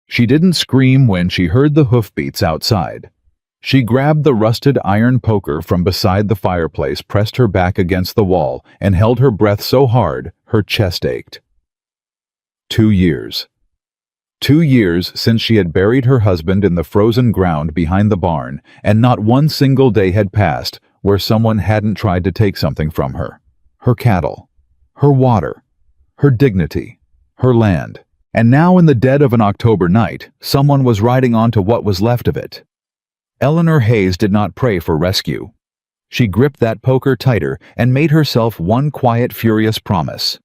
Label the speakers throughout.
Speaker 1: She didn't scream when she heard the hoofbeats outside. She grabbed the rusted iron poker from beside the fireplace, pressed her back against the wall, and held her breath so hard her chest ached. 2 years. 2 years since she had buried her husband in the frozen ground behind the barn, and not one single day had passed where someone hadn't tried to take something from her. Her cattle, her water, her dignity, her land. And now in the dead of an October night, someone was riding onto what was left of it. Eleanor Hayes did not pray for rescue. She gripped that poker tighter and made herself one quiet, furious promise.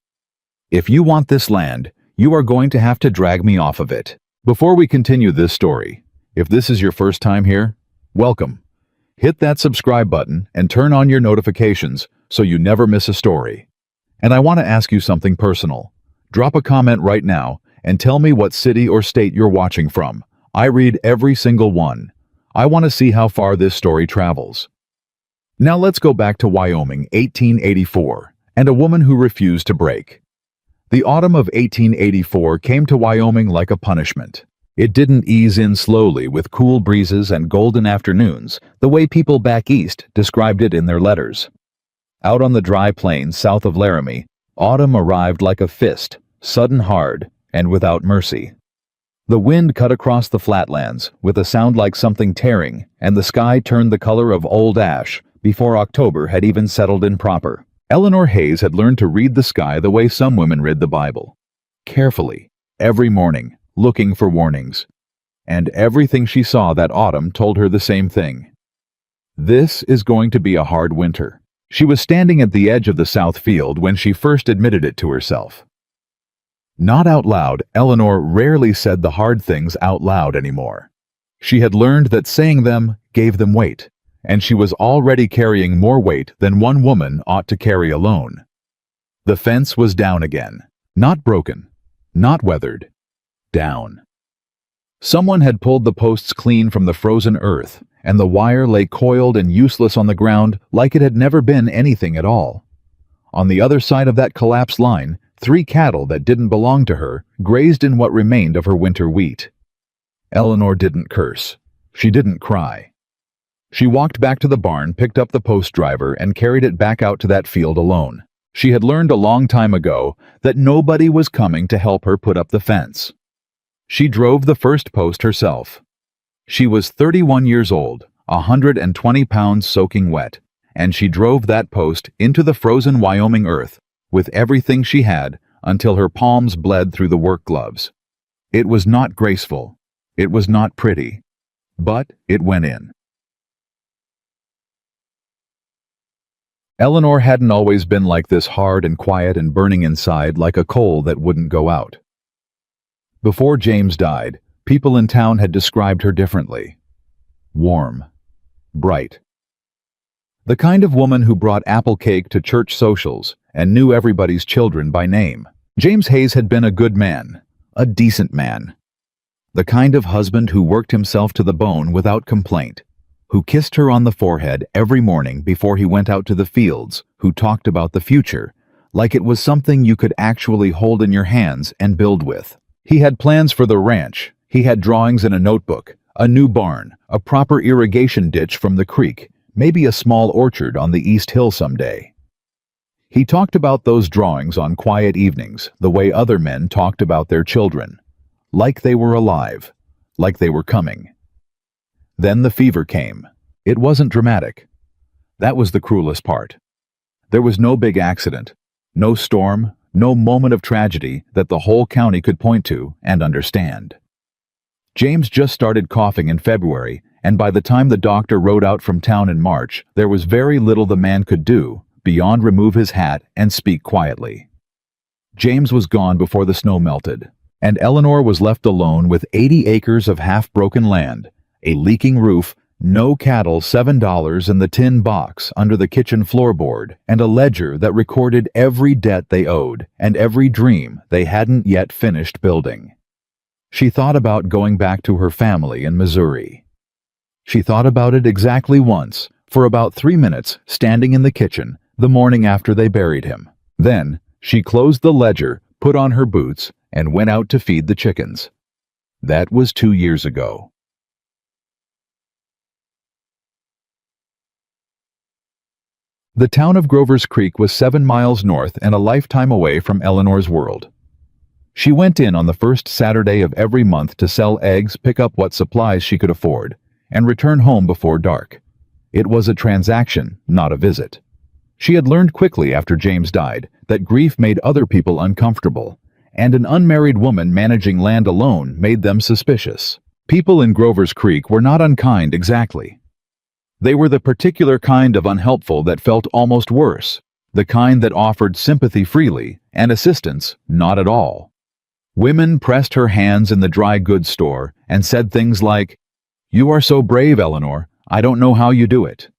Speaker 1: If you want this land, you are going to have to drag me off of it. Before we continue this story, if this is your first time here, welcome. Hit that subscribe button and turn on your notifications so you never miss a story. And I want to ask you something personal. Drop a comment right now and tell me what city or state you're watching from. I read every single one. I want to see how far this story travels. Now let's go back to Wyoming, 1884, and a woman who refused to break. The autumn of 1884 came to Wyoming like a punishment. It didn't ease in slowly with cool breezes and golden afternoons, the way people back east described it in their letters. Out on the dry plains south of Laramie, autumn arrived like a fist, sudden, hard, and without mercy. The wind cut across the flatlands with a sound like something tearing, and the sky turned the color of old ash before October had even settled in proper. Eleanor Hayes had learned to read the sky the way some women read the Bible. Carefully, every morning, looking for warnings. And everything she saw that autumn told her the same thing. This is going to be a hard winter. She was standing at the edge of the south field when she first admitted it to herself. Not out loud, Eleanor rarely said the hard things out loud anymore. She had learned that saying them gave them weight, and she was already carrying more weight than one woman ought to carry alone. The fence was down again. Not broken, not weathered. Down. Someone had pulled the posts clean from the frozen earth, and the wire lay coiled and useless on the ground like it had never been anything at all. On the other side of that collapsed line, 3 cattle that didn't belong to her grazed in what remained of her winter wheat. Eleanor didn't curse. She didn't cry. She walked back to the barn, picked up the post driver, and carried it back out to that field alone. She had learned a long time ago that nobody was coming to help her put up the fence. She drove the first post herself. She was 31 years old, 120 pounds soaking wet, and she drove that post into the frozen Wyoming earth with everything she had until her palms bled through the work gloves. It was not graceful. It was not pretty. But it went in. Eleanor hadn't always been like this, hard and quiet and burning inside like a coal that wouldn't go out. Before James died, people in town had described her differently. Warm. Bright. The kind of woman who brought apple cake to church socials and knew everybody's children by name. James Hayes had been a good man, a decent man. The kind of husband who worked himself to the bone without complaint, who kissed her on the forehead every morning before he went out to the fields, who talked about the future, like it was something you could actually hold in your hands and build with. He had plans for the ranch. He had drawings in a notebook, a new barn, a proper irrigation ditch from the creek, maybe a small orchard on the East Hill someday. He talked about those drawings on quiet evenings the way other men talked about their children, like they were alive, like they were coming. Then the fever came. It wasn't dramatic. That was the cruelest part. There was no big accident, no storm, no moment of tragedy that the whole county could point to and understand. James just started coughing in February, and by the time the doctor rode out from town in March, there was very little the man could do beyond remove his hat and speak quietly. James was gone before the snow melted, and Eleanor was left alone with 80 acres of half-broken land, a leaking roof, no cattle, $7 in the tin box under the kitchen floorboard, and a ledger that recorded every debt they owed and every dream they hadn't yet finished building. She thought about going back to her family in Missouri. She thought about it exactly once, for about 3 minutes, standing in the kitchen, the morning after they buried him. Then, she closed the ledger, put on her boots, and went out to feed the chickens. That was 2 years ago. The town of Grover's Creek was 7 miles north and a lifetime away from Eleanor's world. She went in on the first Saturday of every month to sell eggs, pick up what supplies she could afford, and return home before dark. It was a transaction, not a visit. She had learned quickly after James died that grief made other people uncomfortable, and an unmarried woman managing land alone made them suspicious. People in Grover's Creek were not unkind exactly. They were the particular kind of unhelpful that felt almost worse, the kind that offered sympathy freely and assistance not at all. Women pressed her hands in the dry goods store and said things like, "You are so brave, Eleanor. I don't know how you do it."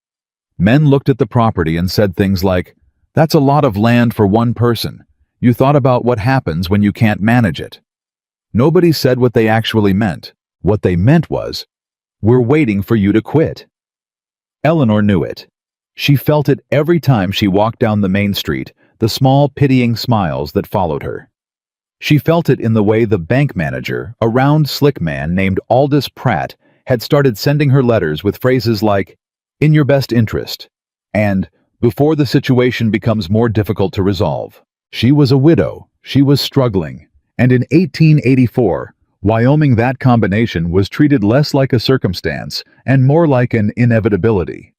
Speaker 1: Men looked at the property and said things like, "That's a lot of land for one person. You thought about what happens when you can't manage it." Nobody said what they actually meant. What they meant was, "We're waiting for you to quit." Eleanor knew it. She felt it every time she walked down the main street, the small, pitying smiles that followed her. She felt it in the way the bank manager, a round, slick man named Aldous Pratt, had started sending her letters with phrases like, "In your best interest," and "Before the situation becomes more difficult to resolve." She was a widow, she was struggling, and in 1884, Wyoming, that combination was treated less like a circumstance and more like an inevitability.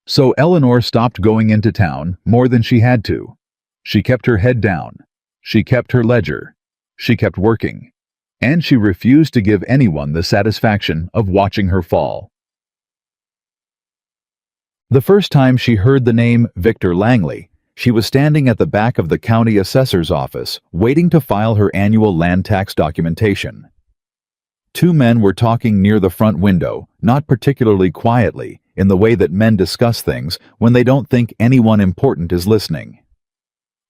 Speaker 1: So Eleanor stopped going into town more than she had to. She kept her head down. She kept her ledger. She kept working. And she refused to give anyone the satisfaction of watching her fall. The first time she heard the name Victor Langley, she was standing at the back of the county assessor's office, waiting to file her annual land tax documentation. Two men were talking near the front window, not particularly quietly, in the way that men discuss things when they don't think anyone important is listening.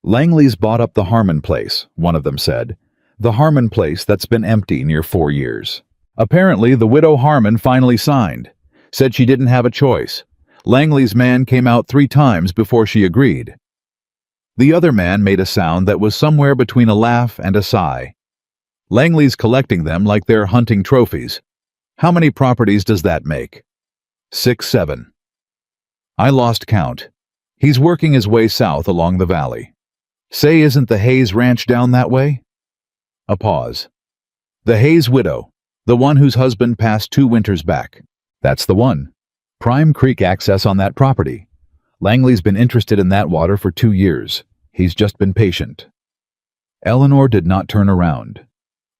Speaker 1: "Langley's bought up the Harmon place," one of them said. "The Harmon place that's been empty near 4 years. Apparently, the widow Harmon finally signed. Said she didn't have a choice. Langley's man came out 3 times before she agreed." The other man made a sound that was somewhere between a laugh and a sigh. "Langley's collecting them like they're hunting trophies. How many properties does that make?" 6, 7. "I lost count. He's working his way south along the valley. Say, isn't the Hayes Ranch down that way?" A pause. "The Hayes widow, the one whose husband passed 2 winters back. That's the one. Prime Creek access on that property. Langley's been interested in that water for 2 years. He's just been patient." Eleanor did not turn around.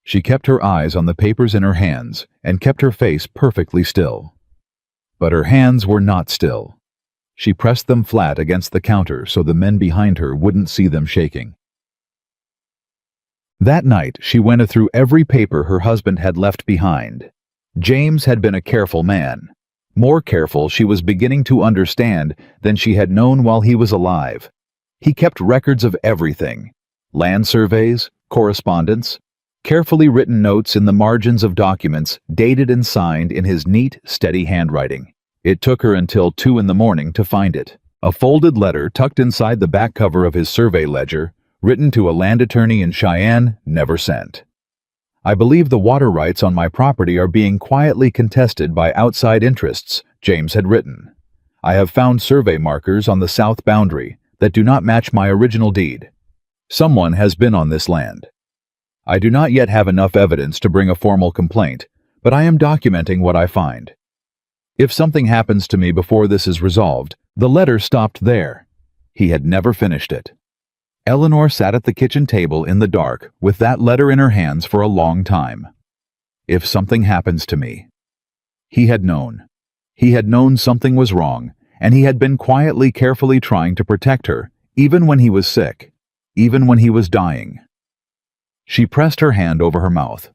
Speaker 1: She kept her eyes on the papers in her hands and kept her face perfectly still. But her hands were not still. She pressed them flat against the counter so the men behind her wouldn't see them shaking. That night, she went through every paper her husband had left behind. James had been a careful man. More careful, she was beginning to understand, than she had known while he was alive. He kept records of everything: land surveys, correspondence, carefully written notes in the margins of documents dated and signed in his neat, steady handwriting. It took her until 2 in the morning to find it. A folded letter tucked inside the back cover of his survey ledger, written to a land attorney in Cheyenne, never sent. "I believe the water rights on my property are being quietly contested by outside interests," James had written. "I have found survey markers on the south boundary that do not match my original deed. Someone has been on this land. I do not yet have enough evidence to bring a formal complaint, but I am documenting what I find. If something happens to me before this is resolved..." The letter stopped there. He had never finished it. Eleanor sat at the kitchen table in the dark with that letter in her hands for a long time. If something happens to me. He had known. He had known something was wrong, and he had been quietly, carefully trying to protect her, even when he was sick, even when he was dying. She pressed her hand over her mouth.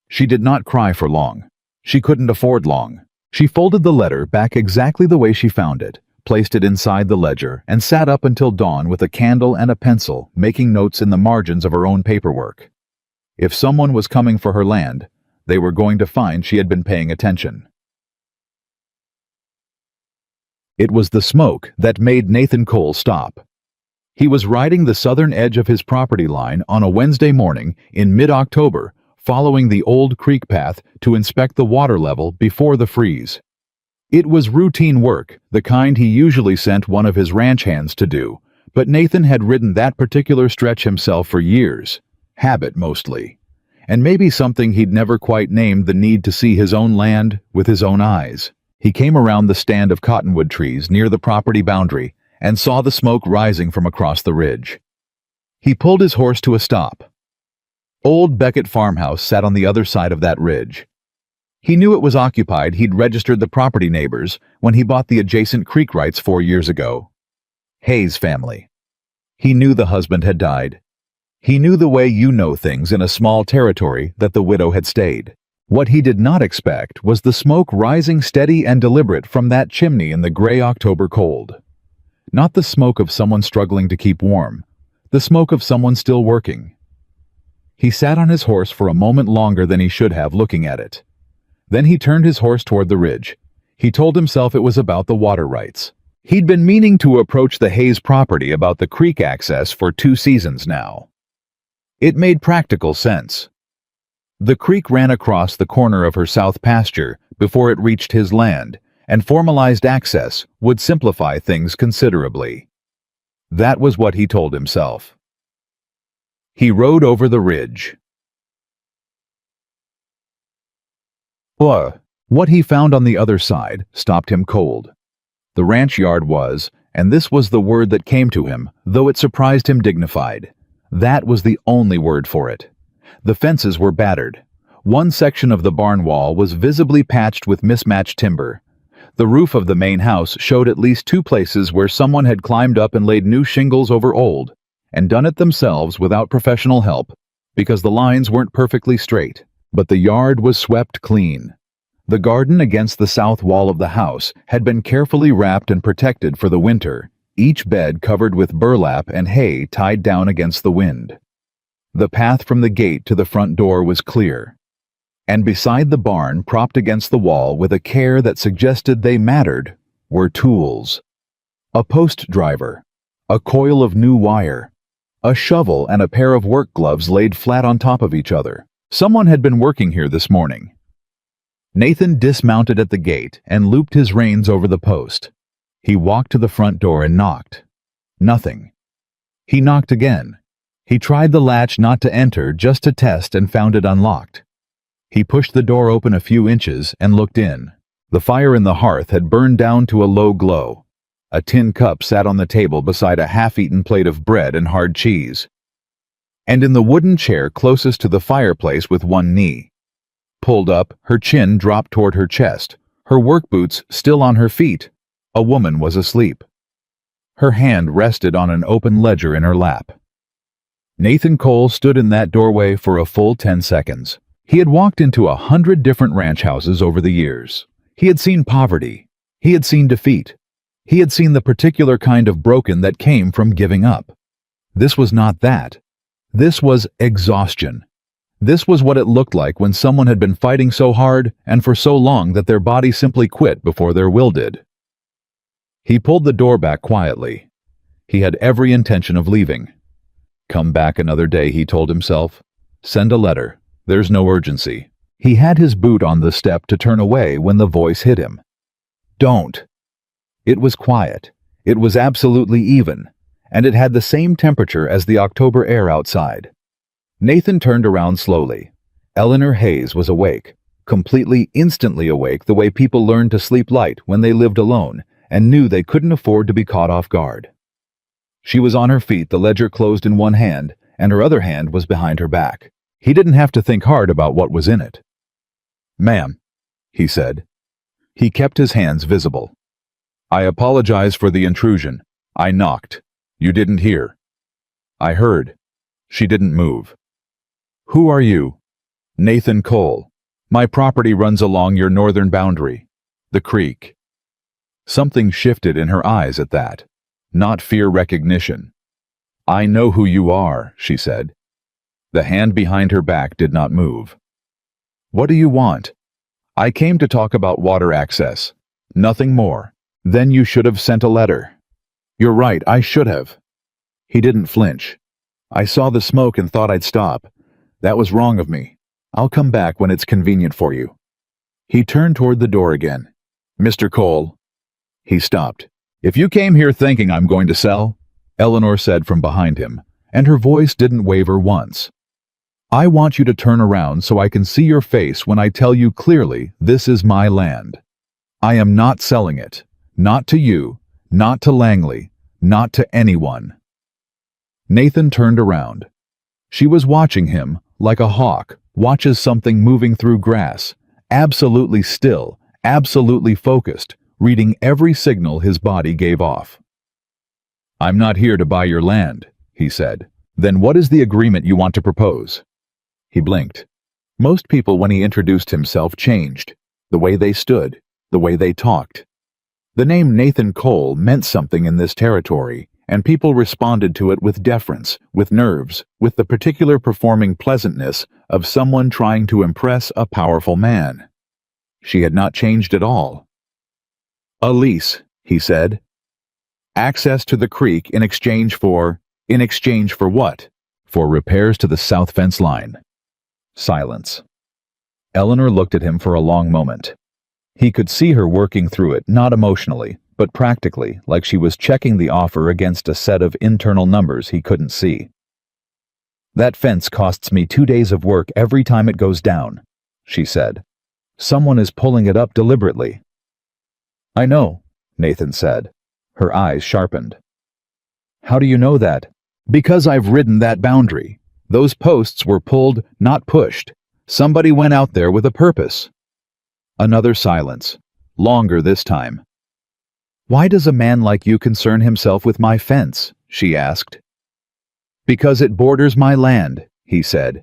Speaker 1: She did not cry for long. She couldn't afford long. She folded the letter back exactly the way she found it, placed it inside the ledger, and sat up until dawn with a candle and a pencil, making notes in the margins of her own paperwork. If someone was coming for her land, they were going to find she had been paying attention. It was the smoke that made Nathan Cole stop. He was riding the southern edge of his property line on a Wednesday morning in mid-October, following the old creek path to inspect the water level before the freeze. It was routine work, the kind he usually sent one of his ranch hands to do, but Nathan had ridden that particular stretch himself for years. Habit, mostly. And maybe something he'd never quite named the need to see his own land with his own eyes. He came around the stand of cottonwood trees near the property boundary and saw the smoke rising from across the ridge. He pulled his horse to a stop. Old Beckett farmhouse sat on the other side of that ridge. He knew it was occupied. He'd registered the property neighbors when he bought the adjacent creek rights 4 years ago. Hayes family. He knew the husband had died. He knew the way you know things in a small territory that the widow had stayed. What he did not expect was the smoke rising steady and deliberate from that chimney in the gray October cold. Not the smoke of someone struggling to keep warm, the smoke of someone still working. He sat on his horse for a moment longer than he should have, looking at it. Then he turned his horse toward the ridge. He told himself it was about the water rights. He'd been meaning to approach the Hayes property about the creek access for 2 seasons now. It made practical sense. The creek ran across the corner of her south pasture before it reached his land, and formalized access would simplify things considerably. That was what he told himself. He rode over the ridge. What he found on the other side stopped him cold. The ranch yard was, and this was the word that came to him, though it surprised him, dignified. That was the only word for it. The fences were battered. One section of the barn wall was visibly patched with mismatched timber. The roof of the main house showed at least 2 places where someone had climbed up and laid new shingles over old, and done it themselves without professional help, because the lines weren't perfectly straight. But the yard was swept clean. The garden against the south wall of the house had been carefully wrapped and protected for the winter, each bed covered with burlap and hay tied down against the wind. The path from the gate to the front door was clear. And beside the barn, propped against the wall with a care that suggested they mattered, were tools. A post driver, a coil of new wire, a shovel, and a pair of work gloves laid flat on top of each other. Someone had been working here this morning. Nathan dismounted at the gate and looped his reins over the post. He walked to the front door and knocked. Nothing. He knocked again. He tried the latch not to enter, just to test, and found it unlocked. He pushed the door open a few inches and looked in. The fire in the hearth had burned down to a low glow. A tin cup sat on the table beside a half-eaten plate of bread and hard cheese. And in the wooden chair closest to the fireplace with one knee, pulled up, her chin dropped toward her chest, her work boots still on her feet, a woman was asleep. Her hand rested on an open ledger in her lap. Nathan Cole stood in that doorway for a full 10 seconds. He had walked into 100 different ranch houses over the years. He had seen poverty. He had seen defeat. He had seen the particular kind of broken that came from giving up. This was not that. This was exhaustion. This was what it looked like when someone had been fighting so hard and for so long that their body simply quit before their will did. He pulled the door back quietly. He had every intention of leaving. Come back another day, he told himself. Send a letter. There's no urgency. He had his boot on the step to turn away when the voice hit him. Don't. It was quiet. It was absolutely even, and it had the same temperature as the October air outside. Nathan turned around slowly. Eleanor Hayes was awake, completely, instantly awake, the way people learned to sleep light when they lived alone and knew they couldn't afford to be caught off guard. She was on her feet, the ledger closed in one hand, and her other hand was behind her back. He didn't have to think hard about what was in it. "Ma'am," he said. He kept his hands visible. "I apologize for the intrusion. I knocked. You didn't hear." "I heard." She didn't move. "Who are you?" "Nathan Cole. My property runs along your northern boundary, the creek." Something shifted in her eyes at that. Not fear, recognition. "I know who you are," she said. The hand behind her back did not move. "What do you want?" "I came to talk about water access. Nothing more." "Then you should have sent a letter." "You're right, I should have." He didn't flinch. "I saw the smoke and thought I'd stop. That was wrong of me. I'll come back when it's convenient for you." He turned toward the door again. "Mr. Cole." He stopped. "If you came here thinking I'm going to sell," Eleanor said from behind him, and her voice didn't waver once, "I want you to turn around so I can see your face when I tell you clearly this is my land. I am not selling it. Not to you, not to Langley, not to anyone." Nathan turned around. She was watching him like a hawk watches something moving through grass, absolutely still, absolutely focused, reading every signal his body gave off. "I'm not here to buy your land," he said. "Then what is the agreement you want to propose?" He blinked. Most people, when he introduced himself, changed. The way they stood, the way they talked. The name Nathan Cole meant something in this territory, and people responded to it with deference, with nerves, with the particular performing pleasantness of someone trying to impress a powerful man. She had not changed at all. "A lease," he said. "Access to the creek in exchange for what?" "For repairs to the south fence line." Silence. Eleanor looked at him for a long moment. He could see her working through it, not emotionally, but practically, like she was checking the offer against a set of internal numbers he couldn't see. "That fence costs me 2 days of work every time it goes down," she said. "Someone is pulling it up deliberately." "I know," Nathan said. Her eyes sharpened. "How do you know that?" "Because I've ridden that boundary. Those posts were pulled, not pushed. Somebody went out there with a purpose." Another silence, longer this time. "Why does a man like you concern himself with my fence?" she asked. "Because it borders my land," he said.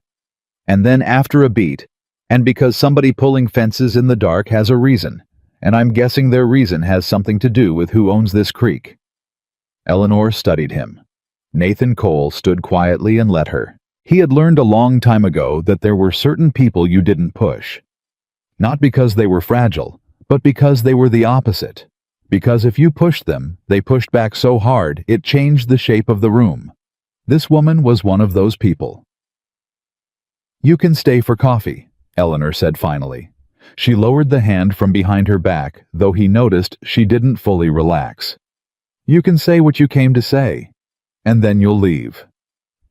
Speaker 1: And then after a beat, "And because somebody pulling fences in the dark has a reason, and I'm guessing their reason has something to do with who owns this creek." Eleanor studied him. Nathan Cole stood quietly and let her. He had learned a long time ago that there were certain people you didn't push. Not because they were fragile, but because they were the opposite. Because if you pushed them, they pushed back so hard it changed the shape of the room. This woman was one of those people. "You can stay for coffee," Eleanor said finally. She lowered the hand from behind her back, though he noticed she didn't fully relax. "You can say what you came to say, and then you'll leave."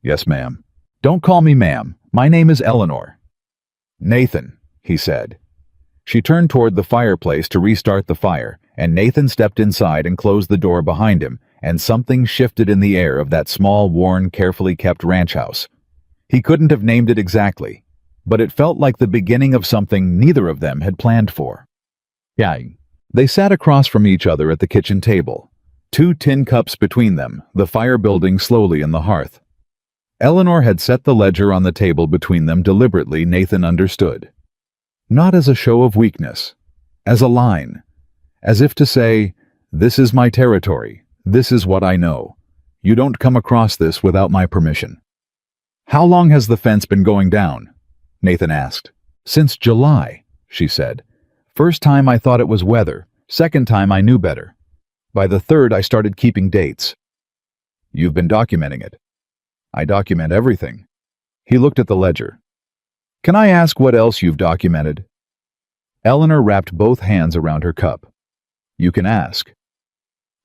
Speaker 1: "Yes, ma'am." "Don't call me ma'am. My name is Eleanor." "Nathan," he said. She turned toward the fireplace to restart the fire, and Nathan stepped inside and closed the door behind him, and something shifted in the air of that small, worn, carefully kept ranch house. He couldn't have named it exactly, but it felt like the beginning of something neither of them had planned for. Yeah. They sat across from each other at the kitchen table, 2 tin cups between them, the fire building slowly in the hearth. Eleanor had set the ledger on the table between them deliberately, Nathan understood. Not as a show of weakness, as a line, as if to say, "This is my territory, this is what I know. You don't come across this without my permission." "How long has the fence been going down?" Nathan asked. "Since July," she said. "First time I thought it was weather, second time I knew better. By the third I started keeping dates." "You've been documenting it." "I document everything." He looked at the ledger. "Can I ask what else you've documented?" Eleanor wrapped both hands around her cup. "You can ask."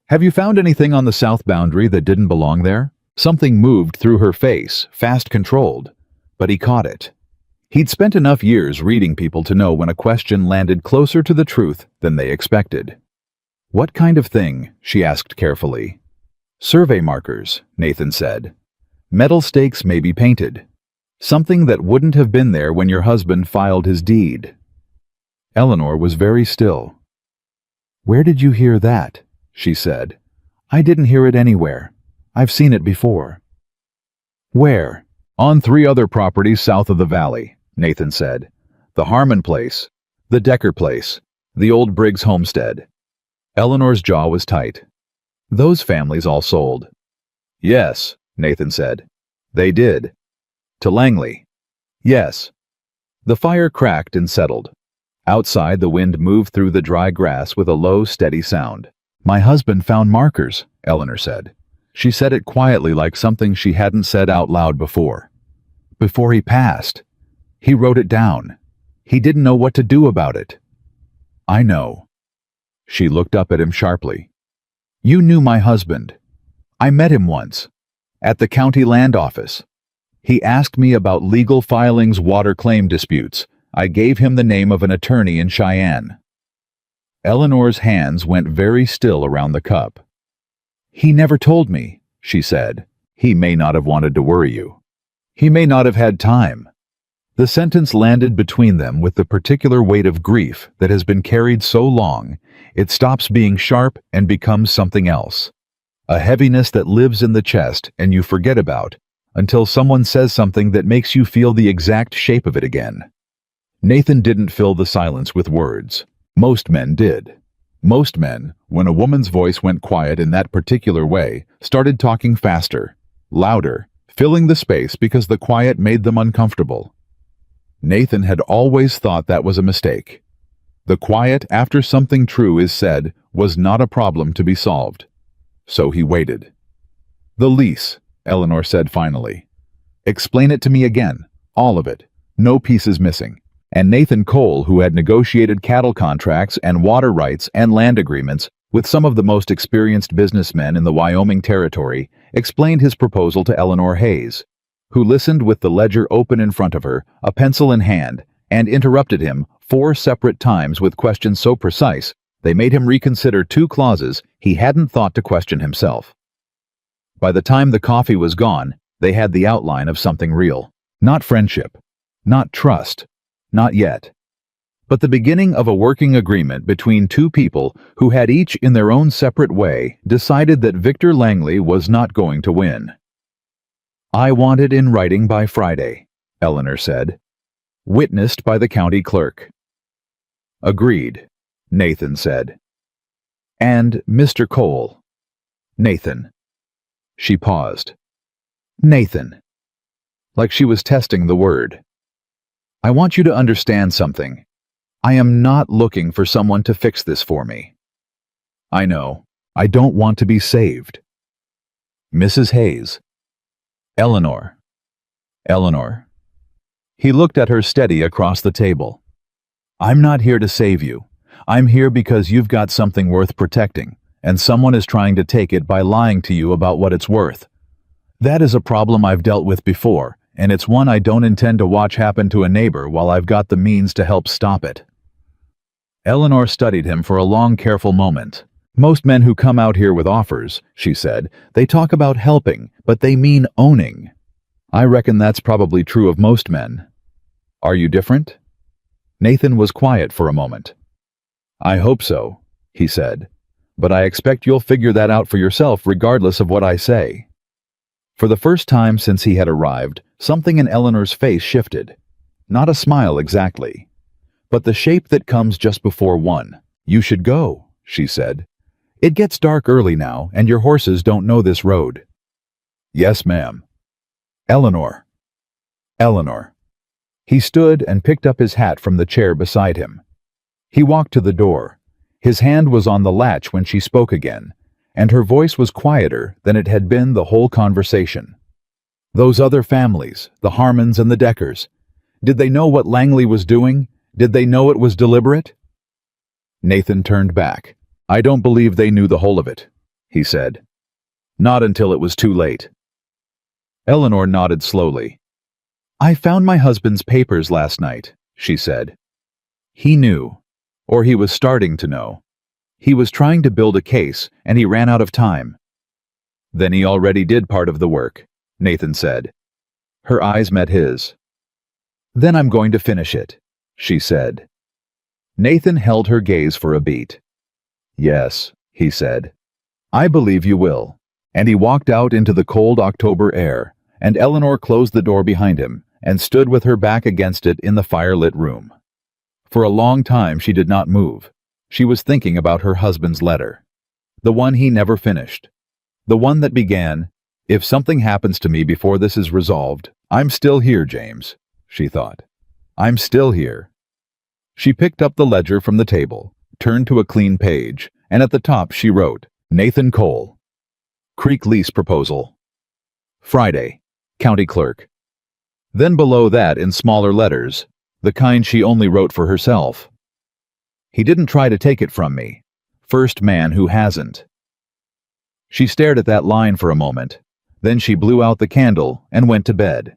Speaker 1: "Have you found anything on the south boundary that didn't belong there?" Something moved through her face, fast controlled, but he caught it. He'd spent enough years reading people to know when a question landed closer to the truth than they expected. "What kind of thing?" she asked carefully. "Survey markers," Nathan said. "Metal stakes may be painted. Something that wouldn't have been there when your husband filed his deed." Eleanor was very still. "Where did you hear that?" she said. "I didn't hear it anywhere. I've seen it before." "Where?" "On 3 other properties south of the valley," Nathan said. "The Harmon place, the Decker place, the old Briggs homestead." Eleanor's jaw was tight. "Those families all sold." "Yes," Nathan said. "They did." "To Langley?" "Yes." The fire cracked and settled. Outside, the wind moved through the dry grass with a low, steady sound. "My husband found markers," Eleanor said. She said it quietly, like something she hadn't said out loud before. "Before he passed. He wrote it down. He didn't know what to do about it. I know. She looked up at him sharply. You knew my husband. I met him once. At the county land office. He asked me about legal filings, water claim disputes. I gave him the name of an attorney in Cheyenne. Eleanor's hands went very still around the cup. He never told me, she said. He may not have wanted to worry you. He may not have had time. The sentence landed between them with the particular weight of grief that has been carried so long, it stops being sharp and becomes something else. A heaviness that lives in the chest and you forget about, until someone says something that makes you feel the exact shape of it again. Nathan didn't fill the silence with words. Most men did. Most men, when a woman's voice went quiet in that particular way, started talking faster, louder, filling the space because the quiet made them uncomfortable. Nathan had always thought that was a mistake. The quiet after something true is said was not a problem to be solved. So he waited. The lease, Eleanor said finally. Explain it to me again, all of it, no pieces missing. And Nathan Cole, who had negotiated cattle contracts and water rights and land agreements with some of the most experienced businessmen in the Wyoming Territory, explained his proposal to Eleanor Hayes, who listened with the ledger open in front of her, a pencil in hand, and interrupted him 4 separate times with questions so precise they made him reconsider 2 clauses he hadn't thought to question himself. By the time the coffee was gone, they had the outline of something real. Not friendship, not trust, not yet. But the beginning of a working agreement between 2 people who had each in their own separate way decided that Victor Langley was not going to win. I want it in writing by Friday, Eleanor said. Witnessed by the county clerk. Agreed, Nathan said. And Mr. Cole. Nathan. She paused. Nathan. Like she was testing the word. I want you to understand something. I am not looking for someone to fix this for me. I know. I don't want to be saved. Mrs. Hayes. Eleanor. Eleanor. He looked at her steady across the table. I'm not here to save you. I'm here because you've got something worth protecting, and someone is trying to take it by lying to you about what it's worth. That is a problem I've dealt with before, and it's one I don't intend to watch happen to a neighbor while I've got the means to help stop it. Eleanor studied him for a long, careful moment. Most men who come out here with offers, she said, they talk about helping, but they mean owning. I reckon that's probably true of most men. Are you different? Nathan was quiet for a moment. I hope so, he said, but I expect you'll figure that out for yourself regardless of what I say. For the first time since he had arrived, something in Eleanor's face shifted. Not a smile exactly, but the shape that comes just before one. You should go, she said. It gets dark early now, and your horses don't know this road. Yes, ma'am. Eleanor. Eleanor. He stood and picked up his hat from the chair beside him. He walked to the door. His hand was on the latch when she spoke again, and her voice was quieter than it had been the whole conversation. Those other families, the Harmons and the Deckers, did they know what Langley was doing? Did they know it was deliberate? Nathan turned back. I don't believe they knew the whole of it, he said. Not until it was too late. Eleanor nodded slowly. I found my husband's papers last night, she said. He knew, or he was starting to know. He was trying to build a case, and he ran out of time. Then he already did part of the work, Nathan said. Her eyes met his. Then I'm going to finish it, she said. Nathan held her gaze for a beat. Yes, he said. I believe you will. And he walked out into the cold October air, and Eleanor closed the door behind him and stood with her back against it in the firelit room. For a long time she did not move. She was thinking about her husband's letter. The one he never finished. The one that began, If something happens to me before this is resolved, I'm still here, James, she thought. I'm still here. She picked up the ledger from the table, turned to a clean page, and at the top she wrote, Nathan Cole. Creek lease proposal. Friday. County clerk. Then below that in smaller letters, the kind she only wrote for herself. He didn't try to take it from me. First man who hasn't. She stared at that line for a moment. Then she blew out the candle and went to bed.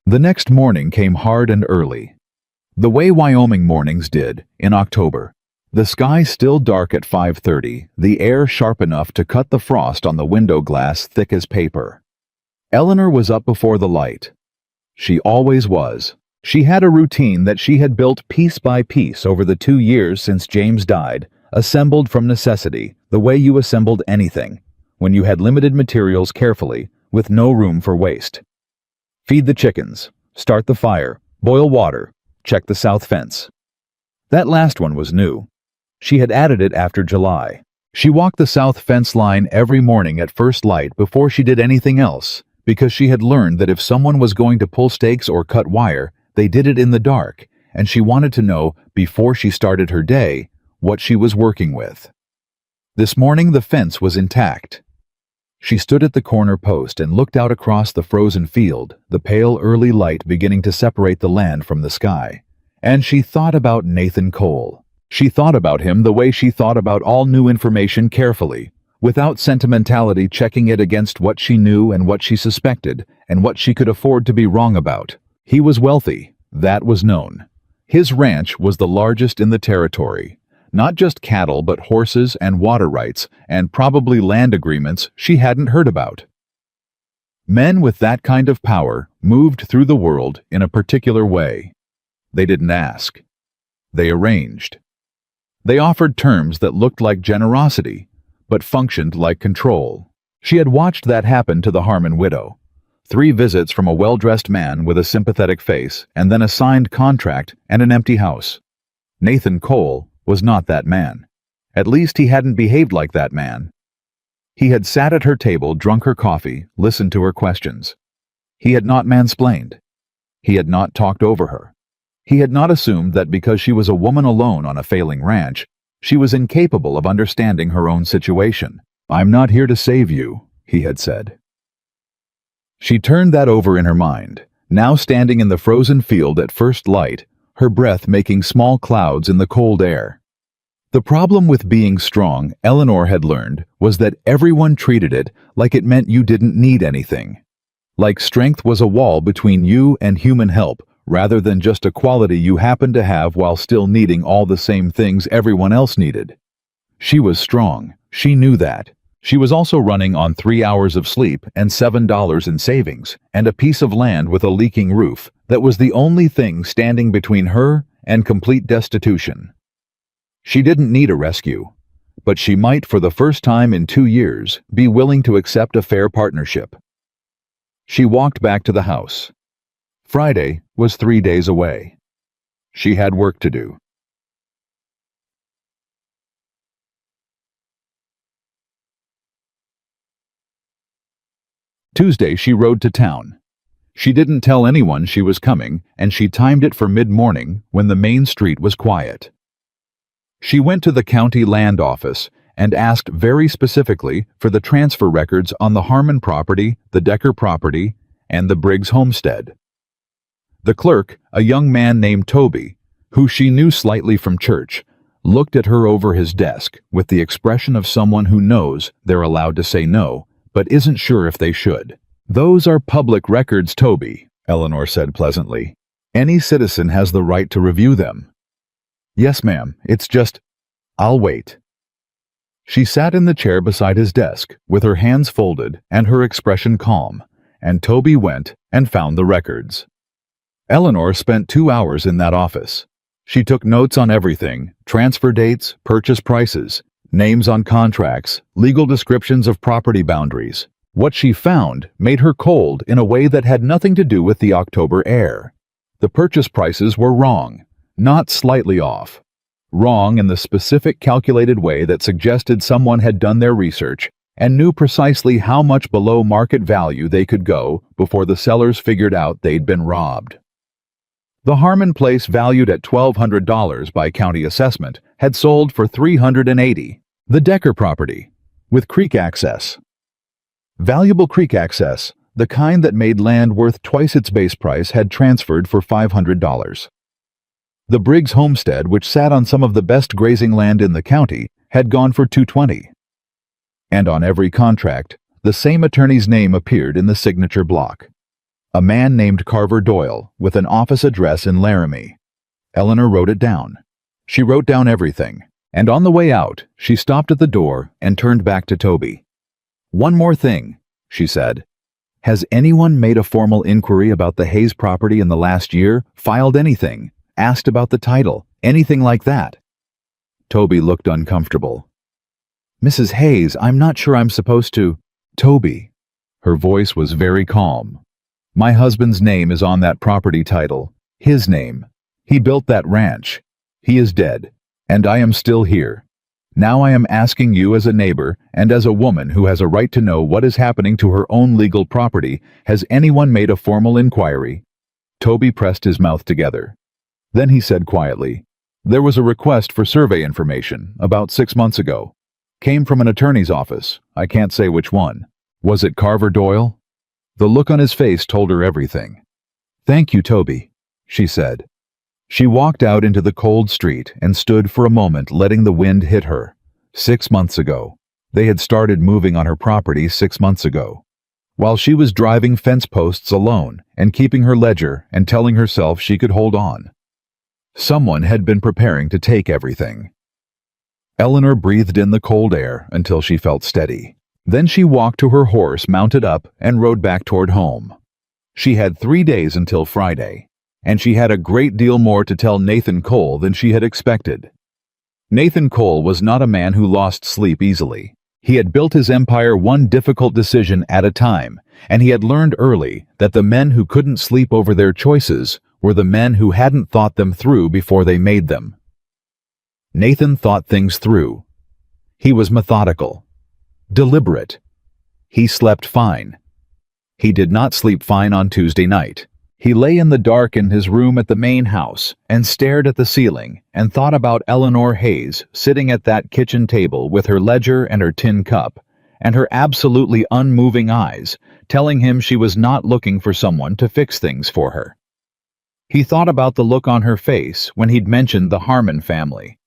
Speaker 1: The next morning came hard and early. The way Wyoming mornings did in October. The sky still dark at 5:30, the air sharp enough to cut the frost on the window glass thick as paper. Eleanor was up before the light. She always was. She had a routine that she had built piece by piece over the 2 years since James died, assembled from necessity, the way you assembled anything, when you had limited materials carefully, with no room for waste. Feed the chickens, start the fire, boil water, check the south fence. That last one was new. She had added it after July. She walked the south fence line every morning at first light before she did anything else, because she had learned that if someone was going to pull stakes or cut wire, they did it in the dark, and she wanted to know, before she started her day, what she was working with. This morning the fence was intact. She stood at the corner post and looked out across the frozen field, the pale early light beginning to separate the land from the sky. And she thought about Nathan Cole. She thought about him the way she thought about all new information carefully, without sentimentality, checking it against what she knew and what she suspected and what she could afford to be wrong about. He was wealthy, that was known. His ranch was the largest in the territory. Not just cattle but horses and water rights and probably land agreements she hadn't heard about. Men with that kind of power moved through the world in a particular way. They didn't ask. They arranged. They offered terms that looked like generosity, but functioned like control. She had watched that happen to the Harmon widow. 3 visits from a well-dressed man with a sympathetic face, and then a signed contract and an empty house. Nathan Cole was not that man. At least he hadn't behaved like that man. He had sat at her table, drunk her coffee, listened to her questions. He had not mansplained. He had not talked over her. He had not assumed that because she was a woman alone on a failing ranch, she was incapable of understanding her own situation. "I'm not here to save you," he had said. She turned that over in her mind, now standing in the frozen field at first light, her breath making small clouds in the cold air. The problem with being strong, Eleanor had learned, was that everyone treated it like it meant you didn't need anything. Like strength was a wall between you and human help, rather than just a quality you happened to have while still needing all the same things everyone else needed. She was strong. She knew that. She was also running on 3 hours of sleep and $7 in savings, and a piece of land with a leaking roof that was the only thing standing between her and complete destitution. She didn't need a rescue, but she might, for the first time in 2 years, be willing to accept a fair partnership. She walked back to the house. Friday was 3 days away. She had work to do. Tuesday she rode to town. She didn't tell anyone she was coming, and she timed it for mid-morning when the main street was quiet. She went to the county land office and asked very specifically for the transfer records on the Harmon property, the Decker property, and the Briggs homestead. The clerk, a young man named Toby, who she knew slightly from church, looked at her over his desk with the expression of someone who knows they're allowed to say no, but isn't sure if they should. "Those are public records, Toby," Eleanor said pleasantly. "Any citizen has the right to review them." "Yes, ma'am, it's just... I'll wait." She sat in the chair beside his desk, with her hands folded and her expression calm, and Toby went and found the records. Eleanor spent 2 hours in that office. She took notes on everything: transfer dates, purchase prices, names on contracts, legal descriptions of property boundaries. What she found made her cold in a way that had nothing to do with the October air. The purchase prices were wrong, not slightly off. Wrong in the specific calculated way that suggested someone had done their research and knew precisely how much below market value they could go before the sellers figured out they'd been robbed. The Harmon place, valued at $1,200 by county assessment, had sold for $380. The Decker property, with creek access. Valuable creek access, The kind that made land worth twice its base price had transferred for $500. The Briggs homestead, which sat on some of the best grazing land in the county, had gone for $220. And on every contract, the same attorney's name appeared in the signature block. A man named Carver Doyle, with an office address in Laramie. Eleanor wrote it down. She wrote down everything, and on the way out, she stopped at the door and turned back to Toby. "One more thing," she said. "Has anyone made a formal inquiry about the Hayes property in the last year, filed anything, asked about the title, anything like that?" Toby looked uncomfortable. "Mrs. Hayes, I'm not sure I'm supposed to—" "Toby." Her voice was very calm. "My husband's name is on that property title. His name. He built that ranch. He is dead, and I am still here. Now I am asking you as a neighbor and as a woman who has a right to know what is happening to her own legal property, has anyone made a formal inquiry?" Toby pressed his mouth together. Then he said quietly, "There was a request for survey information about 6 months ago. Came from an attorney's office. I can't say which one. Was it Carver Doyle?" The look on his face told her everything. "Thank you, Toby," she said. She walked out into the cold street and stood for a moment letting the wind hit her. 6 months ago. They had started moving on her property 6 months ago. While she was driving fence posts alone and keeping her ledger and telling herself she could hold on. Someone had been preparing to take everything. Eleanor breathed in the cold air until she felt steady. Then she walked to her horse mounted up and rode back toward home. She had 3 days until Friday, and she had a great deal more to tell Nathan Cole than she had expected. Nathan Cole was not a man who lost sleep easily. He had built his empire one difficult decision at a time, and he had learned early that the men who couldn't sleep over their choices were the men who hadn't thought them through before they made them. Nathan thought things through. He was methodical, deliberate. He slept fine. He did not sleep fine on Tuesday night. He lay in the dark in his room at the main house and stared at the ceiling and thought about Eleanor Hayes sitting at that kitchen table with her ledger and her tin cup, and her absolutely unmoving eyes telling him she was not looking for someone to fix things for her. He thought about the look on her face when he'd mentioned the Harmon family,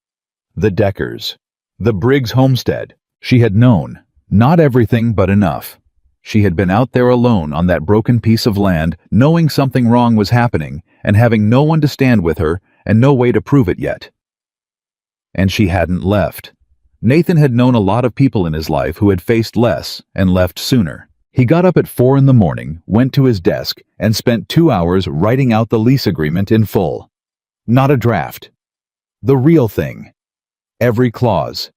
Speaker 1: the Deckers, the Briggs homestead. She had known, not everything but enough. She had been out there alone on that broken piece of land, knowing something wrong was happening and having no one to stand with her and no way to prove it yet. And she hadn't left. Nathan had known a lot of people in his life who had faced less and left sooner. He got up at 4 in the morning, went to his desk, and spent 2 hours writing out the lease agreement in full. Not a draft. The real thing. Every clause.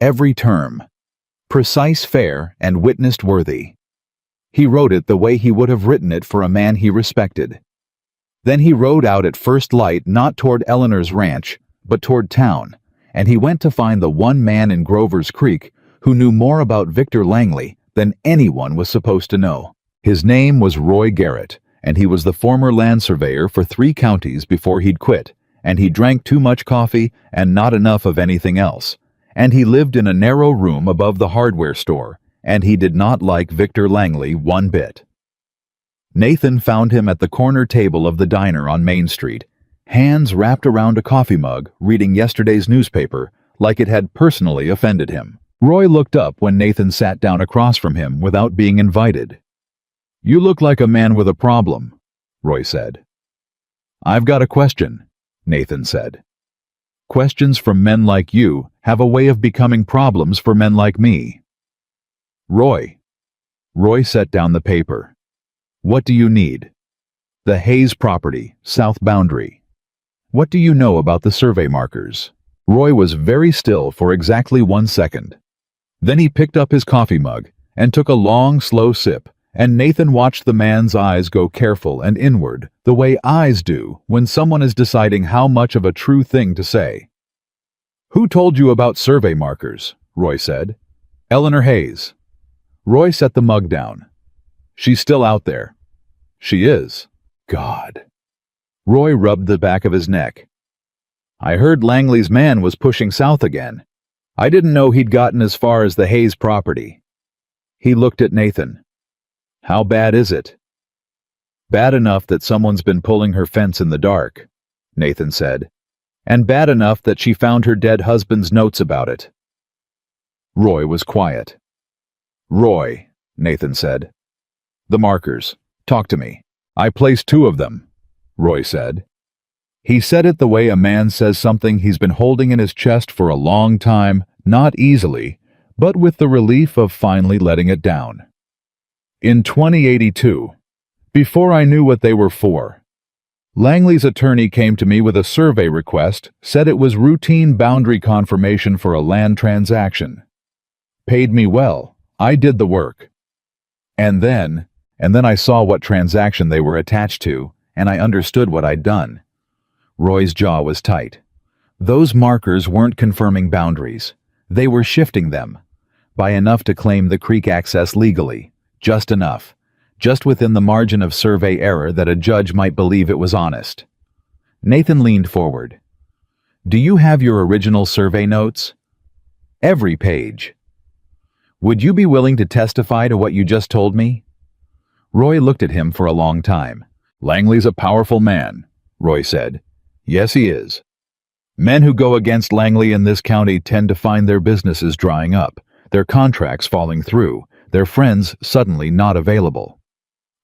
Speaker 1: Every term. Precise, fair, and witnessed worthy. He wrote it the way he would have written it for a man he respected. Then he rode out at first light not toward Eleanor's ranch, but toward town, and he went to find the one man in Grover's Creek who knew more about Victor Langley than anyone was supposed to know. His name was Roy Garrett, and he was the former land surveyor for 3 counties before he'd quit, and he drank too much coffee and not enough of anything else. And he lived in a narrow room above the hardware store, and he did not like Victor Langley one bit. Nathan found him at the corner table of the diner on Main Street, hands wrapped around a coffee mug, reading yesterday's newspaper like it had personally offended him. Roy looked up when Nathan sat down across from him without being invited. "You look like a man with a problem," Roy said. "I've got a question," Nathan said. "Questions from men like you have a way of becoming problems for men like me." "Roy." Roy set down the paper. "What do you need?" "The Hayes property, south boundary." "What do you know about the survey markers?" Roy was very still for exactly 1 second. Then he picked up his coffee mug and took a long, slow sip, and Nathan watched the man's eyes go careful and inward, the way eyes do when someone is deciding how much of a true thing to say. "Who told you about survey markers?" Roy said. "Eleanor Hayes." Roy set the mug down. "She's still out there." "She is." God. Roy rubbed the back of his neck. "I heard Langley's man was pushing south again. I didn't know he'd gotten as far as the Hayes property." He looked at Nathan. How bad is it? Bad enough that someone's been pulling her fence in the dark, Nathan said, and bad enough that she found her dead husband's notes about it. Roy was quiet. Roy, Nathan said. The markers. Talk to me. I placed 2 of them, Roy said. He said it the way a man says something he's been holding in his chest for a long time, not easily, but with the relief of finally letting it down. In 2082, before I knew what they were for, Langley's attorney came to me with a survey request, said it was routine boundary confirmation for a land transaction. Paid me well. I did the work. And then I saw what transaction they were attached to, and I understood what I'd done. Roy's jaw was tight. Those markers weren't confirming boundaries. They were shifting them. By enough to claim the creek access legally. Just enough. Just within the margin of survey error that a judge might believe it was honest. Nathan leaned forward. Do you have your original survey notes? Every page. Would you be willing to testify to what you just told me? Roy looked at him for a long time. Langley's a powerful man, Roy said. Yes, he is. Men who go against Langley in this county tend to find their businesses drying up, their contracts falling through, their friends suddenly not available.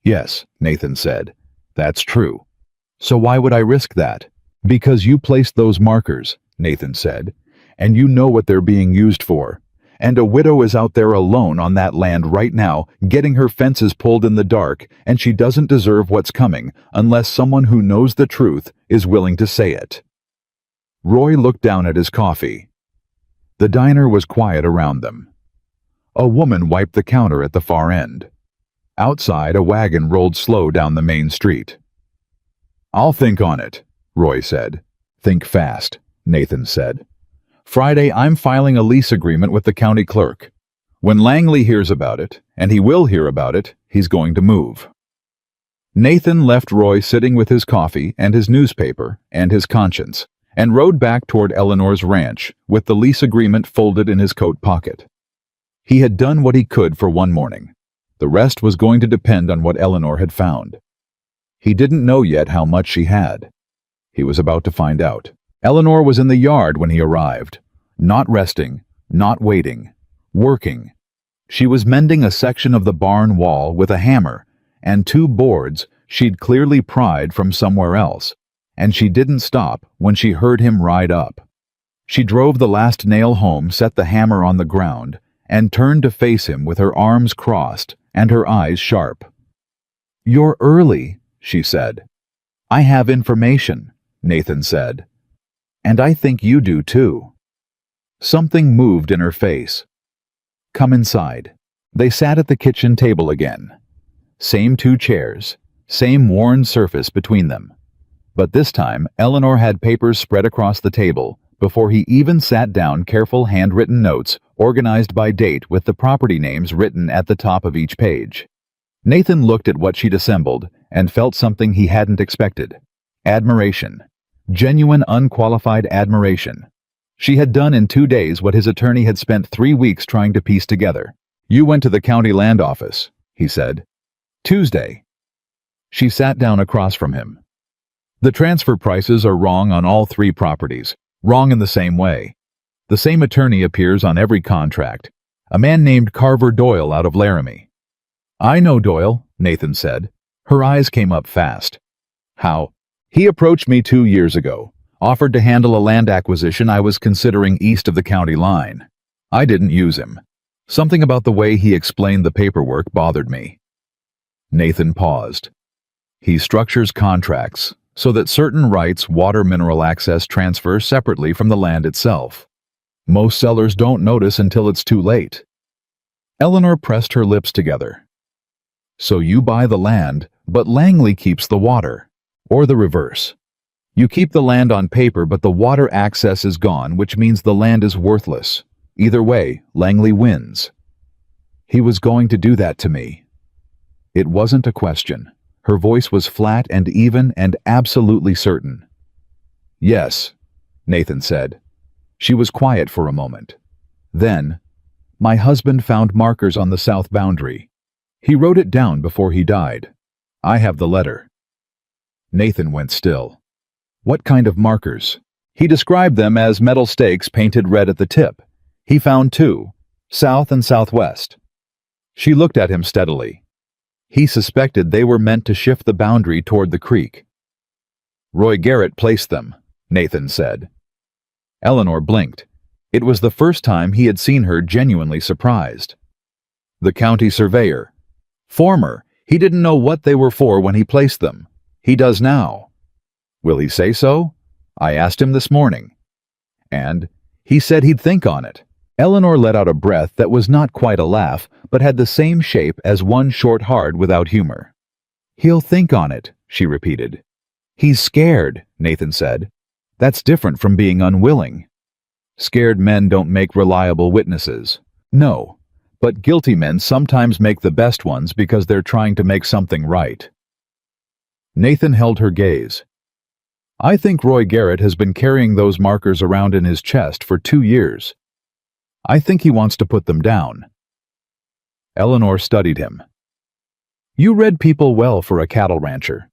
Speaker 1: Yes, Nathan said. That's true. So why would I risk that? Because you placed those markers, Nathan said, and you know what they're being used for. And a widow is out there alone on that land right now, getting her fences pulled in the dark, and she doesn't deserve what's coming unless someone who knows the truth is willing to say it. Roy looked down at his coffee. The diner was quiet around them. A woman wiped the counter at the far end. Outside, a wagon rolled slow down the main street. I'll think on it, Roy said. Think fast, Nathan said. Friday, I'm filing a lease agreement with the county clerk. When Langley hears about it, and he will hear about it, he's going to move. Nathan left Roy sitting with his coffee and his newspaper and his conscience, and rode back toward Eleanor's ranch with the lease agreement folded in his coat pocket. He had done what he could for one morning. The rest was going to depend on what Eleanor had found. He didn't know yet how much she had. He was about to find out. Eleanor was in the yard when he arrived, not resting, not waiting, working. She was mending a section of the barn wall with a hammer and 2 boards she'd clearly pried from somewhere else, and she didn't stop when she heard him ride up. She drove the last nail home, set the hammer on the ground, and turned to face him with her arms crossed and her eyes sharp. You're early, she said. I have information, Nathan said. And I think you do too. Something moved in her face. Come inside. They sat at the kitchen table again. Same 2 chairs, same worn surface between them. But this time, Eleanor had papers spread across the table before he even sat down, careful handwritten notes organized by date with the property names written at the top of each page. Nathan looked at what she'd assembled and felt something he hadn't expected. Admiration. Genuine, unqualified admiration. She had done in 2 days what his attorney had spent 3 weeks trying to piece together. You went to the county land office, he said. Tuesday. She sat down across from him. The transfer prices are wrong on all 3 properties, wrong in the same way. The same attorney appears on every contract, a man named Carver Doyle out of Laramie. I know Doyle, Nathan said. Her eyes came up fast. How? He approached me 2 years ago, offered to handle a land acquisition I was considering east of the county line. I didn't use him. Something about the way he explained the paperwork bothered me. Nathan paused. He structures contracts so that certain rights water mineral access transfer separately from the land itself. Most sellers don't notice until it's too late. Eleanor pressed her lips together. So you buy the land, but Langley keeps the water. Or the reverse. You keep the land on paper, but the water access is gone, which means the land is worthless. Either way, Langley wins. He was going to do that to me. It wasn't a question. Her voice was flat and even and absolutely certain. Yes, Nathan said. She was quiet for a moment. Then, my husband found markers on the south boundary. He wrote it down before he died. I have the letter. Nathan went still. What kind of markers? He described them as metal stakes painted red at the tip. He found 2, south and southwest. She looked at him steadily. He suspected they were meant to shift the boundary toward the creek. Roy Garrett placed them, Nathan said. Eleanor blinked. It was the first time he had seen her genuinely surprised. The county surveyor. Former. He didn't know what they were for when he placed them. He does now. Will he say so? I asked him this morning. And he said he'd think on it. Eleanor let out a breath that was not quite a laugh, but had the same shape as one short hard without humor. He'll think on it, she repeated. He's scared, Nathan said. That's different from being unwilling. Scared men don't make reliable witnesses. No, but guilty men sometimes make the best ones because they're trying to make something right. Nathan held her gaze. I think Roy Garrett has been carrying those markers around in his chest for 2 years. I think he wants to put them down. Eleanor studied him. You read people well for a cattle rancher.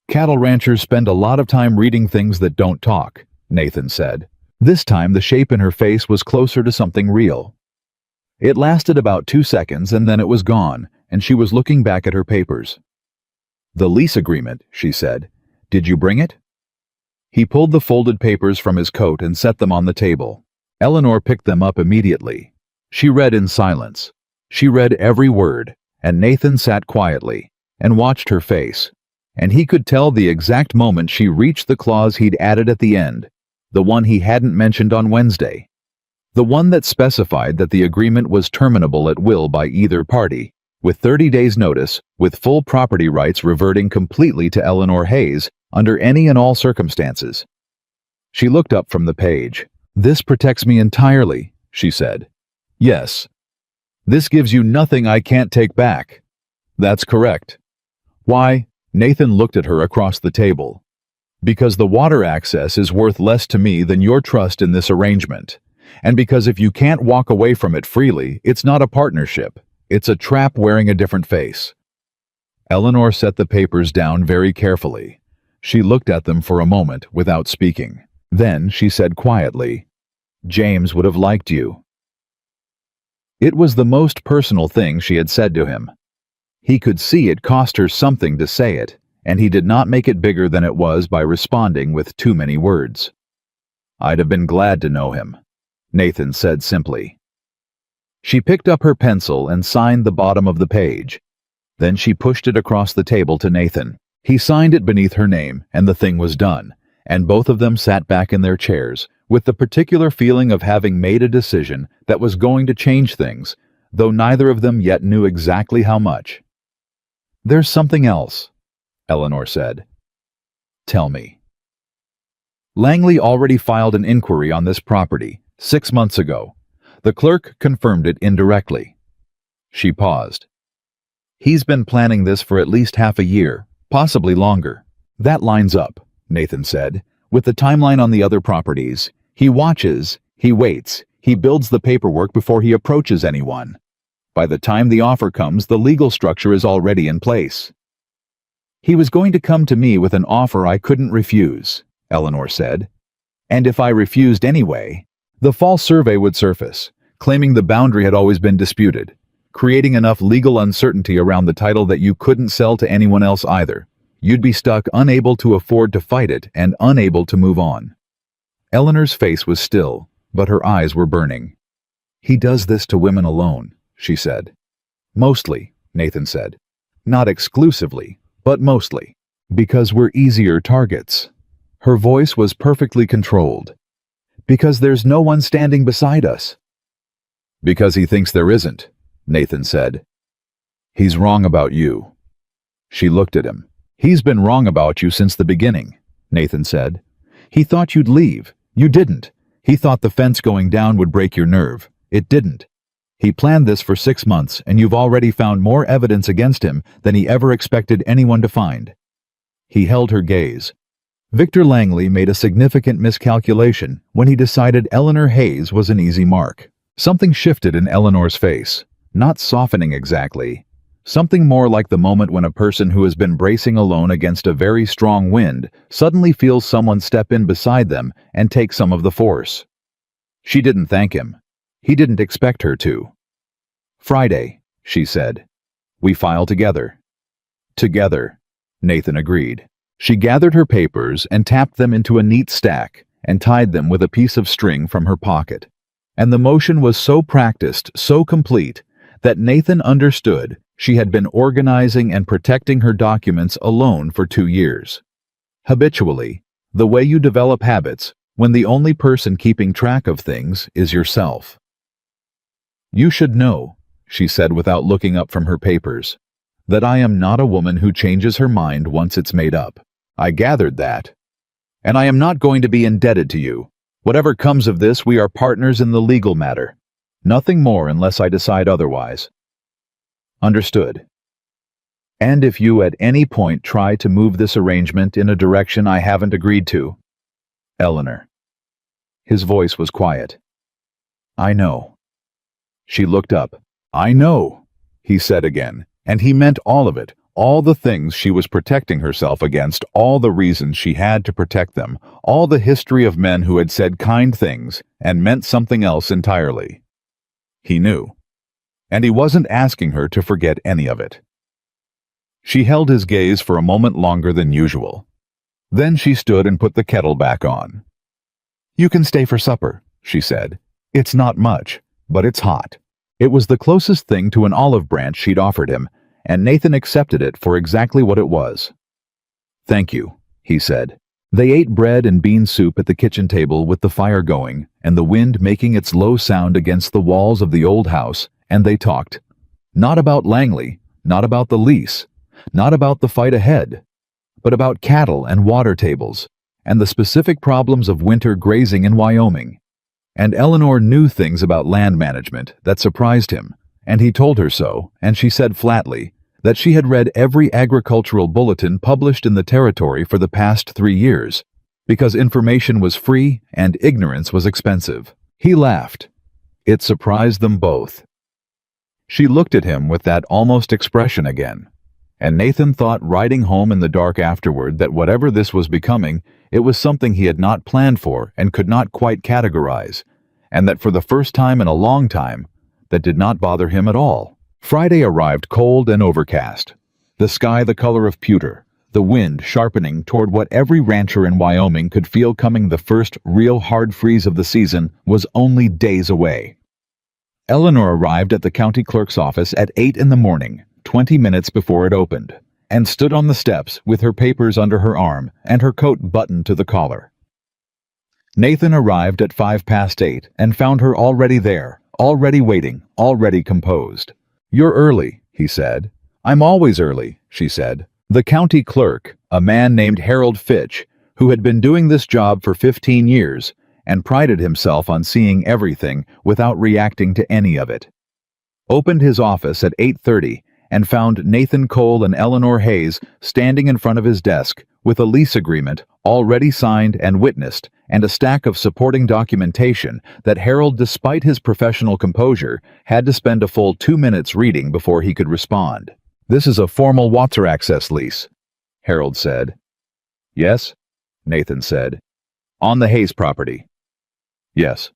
Speaker 1: Cattle ranchers spend a lot of time reading things that don't talk, Nathan said. This time the shape in her face was closer to something real. It lasted about 2 seconds and then it was gone, and she was looking back at her papers. The lease agreement, she said. Did you bring it? He pulled the folded papers from his coat and set them on the table. Eleanor picked them up immediately. She read in silence. She read every word, and Nathan sat quietly and watched her face. And he could tell the exact moment she reached the clause he'd added at the end, the one he hadn't mentioned on Wednesday. The one that specified that the agreement was terminable at will by either party, with 30 days' notice, with full property rights reverting completely to Eleanor Hayes under any and all circumstances. She looked up from the page. This protects me entirely, she said. Yes. This gives you nothing I can't take back. That's correct. Why? Nathan looked at her across the table. Because the water access is worth less to me than your trust in this arrangement. And because if you can't walk away from it freely, it's not a partnership. It's a trap wearing a different face. Eleanor set the papers down very carefully. She looked at them for a moment without speaking. Then she said quietly, James would have liked you. It was the most personal thing she had said to him. He could see it cost her something to say it, and he did not make it bigger than it was by responding with too many words. I'd have been glad to know him, Nathan said simply. She picked up her pencil and signed the bottom of the page. Then she pushed it across the table to Nathan. He signed it beneath her name, and the thing was done, and both of them sat back in their chairs, with the particular feeling of having made a decision that was going to change things, though neither of them yet knew exactly how much. There's something else, Eleanor said. Tell me. Langley already filed an inquiry on this property 6 months ago. The clerk confirmed it indirectly. She paused. He's been planning this for at least half a year, possibly longer. That lines up, Nathan said, with the timeline on the other properties. He watches, he waits, he builds the paperwork before he approaches anyone. By the time the offer comes, the legal structure is already in place. He was going to come to me with an offer I couldn't refuse, Eleanor said. And if I refused anyway, the false survey would surface, claiming the boundary had always been disputed, creating enough legal uncertainty around the title that you couldn't sell to anyone else either. You'd be stuck unable to afford to fight it and unable to move on. Eleanor's face was still, but her eyes were burning. He does this to women alone, she said. Mostly, Nathan said. Not exclusively, but mostly. Because we're easier targets. Her voice was perfectly controlled. Because there's no one standing beside us. Because he thinks there isn't, Nathan said. He's wrong about you. She looked at him. He's been wrong about you since the beginning, Nathan said. He thought you'd leave. You didn't. He thought the fence going down would break your nerve. It didn't. He planned this for 6 months, and you've already found more evidence against him than he ever expected anyone to find. He held her gaze. Victor Langley made a significant miscalculation when he decided Eleanor Hayes was an easy mark. Something shifted in Eleanor's face, not softening exactly, Something more like the moment when a person who has been bracing alone against a very strong wind suddenly feels someone step in beside them and take some of the force. She didn't thank him. He didn't expect her to. "Friday," she said. "We file together." "Together," Nathan agreed. She gathered her papers and tapped them into a neat stack and tied them with a piece of string from her pocket. And the motion was so practiced, so complete, that Nathan understood she had been organizing and protecting her documents alone for 2 years. Habitually, the way you develop habits when the only person keeping track of things is yourself. "You should know," she said without looking up from her papers, "that I am not a woman who changes her mind once it's made up. I gathered that. And I am not going to be indebted to you. Whatever comes of this, we are partners in the legal matter. Nothing more unless I decide otherwise." "Understood. And if you at any point try to move this arrangement in a direction I haven't agreed to, Eleanor." His voice was quiet. "I know." She looked up. "I know," he said again, and he meant all of it, all the things she was protecting herself against, all the reasons she had to protect them, all the history of men who had said kind things and meant something else entirely. He knew. And he wasn't asking her to forget any of it. She held his gaze for a moment longer than usual. Then she stood and put the kettle back on. "You can stay for supper," she said. "It's not much, but it's hot." It was the closest thing to an olive branch she'd offered him, and Nathan accepted it for exactly what it was. "Thank you," he said. They ate bread and bean soup at the kitchen table with the fire going and the wind making its low sound against the walls of the old house, and they talked. Not about Langley, not about the lease, not about the fight ahead, but about cattle and water tables, and the specific problems of winter grazing in Wyoming. And Eleanor knew things about land management that surprised him, and he told her so, and she said flatly that she had read every agricultural bulletin published in the territory for the past 3 years, because information was free and ignorance was expensive. He laughed. It surprised them both. She looked at him with that almost expression again, and Nathan thought riding home in the dark afterward that whatever this was becoming, it was something he had not planned for and could not quite categorize, and that for the first time in a long time, that did not bother him at all. Friday arrived cold and overcast, the sky the color of pewter, the wind sharpening toward what every rancher in Wyoming could feel coming. The first real hard freeze of the season was only days away. Eleanor arrived at the county clerk's office at 8 in the morning, 20 minutes before it opened, and stood on the steps with her papers under her arm and her coat buttoned to the collar. Nathan arrived at 8:05 and found her already there, already waiting, already composed. "You're early," he said. "I'm always early," she said. The county clerk, a man named Harold Fitch, who had been doing this job for 15 years and prided himself on seeing everything without reacting to any of it, opened his office at 8:30 and found Nathan Cole and Eleanor Hayes standing in front of his desk with a lease agreement already signed and witnessed and a stack of supporting documentation that Harold, despite his professional composure, had to spend a full 2 minutes reading before he could respond. "This is a formal water access lease," Harold said. "Yes," Nathan said. "On the Hayes property." "Yes."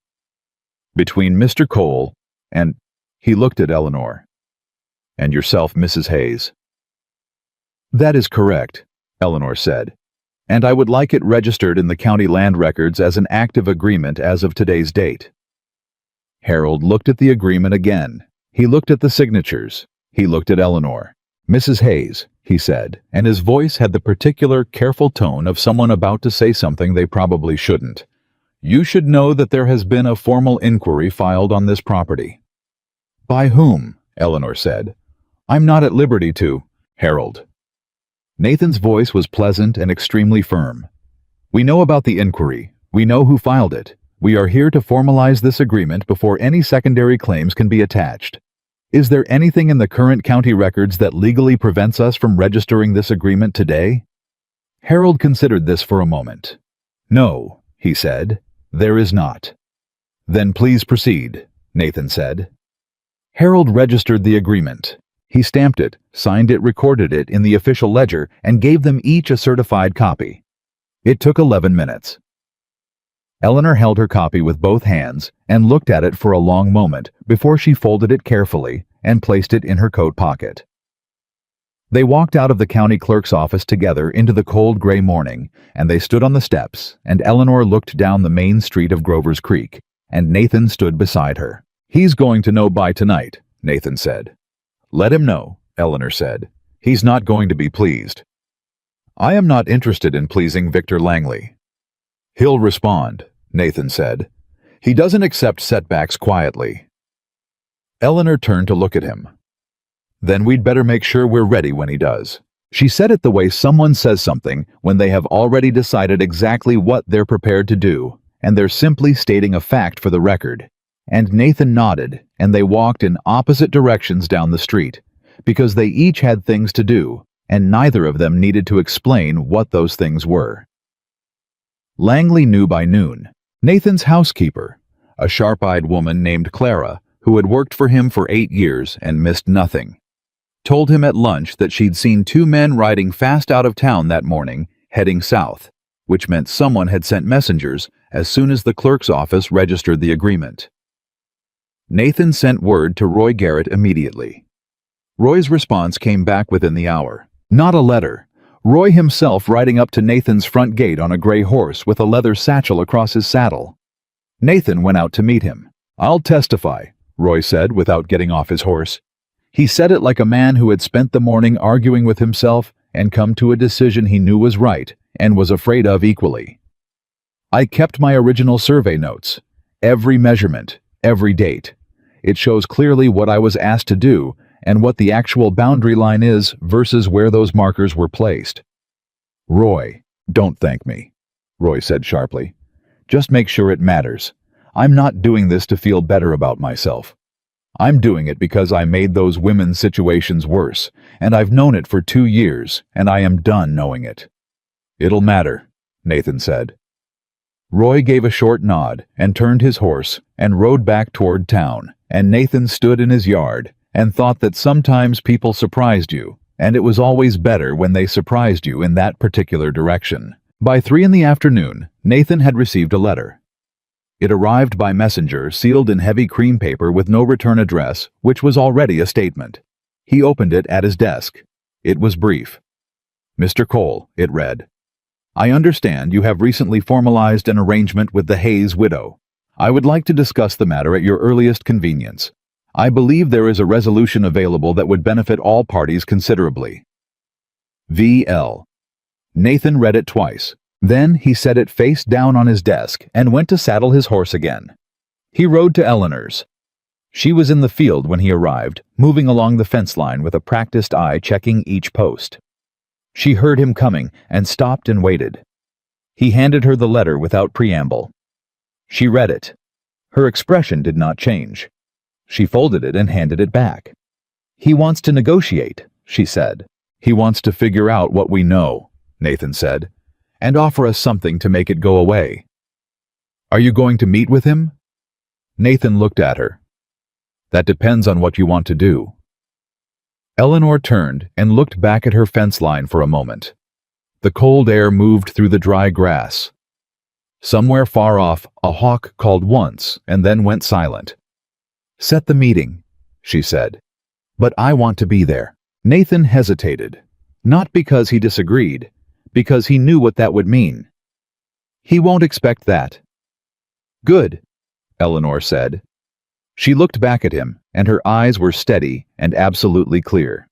Speaker 1: "Between Mr. Cole and—" he looked at Eleanor. "And yourself, Mrs. Hayes." "That is correct," Eleanor said. "And I would like it registered in the county land records as an active agreement as of today's date." Harold looked at the agreement again. He looked at the signatures. He looked at Eleanor. "Mrs. Hayes," he said, and his voice had the particular, careful tone of someone about to say something they probably shouldn't. "You should know that there has been a formal inquiry filed on this property." "By whom?" Eleanor said. "I'm not at liberty to—" "Harold." Nathan's voice was pleasant and extremely firm. "We know about the inquiry. We know who filed it. We are here to formalize this agreement before any secondary claims can be attached. Is there anything in the current county records that legally prevents us from registering this agreement today?" Harold considered this for a moment. "No," he said, "there is not." "Then please proceed," Nathan said. Harold registered the agreement. He stamped it, signed it, recorded it in the official ledger, and gave them each a certified copy. It took 11 minutes. Eleanor held her copy with both hands and looked at it for a long moment before she folded it carefully and placed it in her coat pocket. They walked out of the county clerk's office together into the cold gray morning, and they stood on the steps, and Eleanor looked down the main street of Grover's Creek, and Nathan stood beside her. "He's going to know by tonight," Nathan said. "Let him know," Eleanor said. "He's not going to be pleased." "I am not interested in pleasing Victor Langley." "He'll respond," Nathan said. "He doesn't accept setbacks quietly." Eleanor turned to look at him. "Then we'd better make sure we're ready when he does." She said it the way someone says something when they have already decided exactly what they're prepared to do, and they're simply stating a fact for the record. And Nathan nodded, and they walked in opposite directions down the street, because they each had things to do, and neither of them needed to explain what those things were. Langley knew by noon. Nathan's housekeeper, a sharp-eyed woman named Clara, who had worked for him for 8 years and missed nothing, told him at lunch that she'd seen 2 men riding fast out of town that morning, heading south, which meant someone had sent messengers as soon as the clerk's office registered the agreement. Nathan sent word to Roy Garrett immediately. Roy's response came back within the hour. Not a letter. Roy himself riding up to Nathan's front gate on a gray horse with a leather satchel across his saddle. Nathan went out to meet him. "I'll testify," Roy said without getting off his horse. He said it like a man who had spent the morning arguing with himself and come to a decision he knew was right and was afraid of equally. "I kept my original survey notes. Every measurement, every date. It shows clearly what I was asked to do and what the actual boundary line is versus where those markers were placed." "Roy, don't thank me," Roy said sharply. "Just make sure it matters. I'm not doing this to feel better about myself. I'm doing it because I made those women's situations worse, and I've known it for 2 years, and I am done knowing it." "It'll matter," Nathan said. Roy gave a short nod and turned his horse and rode back toward town, and Nathan stood in his yard and thought that sometimes people surprised you, and it was always better when they surprised you in that particular direction. By 3 in the afternoon, Nathan had received a letter. It arrived by messenger, sealed in heavy cream paper with no return address, which was already a statement. He opened it at his desk. It was brief. "Mr. Cole," it read. "I understand you have recently formalized an arrangement with the Hayes widow. I would like to discuss the matter at your earliest convenience. I believe there is a resolution available that would benefit all parties considerably. V.L." Nathan read it twice. Then he set it face down on his desk and went to saddle his horse again. He rode to Eleanor's. She was in the field when he arrived, moving along the fence line with a practiced eye checking each post. She heard him coming and stopped and waited. He handed her the letter without preamble. She read it. Her expression did not change. She folded it and handed it back. "He wants to negotiate," she said. "He wants to figure out what we know," Nathan said, "and offer us something to make it go away." "Are you going to meet with him?" Nathan looked at her. "That depends on what you want to do." Eleanor turned and looked back at her fence line for a moment. The cold air moved through the dry grass. Somewhere far off, a hawk called once and then went silent. "Set the meeting," she said. "But I want to be there." Nathan hesitated, not because he disagreed, because he knew what that would mean. "He won't expect that." "Good," Eleanor said. She looked back at him, and her eyes were steady and absolutely clear.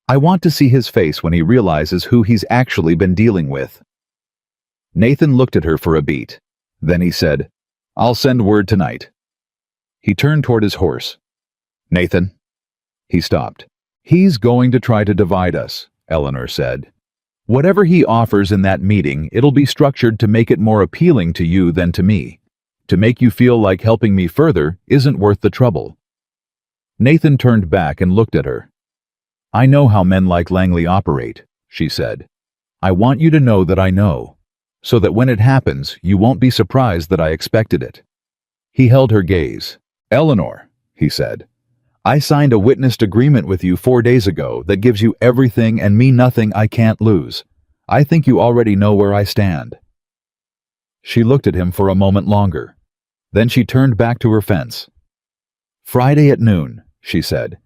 Speaker 1: "I want to see his face when he realizes who he's actually been dealing with." Nathan looked at her for a beat. Then he said, "I'll send word tonight." He turned toward his horse. "Nathan." He stopped. "He's going to try to divide us," Eleanor said. "Whatever he offers in that meeting, it'll be structured to make it more appealing to you than to me. To make you feel like helping me further isn't worth the trouble." Nathan turned back and looked at her. "I know how men like Langley operate," she said. "I want you to know that I know, so that when it happens, you won't be surprised that I expected it." He held her gaze. "Eleanor," he said, I signed a witnessed agreement with you 4 days ago that gives you everything and me nothing I can't lose. I think you already know where I stand." She looked at him for a moment longer. Then she turned back to her fence. "Friday at noon," she said.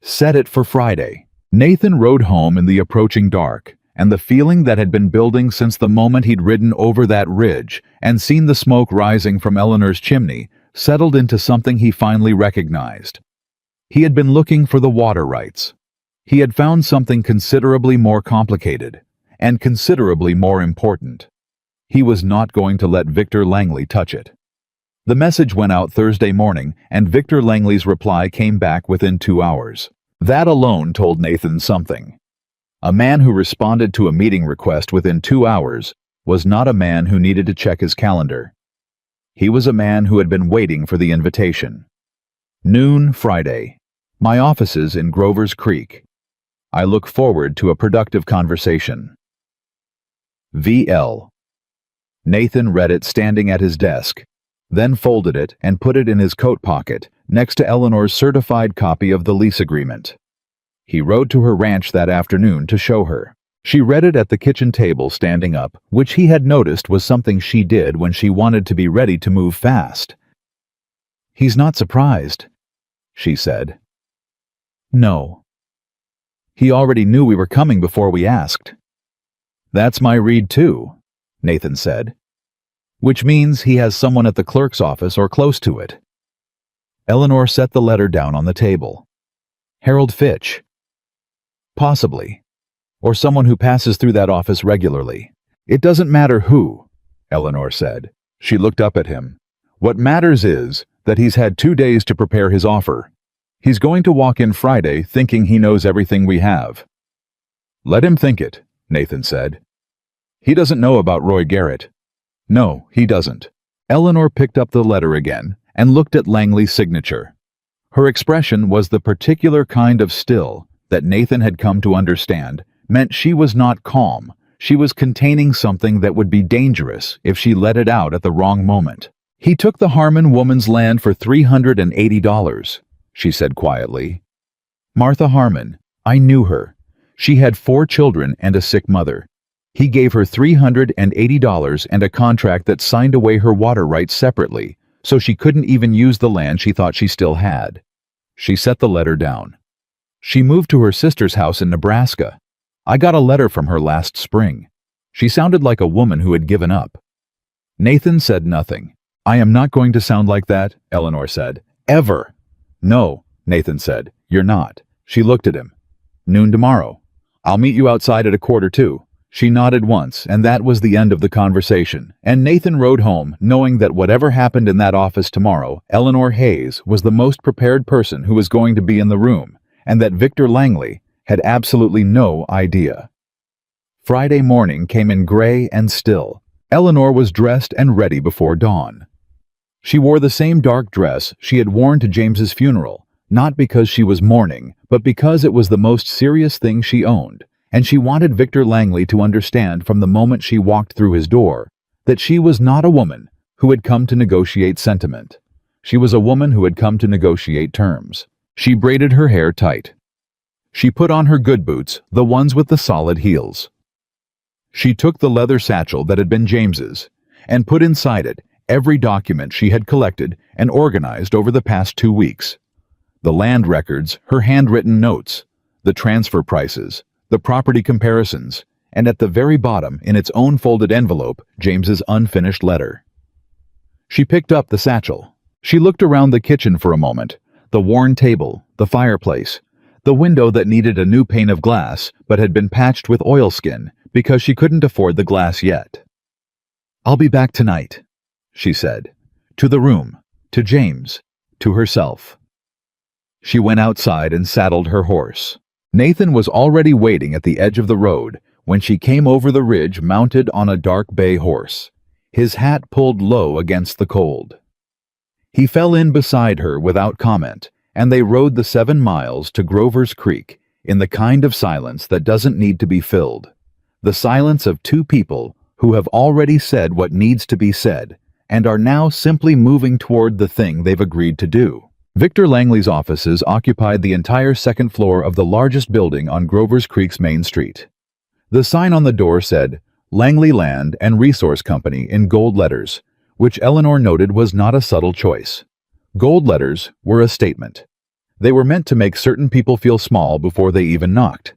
Speaker 1: "Set it for Friday." Nathan rode home in the approaching dark, and the feeling that had been building since the moment he'd ridden over that ridge and seen the smoke rising from Eleanor's chimney settled into something he finally recognized. He had been looking for the water rights. He had found something considerably more complicated and considerably more important. He was not going to let Victor Langley touch it. The message went out Thursday morning, and Victor Langley's reply came back within 2 hours. That alone told Nathan something. A man who responded to a meeting request within 2 hours was not a man who needed to check his calendar. He was a man who had been waiting for the invitation. Noon Friday. My offices in Grover's Creek. I look forward to a productive conversation. VL. Nathan read it standing at his desk, then folded it and put it in his coat pocket next to Eleanor's certified copy of the lease agreement. He rode to her ranch that afternoon to show her. She read it at the kitchen table standing up, which he had noticed was something she did when she wanted to be ready to move fast. "He's not surprised," she said. "No. He already knew we were coming before we asked." "That's my read too," Nathan said. "Which means he has someone at the clerk's office or close to it." Eleanor set the letter down on the table. "Harold Fitch." "Possibly. Or someone who passes through that office regularly." "It doesn't matter who," Eleanor said. She looked up at him. "What matters is that he's had 2 days to prepare his offer. He's going to walk in Friday thinking he knows everything we have." "Let him think it," Nathan said. "He doesn't know about Roy Garrett." "No, he doesn't." Eleanor picked up the letter again and looked at Langley's signature. Her expression was the particular kind of still that Nathan had come to understand meant she was not calm. She was containing something that would be dangerous if she let it out at the wrong moment. "He took the Harmon woman's land for $380, she said quietly. "Martha Harmon. I knew her. She had 4 children and a sick mother. He gave her $380 and a contract that signed away her water rights separately, so she couldn't even use the land she thought she still had." She set the letter down. "She moved to her sister's house in Nebraska. I got a letter from her last spring. She sounded like a woman who had given up." Nathan said nothing. "I am not going to sound like that," Eleanor said. "Ever." "No," Nathan said. "You're not." She looked at him. "Noon tomorrow. I'll meet you outside at 1:45. She nodded once, and that was the end of the conversation, and Nathan rode home knowing that whatever happened in that office tomorrow, Eleanor Hayes was the most prepared person who was going to be in the room, and that Victor Langley had absolutely no idea. Friday morning came in gray and still. Eleanor was dressed and ready before dawn. She wore the same dark dress she had worn to James's funeral, not because she was mourning, but because it was the most serious thing she owned, and she wanted Victor Langley to understand from the moment she walked through his door that she was not a woman who had come to negotiate sentiment. She was a woman who had come to negotiate terms. She braided her hair tight. She put on her good boots, the ones with the solid heels. She took the leather satchel that had been James's and put inside it every document she had collected and organized over the past 2 weeks. The land records, her handwritten notes, the transfer prices, the property comparisons, and at the very bottom, in its own folded envelope, James's unfinished letter. She picked up the satchel. She looked around the kitchen for a moment, the worn table, the fireplace, the window that needed a new pane of glass but had been patched with oilskin because she couldn't afford the glass yet. "I'll be back tonight," she said, to the room, to James, to herself. She went outside and saddled her horse. Nathan was already waiting at the edge of the road when she came over the ridge mounted on a dark bay horse, his hat pulled low against the cold. He fell in beside her without comment, and they rode the 7 miles to Grover's Creek in the kind of silence that doesn't need to be filled. The silence of 2 people who have already said what needs to be said and are now simply moving toward the thing they've agreed to do. Victor Langley's offices occupied the entire second floor of the largest building on Grover's Creek's main street. The sign on the door said, Langley Land and Resource Company in gold letters, which Eleanor noted was not a subtle choice. Gold letters were a statement. They were meant to make certain people feel small before they even knocked.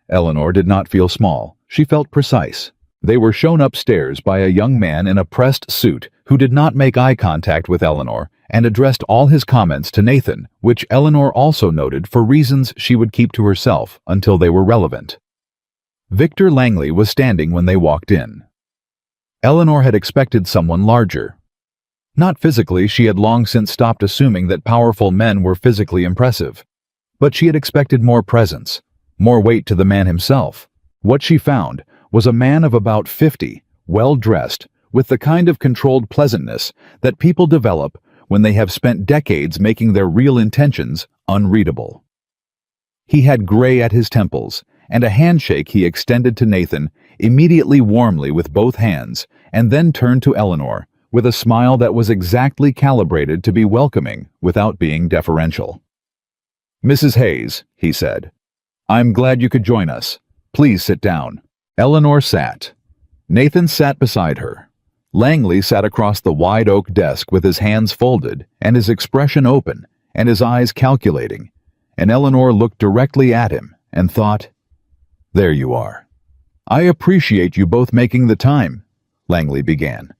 Speaker 1: Eleanor did not feel small. She felt precise. They were shown upstairs by a young man in a pressed suit who did not make eye contact with Eleanor and addressed all his comments to Nathan, which Eleanor also noted for reasons she would keep to herself until they were relevant. Victor Langley was standing when they walked in. Eleanor had expected someone larger. Not physically, she had long since stopped assuming that powerful men were physically impressive. But she had expected more presence, more weight to the man himself. What she found was a man of about 50, well-dressed, with the kind of controlled pleasantness that people develop when they have spent decades making their real intentions unreadable. He had gray at his temples, and a handshake he extended to Nathan immediately warmly with both hands, and then turned to Eleanor with a smile that was exactly calibrated to be welcoming without being deferential. "Mrs. Hayes," he said, "I'm glad you could join us. Please sit down." Eleanor sat. Nathan sat beside her. Langley sat across the wide oak desk with his hands folded and his expression open and his eyes calculating, and Eleanor looked directly at him and thought, "There you are." "I appreciate you both making the time," Langley began.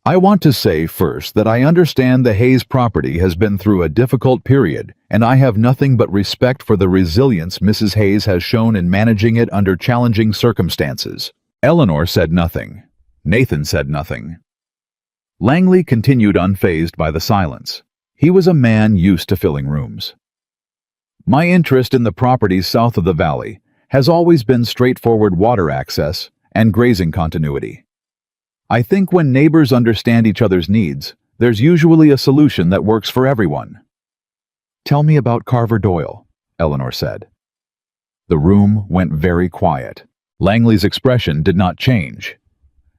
Speaker 1: "I want to say first that I understand the Hayes property has been through a difficult period, and I have nothing but respect for the resilience Mrs. Hayes has shown in managing it under challenging circumstances." Eleanor said nothing. Nathan said nothing. Langley continued unfazed by the silence. He was a man used to filling rooms. "My interest in the properties south of the valley has always been straightforward water access and grazing continuity. I think when neighbors understand each other's needs, there's usually a solution that works for everyone." "Tell me about Carver Doyle," Eleanor said. The room went very quiet. Langley's expression did not change.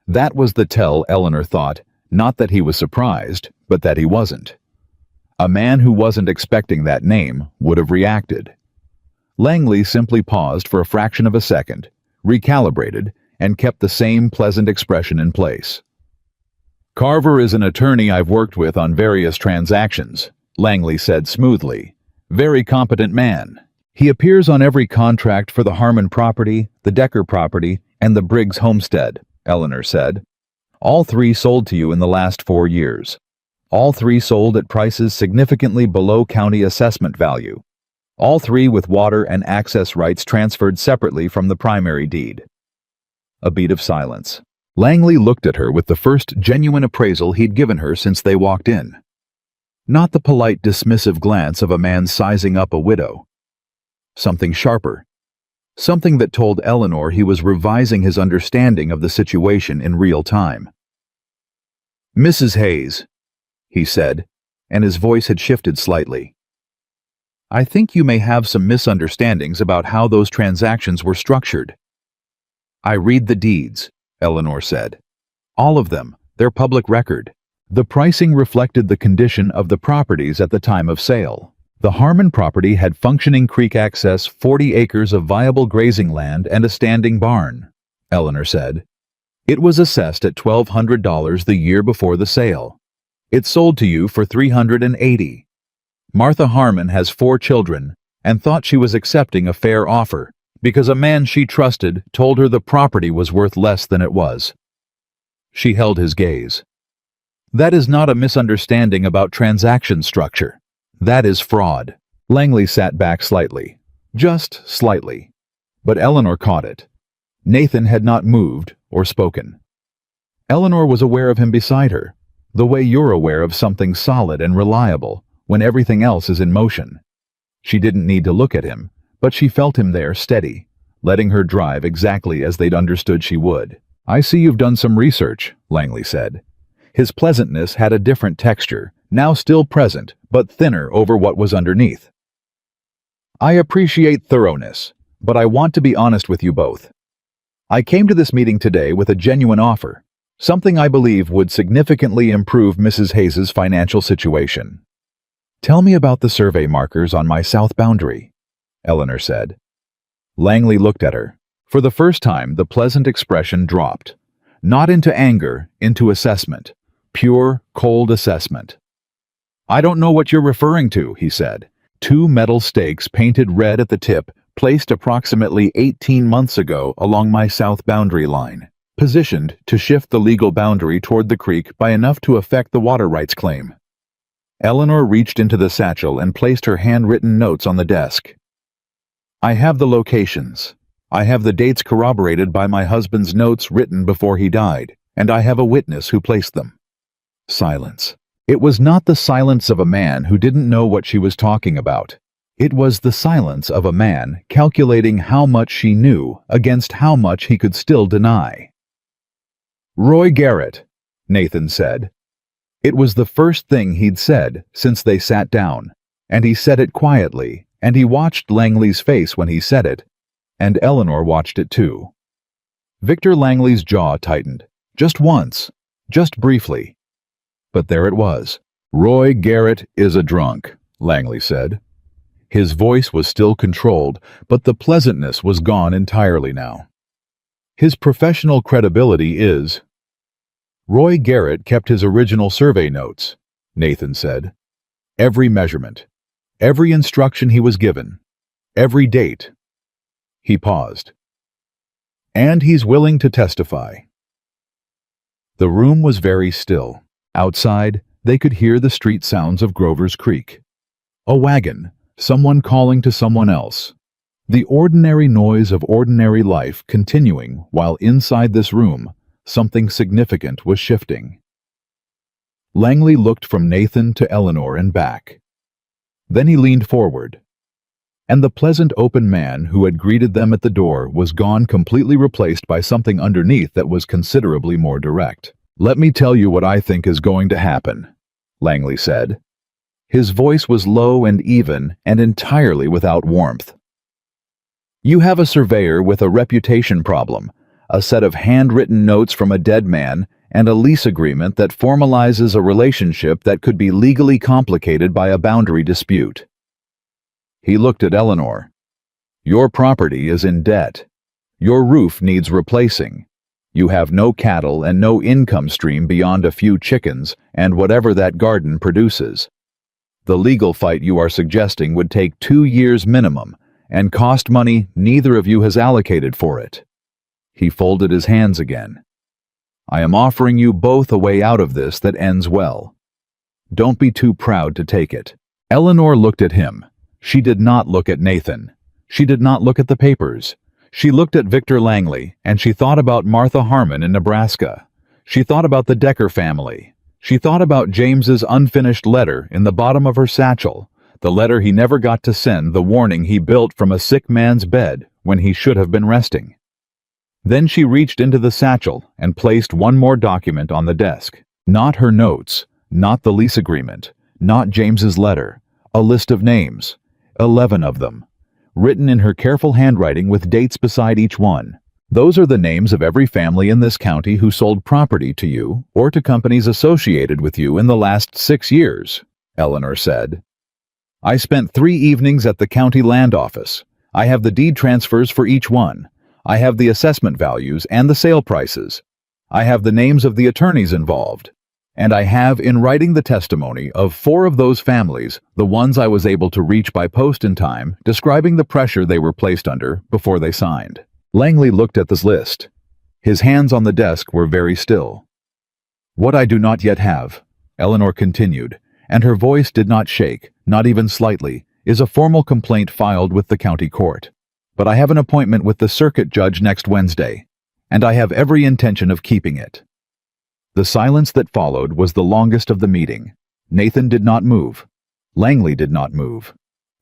Speaker 1: That was the tell, Eleanor thought, not that he was surprised, but that he wasn't. A man who wasn't expecting that name would have reacted. Langley simply paused for a fraction of a second, recalibrated, and kept the same pleasant expression in place. "Carver is an attorney I've worked with on various transactions," Langley said smoothly. "Very competent man. He appears on every contract for the Harmon property, the Decker property, and the Briggs homestead," Eleanor said. "All three sold to you in the last 4 years. All three sold at prices significantly below county assessment value. All three with water and access rights transferred separately from the primary deed." A beat of silence. Langley looked at her with the first genuine appraisal he'd given her since they walked in. Not the polite, dismissive glance of a man sizing up a widow. Something sharper. Something that told Eleanor he was revising his understanding of the situation in real time. "Mrs. Hayes," he said, and his voice had shifted slightly. "I think you may have some misunderstandings about how those transactions were structured." "I read the deeds," Eleanor said. "All of them. They're public record. The pricing reflected the condition of the properties at the time of sale. The Harmon property had functioning creek access, 40 acres of viable grazing land, and a standing barn," Eleanor said. "It was assessed at $1,200 the year before the sale. It sold to you for $380. Martha Harmon has 4 children and thought she was accepting a fair offer because a man she trusted told her the property was worth less than it was." She held his gaze. "That is not a misunderstanding about transaction structure. That is fraud." Langley sat back slightly. Just slightly. But Eleanor caught it. Nathan had not moved or spoken. Eleanor was aware of him beside her, the way you're aware of something solid and reliable when everything else is in motion. She didn't need to look at him, but she felt him there steady, letting her drive exactly as they'd understood she would. "I see you've done some research," Langley said. His pleasantness had a different texture, now still present, but thinner over what was underneath. "I appreciate thoroughness, but I want to be honest with you both. I came to this meeting today with a genuine offer, something I believe would significantly improve Mrs. Hayes's financial situation. Tell me about the survey markers on my south boundary, Eleanor said. Langley looked at her. For the first time, the pleasant expression dropped. Not into anger, into assessment. Pure, cold assessment. I don't know what you're referring to, he said. 2 metal stakes painted red at the tip, placed approximately 18 months ago along my south boundary line, positioned to shift the legal boundary toward the creek by enough to affect the water rights claim. Eleanor reached into the satchel and placed her handwritten notes on the desk. I have the locations. I have the dates corroborated by my husband's notes written before he died, and I have a witness who placed them. Silence. It was not the silence of a man who didn't know what she was talking about. It was the silence of a man calculating how much she knew against how much he could still deny. Roy Garrett, Nathan said. It was the first thing he'd said since they sat down, and he said it quietly, and he watched Langley's face when he said it, and Eleanor watched it too. Victor Langley's jaw tightened, just once, just briefly. But there it was. Roy Garrett is a drunk, Langley said. His voice was still controlled, but the pleasantness was gone entirely now. His professional credibility is... Roy Garrett kept his original survey notes, Nathan said. Every measurement, every instruction he was given, every date. He paused. And he's willing to testify. The room was very still. Outside, they could hear the street sounds of Grover's Creek. A wagon, someone calling to someone else. The ordinary noise of ordinary life continuing while inside this room, something significant was shifting. Langley looked from Nathan to Eleanor and back. Then he leaned forward. And the pleasant open man who had greeted them at the door was gone, completely replaced by something underneath that was considerably more direct. Let me tell you what I think is going to happen, Langley said. His voice was low and even and entirely without warmth. You have a surveyor with a reputation problem, a set of handwritten notes from a dead man, and a lease agreement that formalizes a relationship that could be legally complicated by a boundary dispute. He looked at Eleanor. Your property is in debt. Your roof needs replacing. You have no cattle and no income stream beyond a few chickens and whatever that garden produces. The legal fight you are suggesting would take 2 years minimum and cost money neither of you has allocated for it. He folded his hands again. I am offering you both a way out of this that ends well. Don't be too proud to take it. Eleanor looked at him. She did not look at Nathan. She did not look at the papers. She looked at Victor Langley, and she thought about Martha Harmon in Nebraska. She thought about the Decker family. She thought about James's unfinished letter in the bottom of her satchel, the letter he never got to send, the warning he built from a sick man's bed when he should have been resting. Then she reached into the satchel and placed one more document on the desk. Not her notes, not the lease agreement, not James's letter. A list of names, 11 of them, written in her careful handwriting with dates beside each one. Those are the names of every family in this county who sold property to you or to companies associated with you in the last 6 years, Eleanor said. I spent 3 evenings at the county land office. I have the deed transfers for each one. I have the assessment values and the sale prices. I have the names of the attorneys involved. And I have in writing the testimony of 4 of those families, the ones I was able to reach by post in time, describing the pressure they were placed under before they signed. Langley looked at this list. His hands on the desk were very still. What I do not yet have, Eleanor continued, and her voice did not shake, not even slightly, is a formal complaint filed with the county court. But I have an appointment with the circuit judge next Wednesday, and I have every intention of keeping it. The silence that followed was the longest of the meeting. Nathan did not move. Langley did not move.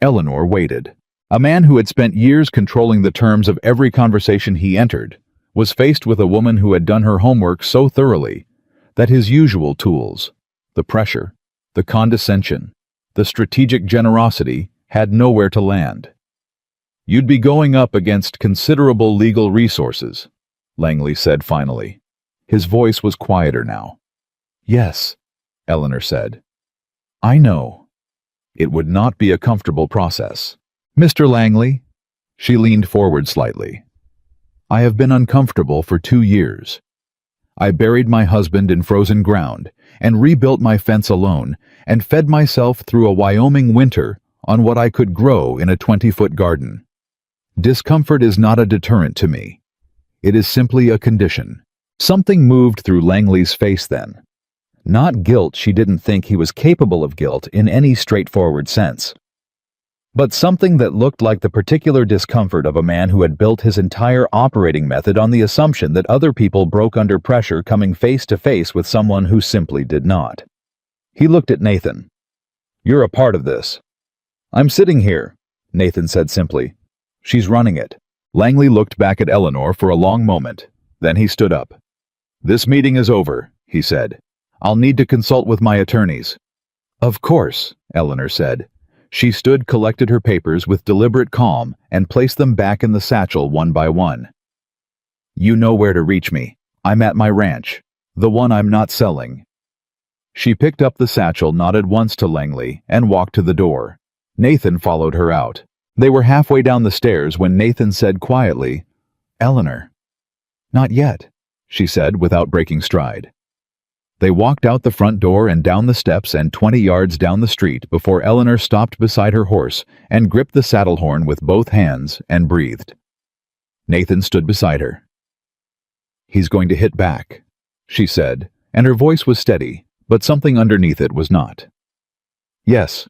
Speaker 1: Eleanor waited. A man who had spent years controlling the terms of every conversation he entered was faced with a woman who had done her homework so thoroughly that his usual tools, the pressure, the condescension, the strategic generosity, had nowhere to land. You'd be going up against considerable legal resources, Langley said finally. His voice was quieter now. Yes, Eleanor said. I know. It would not be a comfortable process. Mr. Langley, she leaned forward slightly. I have been uncomfortable for 2 years. I buried my husband in frozen ground and rebuilt my fence alone and fed myself through a Wyoming winter on what I could grow in a 20-foot garden. Discomfort is not a deterrent to me. It is simply a condition. Something moved through Langley's face then. Not guilt, she didn't think he was capable of guilt in any straightforward sense. But something that looked like the particular discomfort of a man who had built his entire operating method on the assumption that other people broke under pressure coming face to face with someone who simply did not. He looked at Nathan. You're a part of this. I'm sitting here, Nathan said simply. She's running it. Langley looked back at Eleanor for a long moment. Then he stood up. This meeting is over, he said. I'll need to consult with my attorneys. Of course, Eleanor said. She stood, collected her papers with deliberate calm, and placed them back in the satchel one by one. You know where to reach me. I'm at my ranch, the one I'm not selling. She picked up the satchel, nodded once to Langley, and walked to the door. Nathan followed her out. They were halfway down the stairs when Nathan said quietly, Eleanor. Not yet, she said without breaking stride. They walked out the front door and down the steps and 20 yards down the street before Eleanor stopped beside her horse and gripped the saddle horn with both hands and breathed. Nathan stood beside her. He's going to hit back, she said, and her voice was steady, but something underneath it was not. Yes,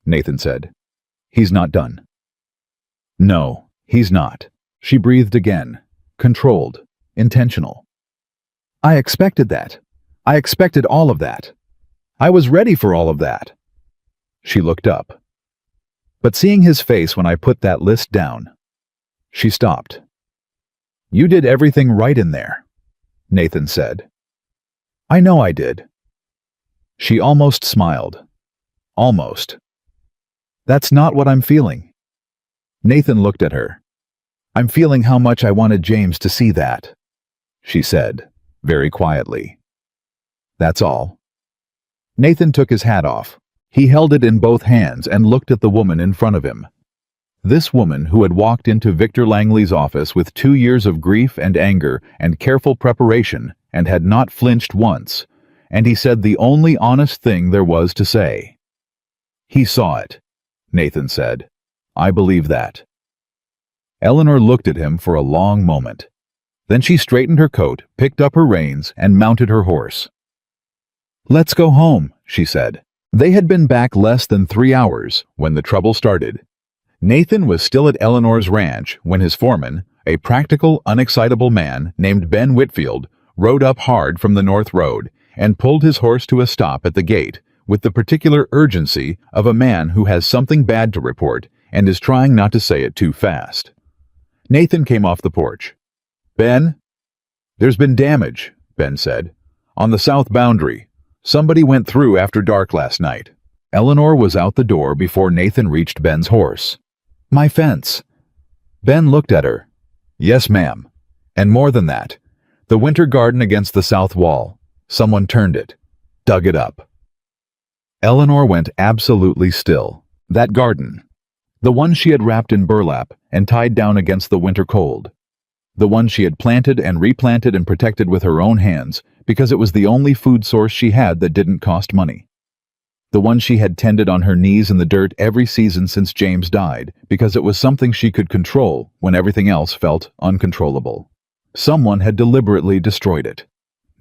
Speaker 1: Nathan said. He's not done. No, he's not. She breathed again, controlled, intentional. I expected that. I expected all of that. I was ready for all of that. She looked up. But seeing his face when I put that list down, she stopped. You did everything right in there, Nathan said. I know I did. She almost smiled. Almost. That's not what I'm feeling. Nathan looked at her. I'm feeling how much I wanted James to see that, she said, very quietly. That's all. Nathan took his hat off. He held it in both hands and looked at the woman in front of him. This woman who had walked into Victor Langley's office with 2 years of grief and anger and careful preparation and had not flinched once, and he said the only honest thing there was to say. He saw it, Nathan said. I believe that. Eleanor looked at him for a long moment. Then she straightened her coat, picked up her reins, and mounted her horse. Let's go home, she said. They had been back less than 3 hours when the trouble started. Nathan was still at Eleanor's ranch when his foreman, a practical, unexcitable man named Ben Whitfield, rode up hard from the North Road and pulled his horse to a stop at the gate with the particular urgency of a man who has something bad to report and is trying not to say it too fast. Nathan came off the porch. Ben? There's been damage, Ben said. On the south boundary. Somebody went through after dark last night. Eleanor was out the door before Nathan reached Ben's horse. My fence. Ben looked at her. Yes, ma'am. And more than that. The winter garden against the south wall. Someone turned it. Dug it up. Eleanor went absolutely still. That garden. The one she had wrapped in burlap and tied down against the winter cold. The one she had planted and replanted and protected with her own hands because it was the only food source she had that didn't cost money. The one she had tended on her knees in the dirt every season since James died because it was something she could control when everything else felt uncontrollable. Someone had deliberately destroyed it.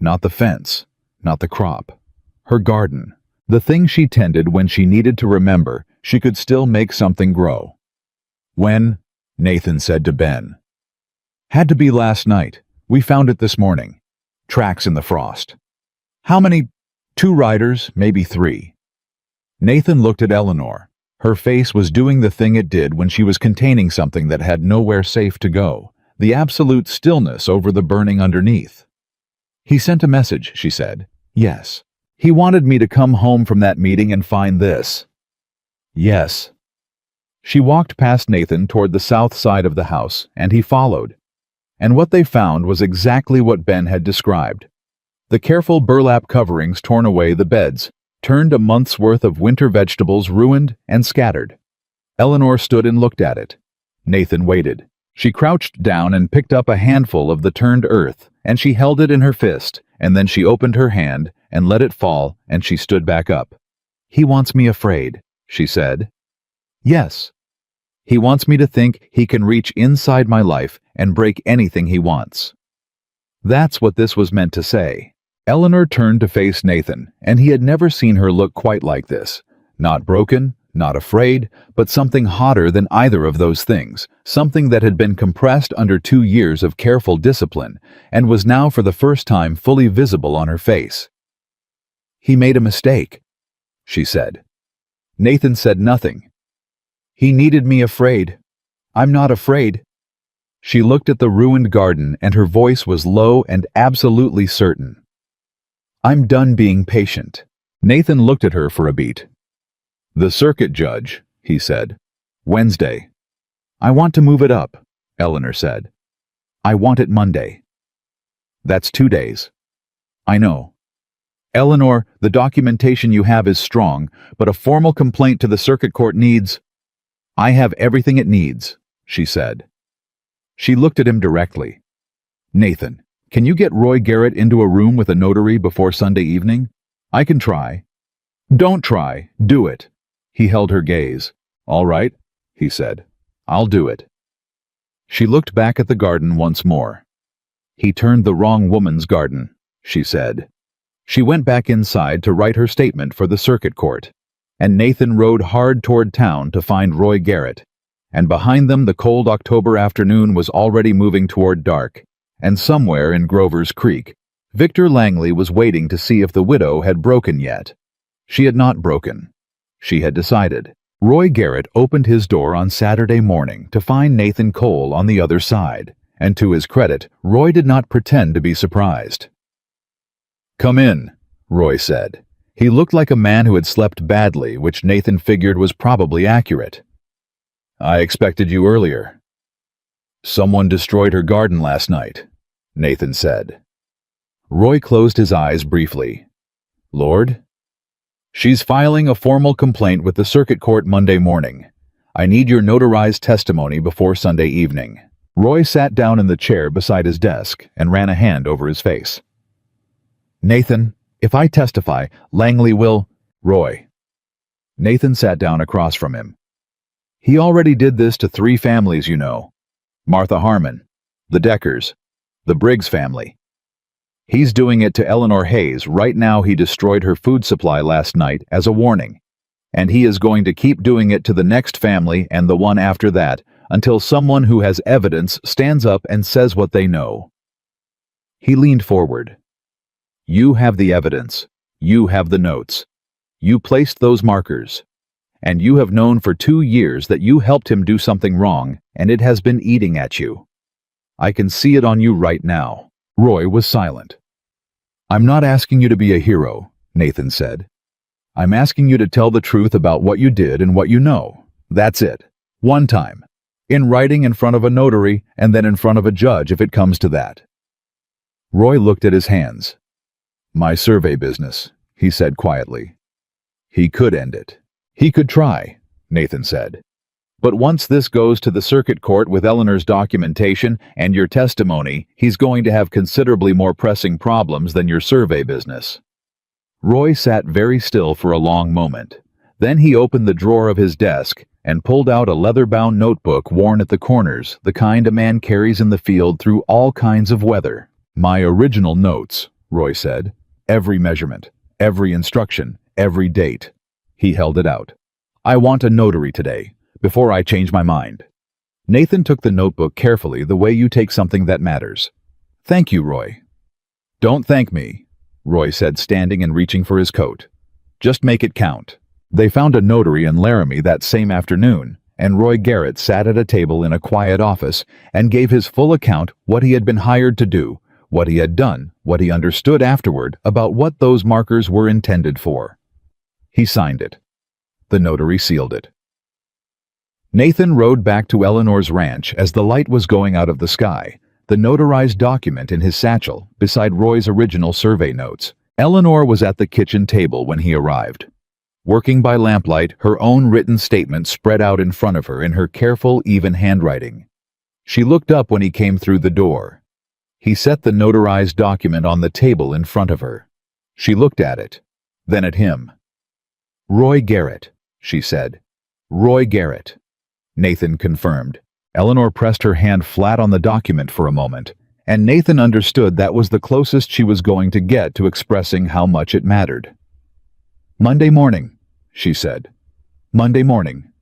Speaker 1: Not the fence, not the crop. Her garden. The thing she tended when she needed to remember she could still make something grow. When? Nathan said to Ben. Had to be last night. We found it this morning. Tracks in the frost. How many? 2 riders, maybe 3. Nathan looked at Eleanor. Her face was doing the thing it did when she was containing something that had nowhere safe to go, the absolute stillness over the burning underneath. He sent a message, she said. Yes. He wanted me to come home from that meeting and find this. Yes. She walked past Nathan toward the south side of the house, and he followed. And what they found was exactly what Ben had described. The careful burlap coverings torn away the beds, turned a month's worth of winter vegetables ruined and scattered. Eleanor stood and looked at it. Nathan waited. She crouched down and picked up a handful of the turned earth, and she held it in her fist, and then she opened her hand and let it fall, and she stood back up. "He wants me afraid," she said. "Yes. He wants me to think he can reach inside my life and break anything he wants." That's what this was meant to say. Eleanor turned to face Nathan, and he had never seen her look quite like this. Not broken, not afraid, but something hotter than either of those things, something that had been compressed under 2 years of careful discipline, and was now for the first time fully visible on her face. "He made a mistake," she said. Nathan said nothing. "He needed me afraid. I'm not afraid." She looked at the ruined garden, and her voice was low and absolutely certain. "I'm done being patient." Nathan looked at her for a beat. "The circuit judge," he said. "Wednesday." "I want to move it up," Eleanor said. "I want it Monday." "That's 2 days." "I know." "Eleanor, the documentation you have is strong, but a formal complaint to the circuit court needs—" "I have everything it needs," she said. She looked at him directly. "Nathan, can you get Roy Garrett into a room with a notary before Sunday evening? I can try." "Don't try, do it." He held her gaze. "All right," he said. "I'll do it." She looked back at the garden once more. "He turned the wrong woman's garden," she said. She went back inside to write her statement for the circuit court, and Nathan rode hard toward town to find Roy Garrett, and behind them the cold October afternoon was already moving toward dark, and somewhere in Grover's Creek, Victor Langley was waiting to see if the widow had broken yet. She had not broken. She had decided. Roy Garrett opened his door on Saturday morning to find Nathan Cole on the other side, and to his credit, Roy did not pretend to be surprised. "Come in," Roy said. He looked like a man who had slept badly, which Nathan figured was probably accurate. "I expected you earlier." "Someone destroyed her garden last night," Nathan said. Roy closed his eyes briefly. "Lord?" "She's filing a formal complaint with the circuit court Monday morning. I need your notarized testimony before Sunday evening." Roy sat down in the chair beside his desk and ran a hand over his face. "Nathan, if I testify, Langley will—" "Roy." Nathan sat down across from him. "He already did this to 3 families you know. Martha Harmon, the Deckers, the Briggs family. He's doing it to Eleanor Hayes right now. He destroyed her food supply last night as a warning, and he is going to keep doing it to the next family and the one after that until someone who has evidence stands up and says what they know." He leaned forward. "You have the evidence. You have the notes. You placed those markers. And you have known for 2 years that you helped him do something wrong, and it has been eating at you. I can see it on you right now." Roy was silent. "I'm not asking you to be a hero," Nathan said. "I'm asking you to tell the truth about what you did and what you know. That's it. One time. In writing in front of a notary, and then in front of a judge if it comes to that." Roy looked at his hands. "My survey business," he said quietly. He could end it. He could try, Nathan said. "But once this goes to the circuit court with Eleanor's documentation and your testimony, he's going to have considerably more pressing problems than your survey business." Roy sat very still for a long moment. Then he opened the drawer of his desk and pulled out a leather-bound notebook worn at the corners, the kind a man carries in the field through all kinds of weather. "My original notes," Roy said. "Every measurement, every instruction, every date." He held it out. "I want a notary today, before I change my mind." Nathan took the notebook carefully, the way you take something that matters. "Thank you, Roy." "Don't thank me," Roy said, standing and reaching for his coat. "Just make it count." They found a notary in Laramie that same afternoon, and Roy Garrett sat at a table in a quiet office and gave his full account, what he had been hired to do, what he had done, what he understood afterward about what those markers were intended for. He signed it. The notary sealed it. Nathan rode back to Eleanor's ranch as the light was going out of the sky, the notarized document in his satchel beside Roy's original survey notes. Eleanor was at the kitchen table when he arrived. Working by lamplight, her own written statement spread out in front of her in her careful, even handwriting. She looked up when he came through the door. He set the notarized document on the table in front of her. She looked at it, then at him. "Roy Garrett," she said. "Roy Garrett." Nathan confirmed. Eleanor pressed her hand flat on the document for a moment, and Nathan understood that was the closest she was going to get to expressing how much it mattered. "Monday morning," she said. "Monday morning."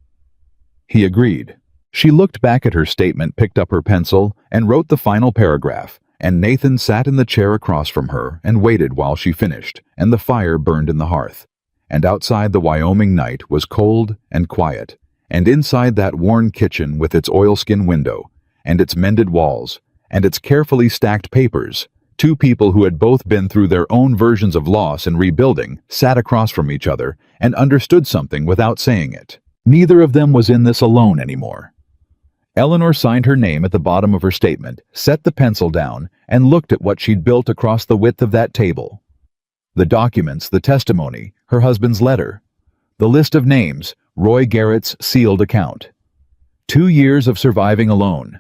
Speaker 1: He agreed. She looked back at her statement, picked up her pencil, and wrote the final paragraph, and Nathan sat in the chair across from her and waited while she finished, and the fire burned in the hearth. And outside the Wyoming night was cold and quiet, and inside that worn kitchen with its oilskin window, and its mended walls, and its carefully stacked papers, two people who had both been through their own versions of loss and rebuilding sat across from each other and understood something without saying it. Neither of them was in this alone anymore. Eleanor signed her name at the bottom of her statement, set the pencil down, and looked at what she'd built across the width of that table. The documents, the testimony, her husband's letter, the list of names, Roy Garrett's sealed account. 2 years of surviving alone.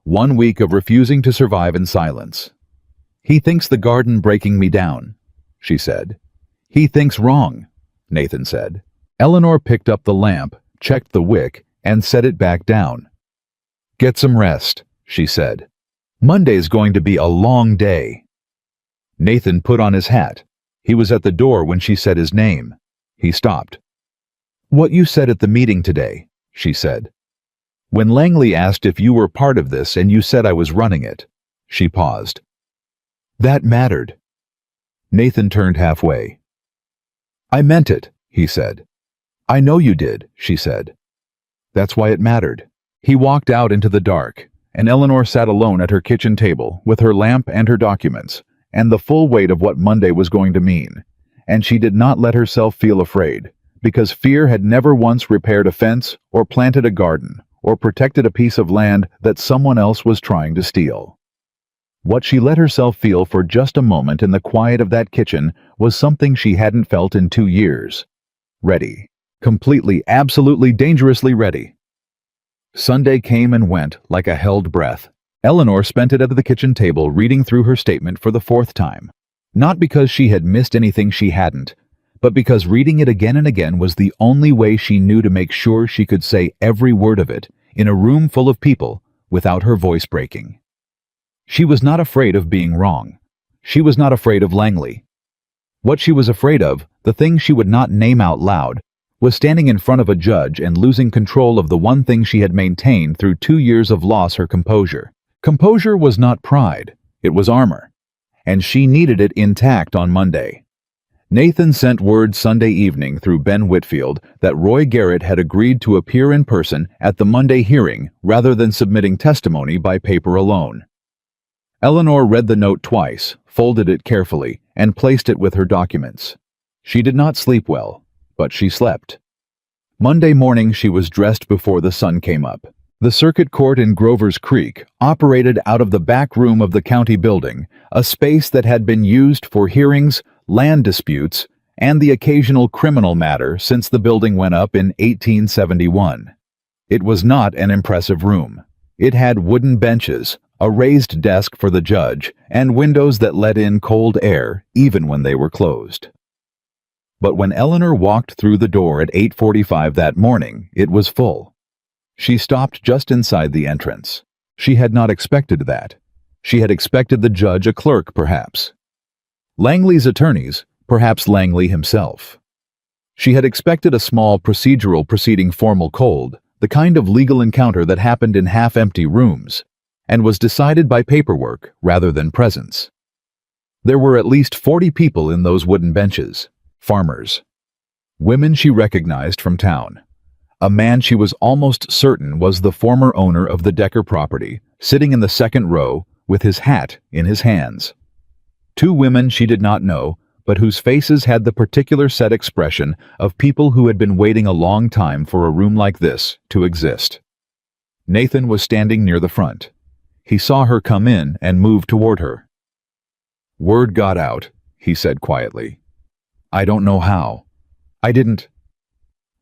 Speaker 1: 1 week of refusing to survive in silence. "He thinks the garden breaking me down," she said. "He thinks wrong," Nathan said. Eleanor picked up the lamp, checked the wick, and set it back down. "Get some rest," she said. "Monday's going to be a long day." Nathan put on his hat. He was at the door when she said his name. He stopped. "What you said at the meeting today," she said. "When Langley asked if you were part of this and you said I was running it." She paused. "That mattered." Nathan turned halfway. "I meant it," he said. "I know you did," she said. "That's why it mattered." He walked out into the dark, and Eleanor sat alone at her kitchen table with her lamp and her documents, and the full weight of what Monday was going to mean. And she did not let herself feel afraid, because fear had never once repaired a fence or planted a garden or protected a piece of land that someone else was trying to steal. What she let herself feel for just a moment in the quiet of that kitchen was something she hadn't felt in 2 years. Ready. Completely, absolutely, dangerously ready. Sunday came and went like a held breath. Eleanor spent it at the kitchen table reading through her statement for the 4th time. Not because she had missed anything she hadn't, but because reading it again and again was the only way she knew to make sure she could say every word of it in a room full of people without her voice breaking. She was not afraid of being wrong. She was not afraid of Langley. What she was afraid of, the thing she would not name out loud, was standing in front of a judge and losing control of the one thing she had maintained through 2 years of loss, her composure. Composure was not pride, it was armor, and she needed it intact on Monday. Nathan sent word Sunday evening through Ben Whitfield that Roy Garrett had agreed to appear in person at the Monday hearing rather than submitting testimony by paper alone. Eleanor read the note twice, folded it carefully, and placed it with her documents. She did not sleep well, but she slept. Monday morning she was dressed before the sun came up. The circuit court in Grover's Creek operated out of the back room of the county building, a space that had been used for hearings, land disputes, and the occasional criminal matter since the building went up in 1871. It was not an impressive room. It had wooden benches, a raised desk for the judge, and windows that let in cold air even when they were closed. But when Eleanor walked through the door at 8:45 that morning, it was full. She stopped just inside the entrance. She had not expected that. She had expected the judge, a clerk, perhaps. Langley's attorneys, perhaps Langley himself. She had expected a small procedural preceding formal cold, the kind of legal encounter that happened in half-empty rooms, and was decided by paperwork rather than presence. There were at least 40 people in those wooden benches. Farmers. Women she recognized from town. A man she was almost certain was the former owner of the Decker property, sitting in the second row with his hat in his hands. 2 women she did not know, but whose faces had the particular set expression of people who had been waiting a long time for a room like this to exist. Nathan was standing near the front. He saw her come in and moved toward her. Word got out. he said quietly. I don't know how. I didn't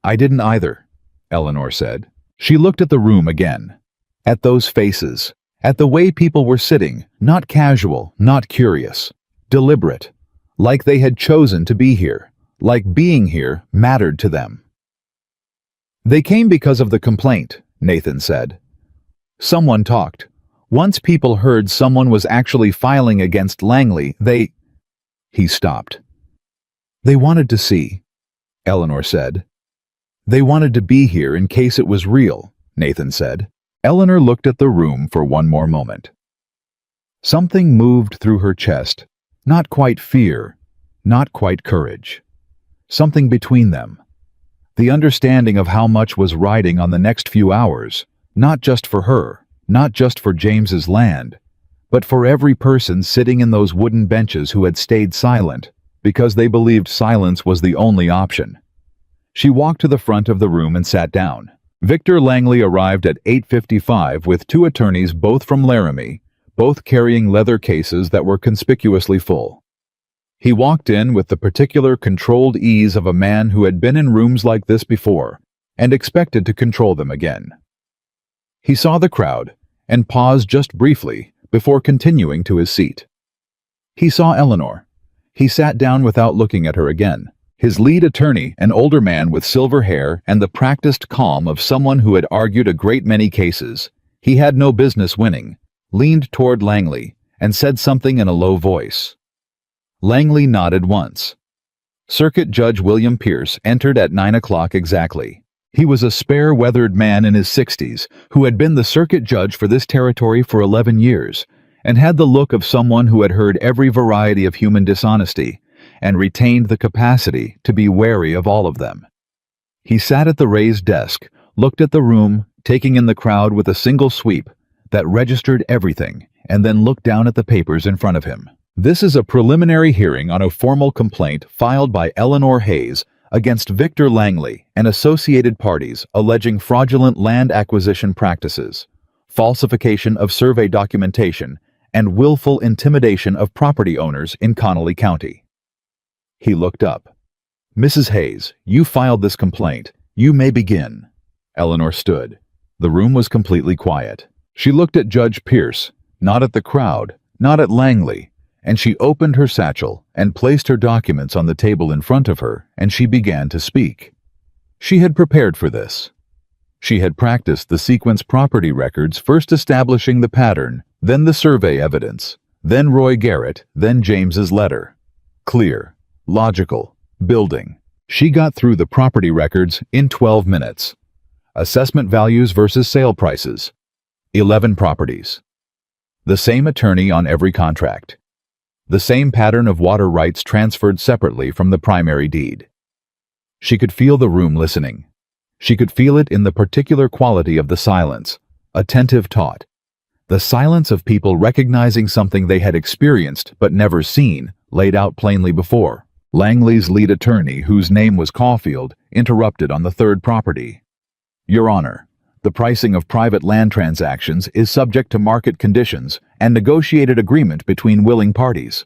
Speaker 1: either, Eleanor said. She looked at the room again. At those faces. At the way people were sitting, not casual, not curious. Deliberate. Like they had chosen to be here. Like being here mattered to them. They came because of the complaint, Nathan said. Someone talked. Once people heard someone was actually filing against Langley, He stopped. They wanted to see, Eleanor said. They wanted to be here in case it was real, Nathan said. Eleanor looked at the room for one more moment. Something moved through her chest, not quite fear, not quite courage. Something between them. The understanding of how much was riding on the next few hours, not just for her, not just for James's land, but for every person sitting in those wooden benches who had stayed silent because they believed silence was the only option. She walked to the front of the room and sat down. Victor Langley arrived at 8:55 with two attorneys, both from Laramie, both carrying leather cases that were conspicuously full. He walked in with the particular controlled ease of a man who had been in rooms like this before and expected to control them again. He saw the crowd and paused just briefly before continuing to his seat. He saw Eleanor. He sat down without looking at her again. His lead attorney, an older man with silver hair and the practiced calm of someone who had argued a great many cases, he had no business winning, leaned toward Langley and said something in a low voice. Langley nodded once. Circuit Judge William Pierce entered at 9 o'clock exactly. He was a spare, weathered man in his 60s who had been the circuit judge for this territory for 11 years and had the look of someone who had heard every variety of human dishonesty and retained the capacity to be wary of all of them. He sat at the raised desk, looked at the room, taking in the crowd with a single sweep that registered everything, and then looked down at the papers in front of him. This is a preliminary hearing on a formal complaint filed by Eleanor Hayes against Victor Langley and associated parties alleging fraudulent land acquisition practices, falsification of survey documentation, and willful intimidation of property owners in Connolly County. He looked up. Mrs. Hayes, you filed this complaint. You may begin. Eleanor stood. The room was completely quiet. She looked at Judge Pierce, not at the crowd, not at Langley, and she opened her satchel and placed her documents on the table in front of her, and she began to speak. She had prepared for this. She had practiced the sequence property records, first establishing the pattern, then the survey evidence, then Roy Garrett, then James's letter. Clear, logical, building. She got through the property records in 12 minutes. Assessment values versus sale prices. 11 properties. The same attorney on every contract. The same pattern of water rights transferred separately from the primary deed. She could feel the room listening. She could feel it in the particular quality of the silence, attentive taut. The silence of people recognizing something they had experienced but never seen, laid out plainly before. Langley's lead attorney, whose name was Caulfield, interrupted on the third property. Your Honor, the pricing of private land transactions is subject to market conditions and negotiated agreement between willing parties.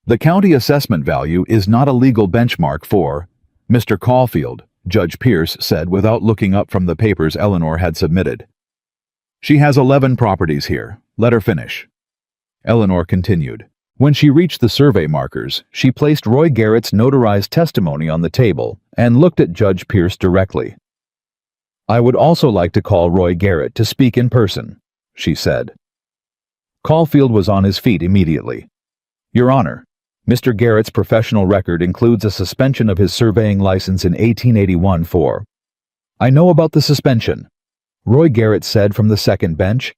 Speaker 1: The county assessment value is not a legal benchmark for Mr. Caulfield, Judge Pierce said without looking up from the papers Eleanor had submitted. She has 11 properties here. Let her finish. Eleanor continued. When she reached the survey markers, she placed Roy Garrett's notarized testimony on the table and looked at Judge Pierce directly. I would also like to call Roy Garrett to speak in person, she said. Caulfield was on his feet immediately. Your Honor, Mr. Garrett's professional record includes a suspension of his surveying license in 1881 for. I know about the suspension, Roy Garrett said from the second bench.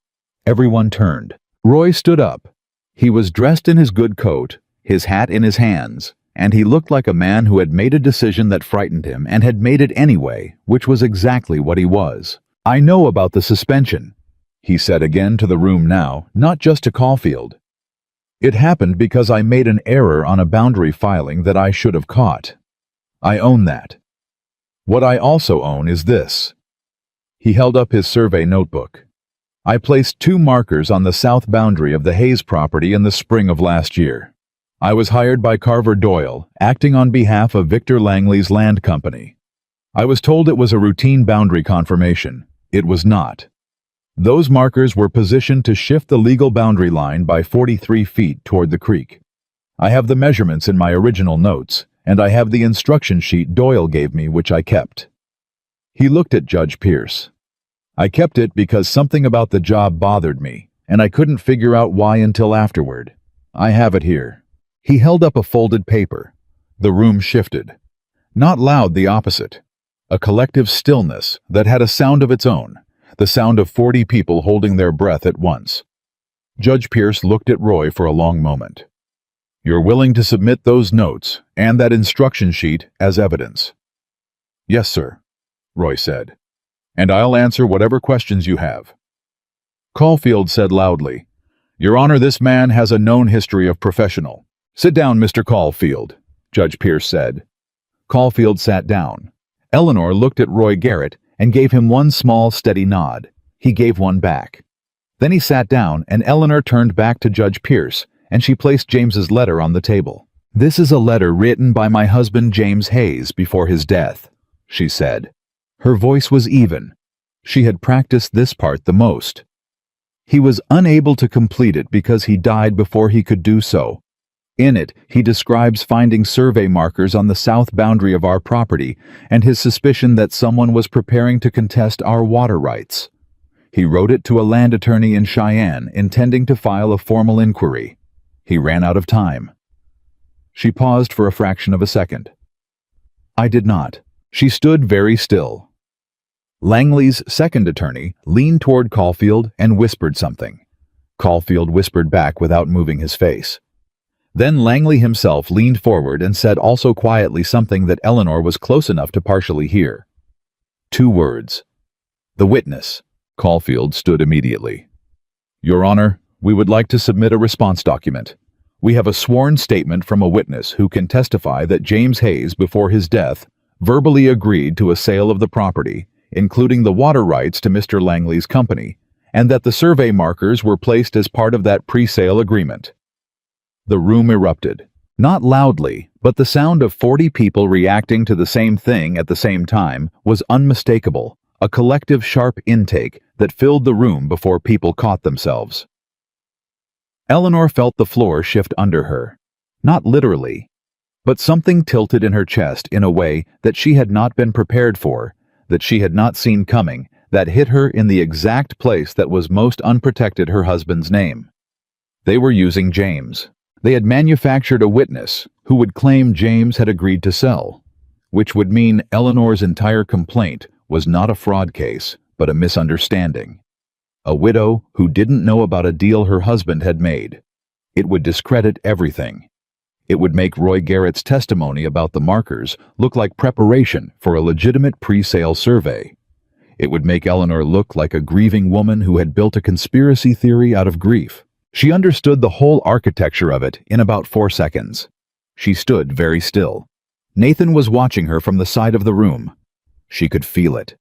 Speaker 1: Everyone turned. Roy stood up. He was dressed in his good coat, his hat in his hands, and he looked like a man who had made a decision that frightened him and had made it anyway, which was exactly what he was. I know about the suspension, he said again to the room now, not just to Caulfield. It happened because I made an error on a boundary filing that I should have caught. I own that. What I also own is this. He held up his survey notebook. I placed 2 markers on the south boundary of the Hayes property in the spring of last year. I was hired by Carver Doyle, acting on behalf of Victor Langley's land company. I was told it was a routine boundary confirmation. It was not. Those markers were positioned to shift the legal boundary line by 43 feet toward the creek. I have the measurements in my original notes, and I have the instruction sheet Doyle gave me, which I kept. He looked at Judge Pierce. I kept it because something about the job bothered me, and I couldn't figure out why until afterward. I have it here. He held up a folded paper. The room shifted. Not loud, the opposite. A collective stillness that had a sound of its own, the sound of 40 people holding their breath at once. Judge Pierce looked at Roy for a long moment. You're willing to submit those notes and that instruction sheet as evidence? Yes, sir, Roy said. And I'll answer whatever questions you have. Caulfield said loudly, Your Honor, this man has a known history of professional. Sit down, Mr. Caulfield, Judge Pierce said. Caulfield sat down. Eleanor looked at Roy Garrett and gave him one small, steady nod. He gave one back. Then he sat down, and Eleanor turned back to Judge Pierce, and she placed James's letter on the table. This is a letter written by my husband James Hayes before his death, she said. Her voice was even. She had practiced this part the most. He was unable to complete it because he died before he could do so. In it, he describes finding survey markers on the south boundary of our property and his suspicion that someone was preparing to contest our water rights. He wrote it to a land attorney in Cheyenne, intending to file a formal inquiry. He ran out of time. She paused for a fraction of a second. I did not. She stood very still. Langley's second attorney leaned toward Caulfield and whispered something. Caulfield whispered back without moving his face. Then Langley himself leaned forward and said also quietly something that Eleanor was close enough to partially hear. 2 words. The witness. Caulfield stood immediately. Your Honor, we would like to submit a response document. We have a sworn statement from a witness who can testify that James Hayes, before his death, verbally agreed to a sale of the property, including the water rights to Mr. Langley's company, and that the survey markers were placed as part of that pre-sale agreement. The room erupted. Not loudly, but the sound of 40 people reacting to the same thing at the same time was unmistakable, a collective sharp intake that filled the room before people caught themselves. Eleanor felt the floor shift under her. Not literally, but something tilted in her chest in a way that she had not been prepared for, that she had not seen coming, that hit her in the exact place that was most unprotected, her husband's name. They were using James. They had manufactured a witness who would claim James had agreed to sell, which would mean Eleanor's entire complaint was not a fraud case, but a misunderstanding. A widow who didn't know about a deal her husband had made. It would discredit everything. It would make Roy Garrett's testimony about the markers look like preparation for a legitimate pre-sale survey. It would make Eleanor look like a grieving woman who had built a conspiracy theory out of grief. She understood the whole architecture of it in about 4 seconds. She stood very still. Nathan was watching her from the side of the room. She could feel it.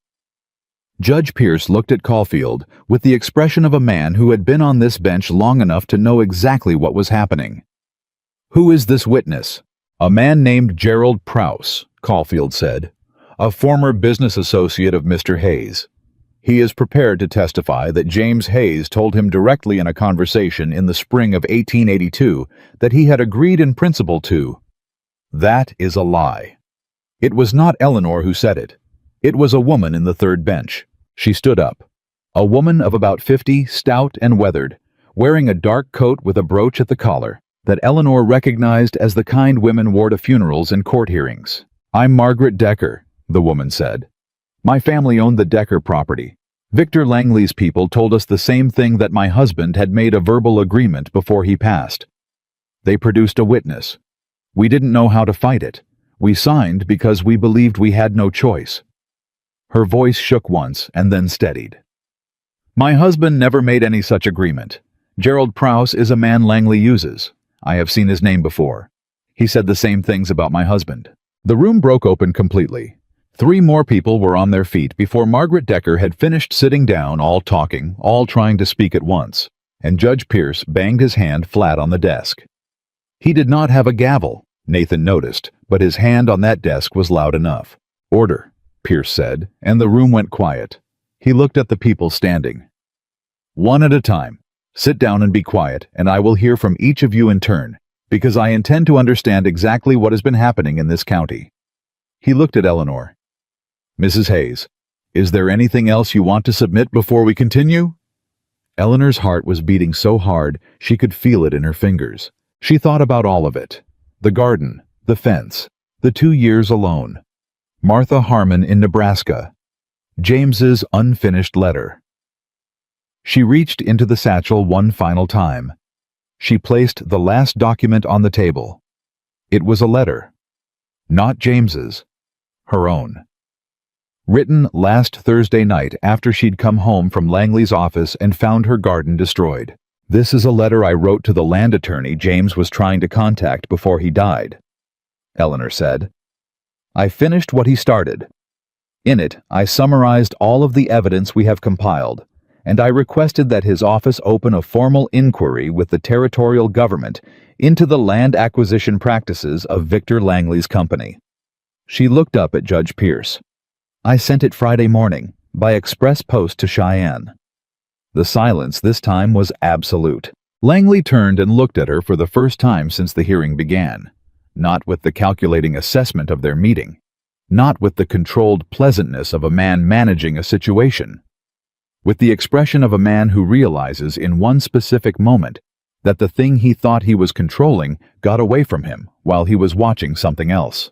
Speaker 1: Judge Pierce looked at Caulfield with the expression of a man who had been on this bench long enough to know exactly what was happening. Who is this witness? A man named Gerald Prowse, Caulfield said, a former business associate of Mr. Hayes. He is prepared to testify that James Hayes told him directly in a conversation in the spring of 1882 that he had agreed in principle to. That is a lie. It was not Eleanor who said it. It was a woman in the third bench. She stood up. A woman of about 50, stout and weathered, wearing a dark coat with a brooch at the collar that Eleanor recognized as the kind women wore to funerals and court hearings. I'm Margaret Decker, the woman said. My family owned the Decker property. Victor Langley's people told us the same thing, that my husband had made a verbal agreement before he passed. They produced a witness. We didn't know how to fight it. We signed because we believed we had no choice. Her voice shook once and then steadied. My husband never made any such agreement. Gerald Prowse is a man Langley uses. I have seen his name before. He said the same things about my husband. The room broke open completely. 3 more people were on their feet before Margaret Decker had finished sitting down, all talking, all trying to speak at once, and Judge Pierce banged his hand flat on the desk. He did not have a gavel, Nathan noticed, but his hand on that desk was loud enough. "Order," Pierce said, and the room went quiet. He looked at the people standing. "One at a time. Sit down and be quiet, and I will hear from each of you in turn, because I intend to understand exactly what has been happening in this county." He looked at Eleanor. "Mrs. Hayes, is there anything else you want to submit before we continue?" Eleanor's heart was beating so hard she could feel it in her fingers. She thought about all of it. The garden, the fence, the 2 years alone, Martha Harmon in Nebraska, James's unfinished letter. She reached into the satchel one final time. She placed the last document on the table. It was a letter. Not James's, her own. Written last Thursday night after she'd come home from Langley's office and found her garden destroyed. "This is a letter I wrote to the land attorney James was trying to contact before he died," Eleanor said. "I finished what he started. In it, I summarized all of the evidence we have compiled, and I requested that his office open a formal inquiry with the territorial government into the land acquisition practices of Victor Langley's company." She looked up at Judge Pierce. "I sent it Friday morning, by express post to Cheyenne." The silence this time was absolute. Langley turned and looked at her for the first time since the hearing began, not with the calculating assessment of their meeting, not with the controlled pleasantness of a man managing a situation, with the expression of a man who realizes in one specific moment that the thing he thought he was controlling got away from him while he was watching something else.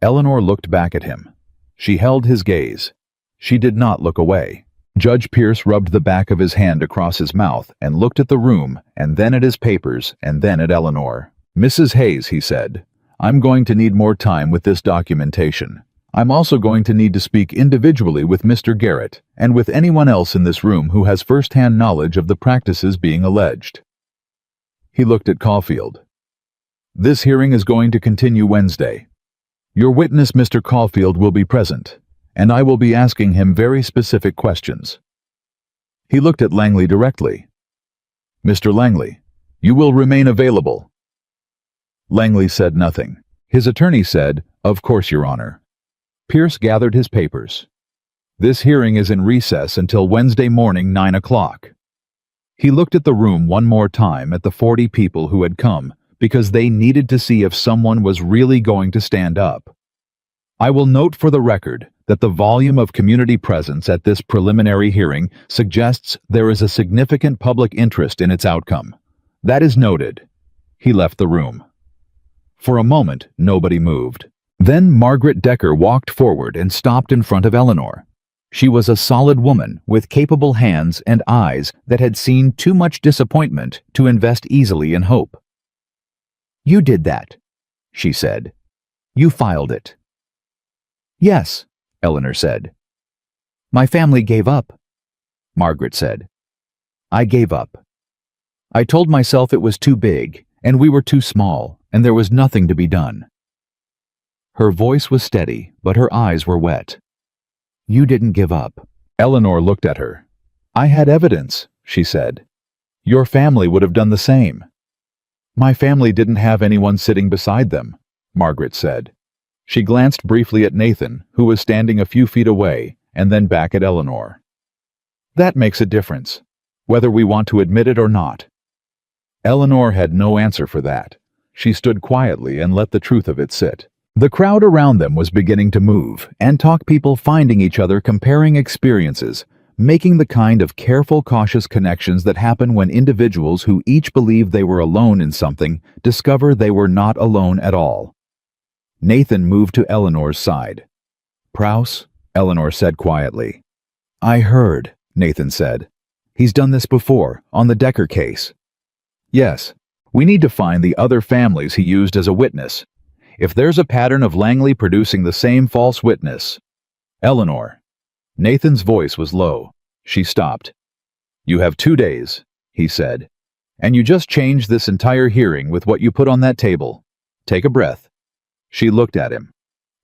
Speaker 1: Eleanor looked back at him. She held his gaze. She did not look away. Judge Pierce rubbed the back of his hand across his mouth and looked at the room and then at his papers and then at Eleanor. "Mrs. Hayes," he said, "I'm going to need more time with this documentation. I'm also going to need to speak individually with Mr. Garrett and with anyone else in this room who has first-hand knowledge of the practices being alleged." He looked at Caulfield. "This hearing is going to continue Wednesday. Your witness, Mr. Caulfield, will be present, and I will be asking him very specific questions." He looked at Langley directly. "Mr. Langley, you will remain available." Langley said nothing. His attorney said, "Of course, Your Honor." Pierce gathered his papers. "This hearing is in recess until Wednesday morning, 9 o'clock. He looked at the room one more time at the 40 people who had come because they needed to see if someone was really going to stand up. "I will note for the record that the volume of community presence at this preliminary hearing suggests there is a significant public interest in its outcome. That is noted." He left the room. For a moment, nobody moved. Then Margaret Decker walked forward and stopped in front of Eleanor. She was a solid woman with capable hands and eyes that had seen too much disappointment to invest easily in hope. "You did that," she said. "You filed it." "Yes," Eleanor said. "My family gave up," Margaret said. "I gave up. I told myself it was too big, and we were too small, and there was nothing to be done." Her voice was steady, but her eyes were wet. "You didn't give up." Eleanor looked at her. "I had evidence," she said. "Your family would have done the same." "My family didn't have anyone sitting beside them," Margaret said. She glanced briefly at Nathan, who was standing a few feet away, and then back at Eleanor. "That makes a difference, whether we want to admit it or not." Eleanor had no answer for that. She stood quietly and let the truth of it sit. The crowd around them was beginning to move, and talk, people finding each other, comparing experiences, making the kind of careful, cautious connections that happen when individuals who each believed they were alone in something discover they were not alone at all. Nathan moved to Eleanor's side. "Prouse," Eleanor said quietly. "I heard," Nathan said. "He's done this before, on the Decker case." "Yes. We need to find the other families he used as a witness. If there's a pattern of Langley producing the same false witness..." "Eleanor." Nathan's voice was low. She stopped. "You have 2 days," he said. "And you just changed this entire hearing with what you put on that table. Take a breath." She looked at him.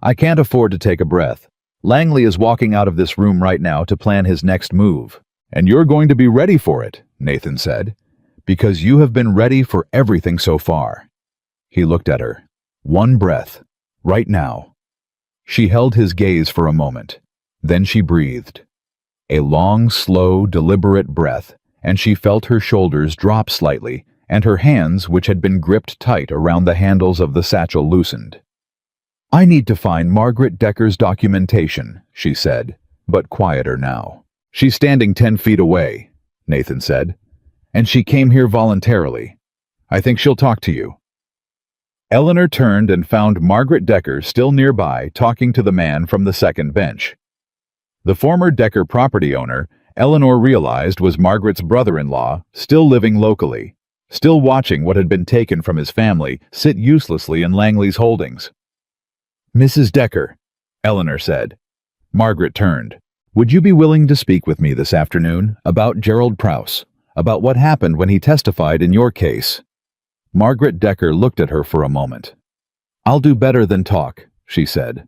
Speaker 1: "I can't afford to take a breath. Langley is walking out of this room right now to plan his next move. And you're going to be ready for it," Nathan said, "because you have been ready for everything so far. He looked at her. One breath. Right now. She held his gaze for a moment. Then she breathed. A long, slow, deliberate breath, and she felt her shoulders drop slightly, and her hands, which had been gripped tight around the handles of the satchel, loosened. I need to find Margaret Decker's documentation, she said, but quieter now. She's standing 10 feet away, Nathan said, and she came here voluntarily. I think she'll talk to you. Eleanor turned and found Margaret Decker still nearby, talking to the man from the second bench. The former Decker property owner, Eleanor realized, was Margaret's brother-in-law, still living locally, still watching what had been taken from his family sit uselessly in Langley's holdings. Mrs. Decker, Eleanor said. Margaret turned. Would you be willing to speak with me this afternoon about Gerald Prowse, about what happened when he testified in your case? Margaret Decker looked at her for a moment. I'll do better than talk, she said.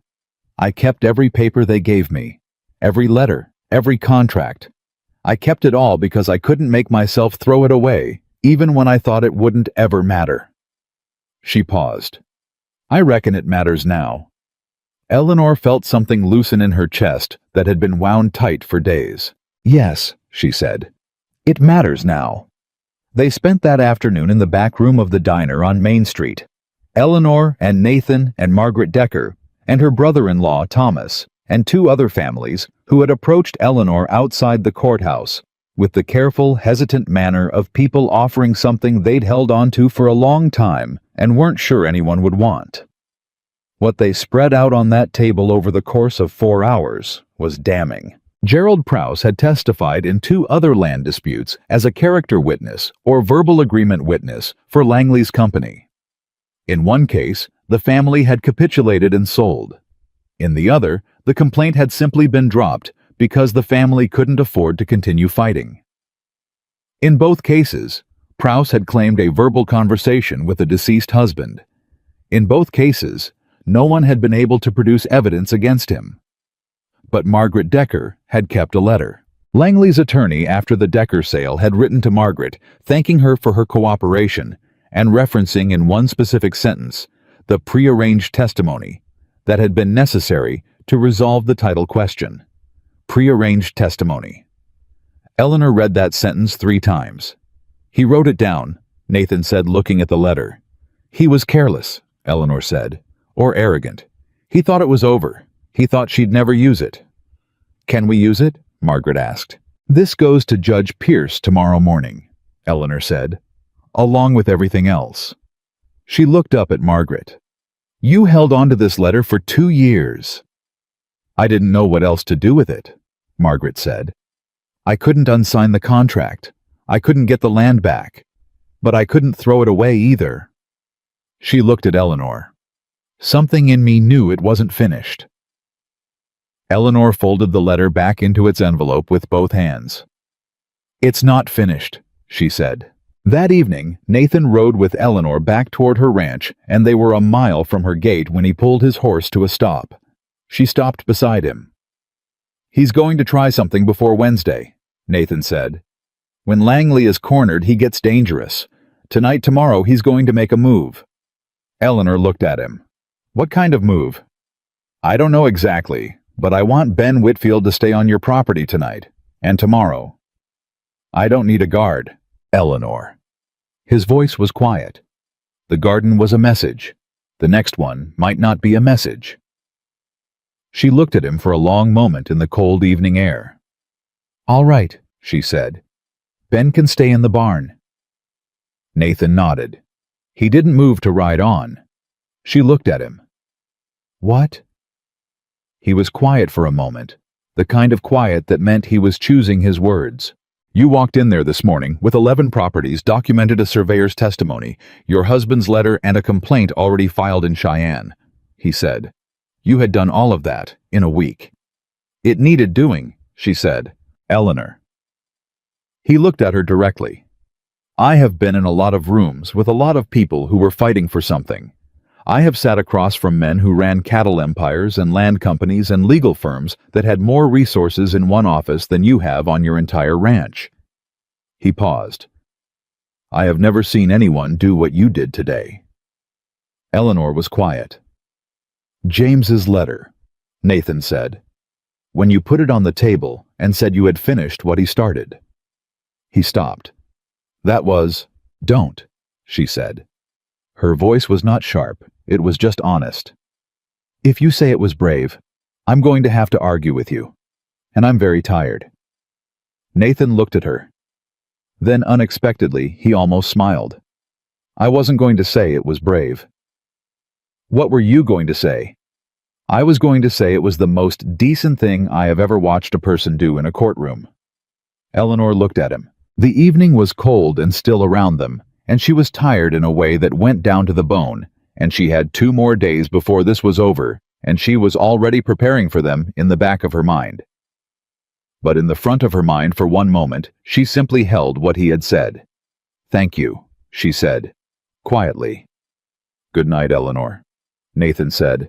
Speaker 1: I kept every paper they gave me, every letter, every contract. I kept it all because I couldn't make myself throw it away, even when I thought it wouldn't ever matter. She paused. I reckon it matters now. Eleanor felt something loosen in her chest that had been wound tight for days. Yes, she said. It matters now. They spent that afternoon in the back room of the diner on Main Street. Eleanor and Nathan and Margaret Decker and her brother-in-law Thomas and 2 other families who had approached Eleanor outside the courthouse with the careful, hesitant manner of people offering something they'd held on to for a long time and weren't sure anyone would want. What they spread out on that table over the course of 4 hours was damning. Gerald Prowse had testified in 2 other land disputes as a character witness or verbal agreement witness for Langley's company. In one case, the family had capitulated and sold. In the other, the complaint had simply been dropped because the family couldn't afford to continue fighting. In both cases, Prowse had claimed a verbal conversation with the deceased husband. In both cases, no one had been able to produce evidence against him. But Margaret Decker had kept a letter. Langley's attorney after the Decker sale had written to Margaret, thanking her for her cooperation and referencing in one specific sentence the prearranged testimony that had been necessary to resolve the title question. Prearranged testimony. Eleanor read that sentence 3 times. He wrote it down, Nathan said, looking at the letter. He was careless, Eleanor said, or arrogant. He thought it was over. He thought she'd never use it. Can we use it? Margaret asked. This goes to Judge Pierce tomorrow morning, Eleanor said, along with everything else. She looked up at Margaret. You held on to this letter for 2 years. I didn't know what else to do with it, Margaret said. I couldn't unsign the contract. I couldn't get the land back. But I couldn't throw it away either. She looked at Eleanor. Something in me knew it wasn't finished. Eleanor folded the letter back into its envelope with both hands. It's not finished, she said. That evening, Nathan rode with Eleanor back toward her ranch, and they were a mile from her gate when he pulled his horse to a stop. She stopped beside him. He's going to try something before Wednesday, Nathan said. When Langley is cornered, he gets dangerous. Tomorrow, he's going to make a move. Eleanor looked at him. What kind of move? I don't know exactly, but I want Ben Whitfield to stay on your property tonight, and tomorrow. I don't need a guard, Eleanor. His voice was quiet. The garden was a message. The next one might not be a message. She looked at him for a long moment in the cold evening air. All right, she said. Ben can stay in the barn. Nathan nodded. He didn't move to ride on. She looked at him. What? He was quiet for a moment, the kind of quiet that meant he was choosing his words. You walked in there this morning with 11 properties, documented a surveyor's testimony, your husband's letter, and a complaint already filed in Cheyenne, he said. You had done all of that in a week. It needed doing, she said. Eleanor. He looked at her directly. I have been in a lot of rooms with a lot of people who were fighting for something. I have sat across from men who ran cattle empires and land companies and legal firms that had more resources in one office than you have on your entire ranch. He paused. I have never seen anyone do what you did today. Eleanor was quiet. "James's letter," Nathan said, "when you put it on the table and said you had finished what he started." He stopped. "That was, don't," she said. Her voice was not sharp, it was just honest. "If you say it was brave, I'm going to have to argue with you. And I'm very tired." Nathan looked at her. Then unexpectedly, he almost smiled. "I wasn't going to say it was brave." "What were you going to say?" "I was going to say it was the most decent thing I have ever watched a person do in a courtroom." Eleanor looked at him. The evening was cold and still around them, and she was tired in a way that went down to the bone, and she had 2 more days before this was over, and she was already preparing for them in the back of her mind. But in the front of her mind for one moment, she simply held what he had said. "Thank you," she said, quietly. "Good night, Eleanor," Nathan said.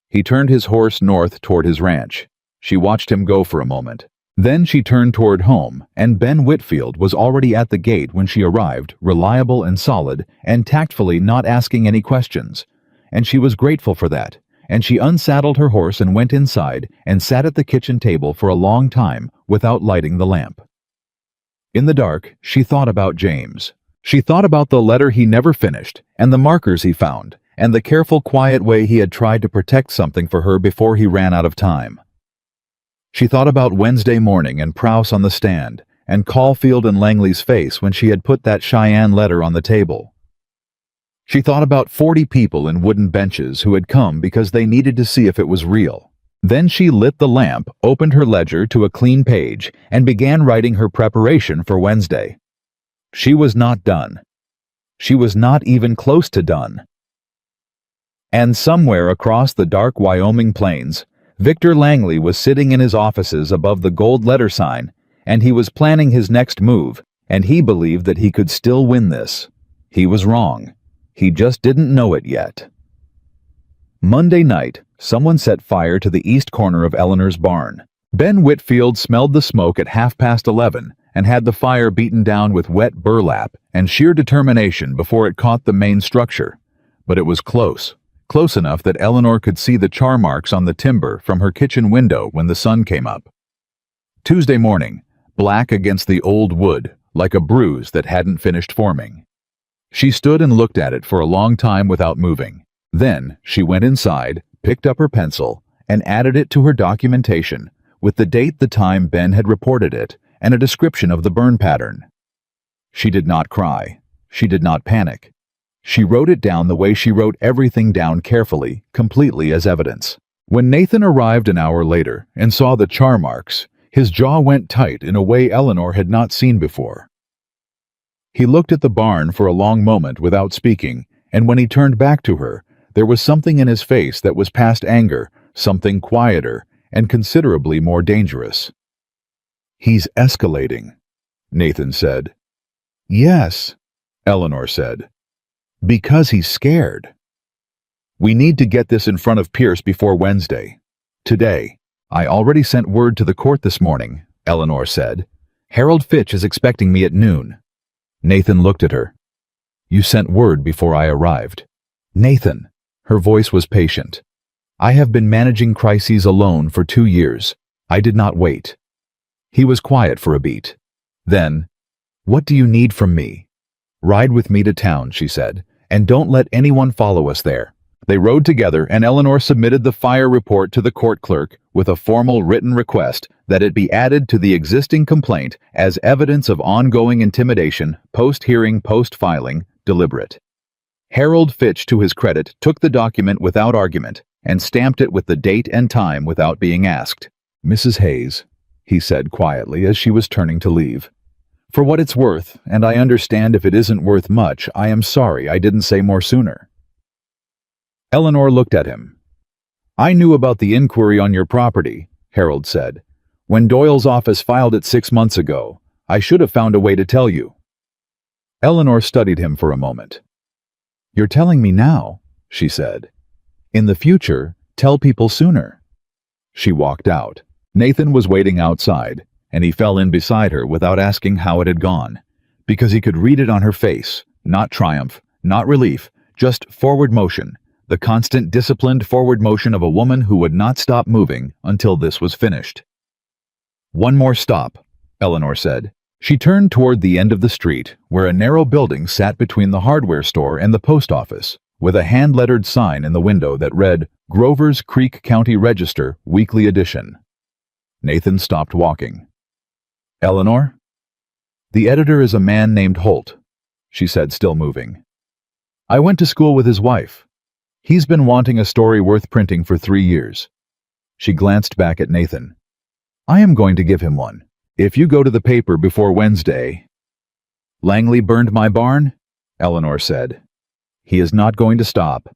Speaker 1: He turned his horse north toward his ranch. She watched him go for a moment. Then she turned toward home, and Ben Whitfield was already at the gate when she arrived, reliable and solid, and tactfully not asking any questions. And she was grateful for that, and she unsaddled her horse and went inside and sat at the kitchen table for a long time without lighting the lamp. In the dark, she thought about James. She thought about the letter he never finished, and the markers he found, and the careful, quiet way he had tried to protect something for her before he ran out of time. She thought about Wednesday morning and Prowse on the stand, and Caulfield and Langley's face when she had put that Cheyenne letter on the table. She thought about 40 people in wooden benches who had come because they needed to see if it was real. Then she lit the lamp, opened her ledger to a clean page, and began writing her preparation for Wednesday. She was not done. She was not even close to done. And somewhere across the dark Wyoming plains, Victor Langley was sitting in his offices above the gold letter sign, and he was planning his next move, and he believed that he could still win this. He was wrong. He just didn't know it yet. Monday night, someone set fire to the east corner of Eleanor's barn. Ben Whitfield smelled the smoke at 11:30 and had the fire beaten down with wet burlap and sheer determination before it caught the main structure. But it was close. Close enough that Eleanor could see the char marks on the timber from her kitchen window when the sun came up. Tuesday morning, black against the old wood, like a bruise that hadn't finished forming. She stood and looked at it for a long time without moving. Then she went inside, picked up her pencil, and added it to her documentation, with the date the time Ben had reported it, and a description of the burn pattern. She did not cry. She did not panic. She wrote it down the way she wrote everything down carefully, completely as evidence. When Nathan arrived an hour later and saw the char marks, his jaw went tight in a way Eleanor had not seen before. He looked at the barn for a long moment without speaking, and when he turned back to her, there was something in his face that was past anger, something quieter and considerably more dangerous. "He's escalating," Nathan said. "Yes," Eleanor said. "Because he's scared. We need to get this in front of Pierce before Wednesday. Today. I already sent word to the court this morning," Eleanor said. "Harold Fitch is expecting me at noon." Nathan looked at her. "You sent word before I arrived." "Nathan," her voice was patient. "I have been managing crises alone for 2 years. I did not wait." He was quiet for a beat. Then, "What do you need from me?" "Ride with me to town," she said, "and don't let anyone follow us there." They rode together, and Eleanor submitted the fire report to the court clerk with a formal written request that it be added to the existing complaint as evidence of ongoing intimidation, post-hearing, post-filing, deliberate. Harold Fitch, to his credit, took the document without argument and stamped it with the date and time without being asked. "Mrs. Hayes," he said quietly as she was turning to leave. "For what it's worth, and I understand if it isn't worth much, I am sorry I didn't say more sooner." Eleanor looked at him. "I knew about the inquiry on your property," Harold said. "When Doyle's office filed it 6 months ago, I should have found a way to tell you." Eleanor studied him for a moment. "You're telling me now," she said. "In the future, tell people sooner." She walked out. Nathan was waiting outside, and he fell in beside her without asking how it had gone, because he could read it on her face, not triumph, not relief, Just forward motion, the constant disciplined forward motion of a woman who would not stop moving until this was finished. "One more stop," Eleanor said. She turned toward the end of the street, where a narrow building sat between the hardware store and the post office, with a hand-lettered sign in the window that read, "Grover's Creek County Register, Weekly Edition." Nathan stopped walking. "Eleanor?" "The editor is a man named Holt," she said, still moving. "I went to school with his wife. He's been wanting a story worth printing for 3 years." She glanced back at Nathan. "I am going to give him one. If you go to the paper before Wednesday—" "Langley burned my barn?" Eleanor said. "He is not going to stop.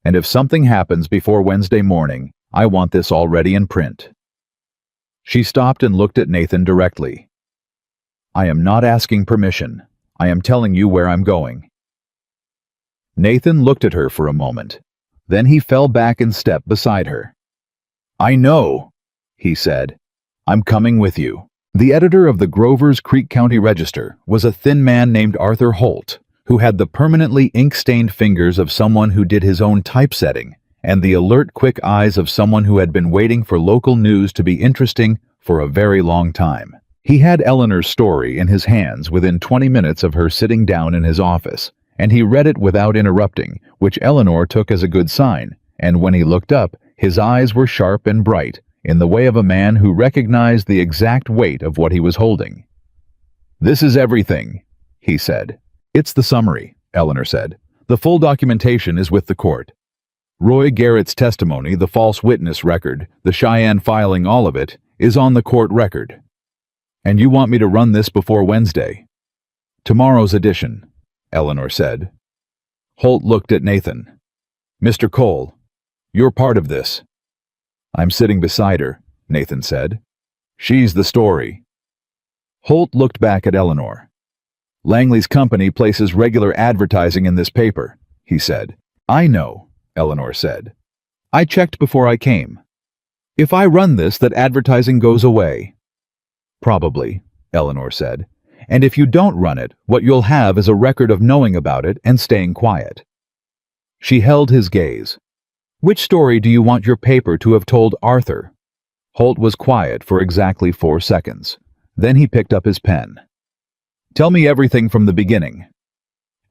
Speaker 1: And if something happens before Wednesday morning, I want this already in print." She stopped and looked at Nathan directly. "I am not asking permission. I am telling you where I'm going." Nathan looked at her for a moment. Then he fell back in step beside her. "I know," he said. "I'm coming with you." The editor of the Grover's Creek County Register was a thin man named Arthur Holt, who had the permanently ink-stained fingers of someone who did his own typesetting, and the alert, quick eyes of someone who had been waiting for local news to be interesting for a very long time. He had Eleanor's story in his hands within 20 minutes of her sitting down in his office, and he read it without interrupting, which Eleanor took as a good sign, and when he looked up, his eyes were sharp and bright, in the way of a man who recognized the exact weight of what he was holding. "This is everything," he said. "It's the summary," Eleanor said. "The full documentation is with the court. Roy Garrett's testimony, the false witness record, the Cheyenne filing, all of it, is on the court record. And you want me to run this before Wednesday?" "Tomorrow's edition," Eleanor said. Holt looked at Nathan. "Mr. Cole, you're part of this." "I'm sitting beside her," Nathan said. "She's the story." Holt looked back at Eleanor. "Langley's company places regular advertising in this paper," he said. "I know," Eleanor said. "I checked before I came. If I run this, that advertising goes away." "Probably," Eleanor said. "And if you don't run it, what you'll have is a record of knowing about it and staying quiet." She held his gaze. "Which story do you want your paper to have told Arthur?" Holt was quiet for exactly 4 seconds. Then he picked up his pen. "Tell me everything from the beginning."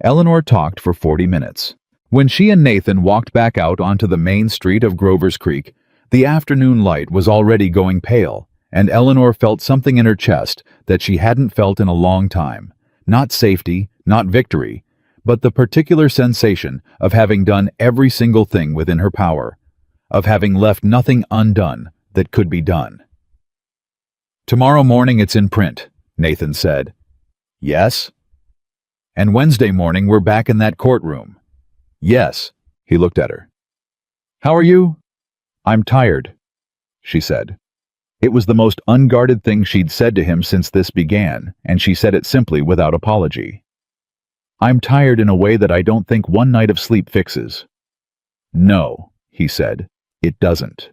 Speaker 1: Eleanor talked for 40 minutes. When she and Nathan walked back out onto the main street of Grover's Creek, the afternoon light was already going pale, and Eleanor felt something in her chest that she hadn't felt in a long time. Not safety, not victory, but the particular sensation of having done every single thing within her power, of having left nothing undone that could be done. "Tomorrow morning it's in print," Nathan said. "Yes?" "And Wednesday morning we're back in that courtroom." "Yes." He looked at her. "How are you?" "I'm tired," she said. It was the most unguarded thing she'd said to him since this began, and she said it simply without apology. "I'm tired in a way that I don't think one night of sleep fixes." "No," he said, "it doesn't."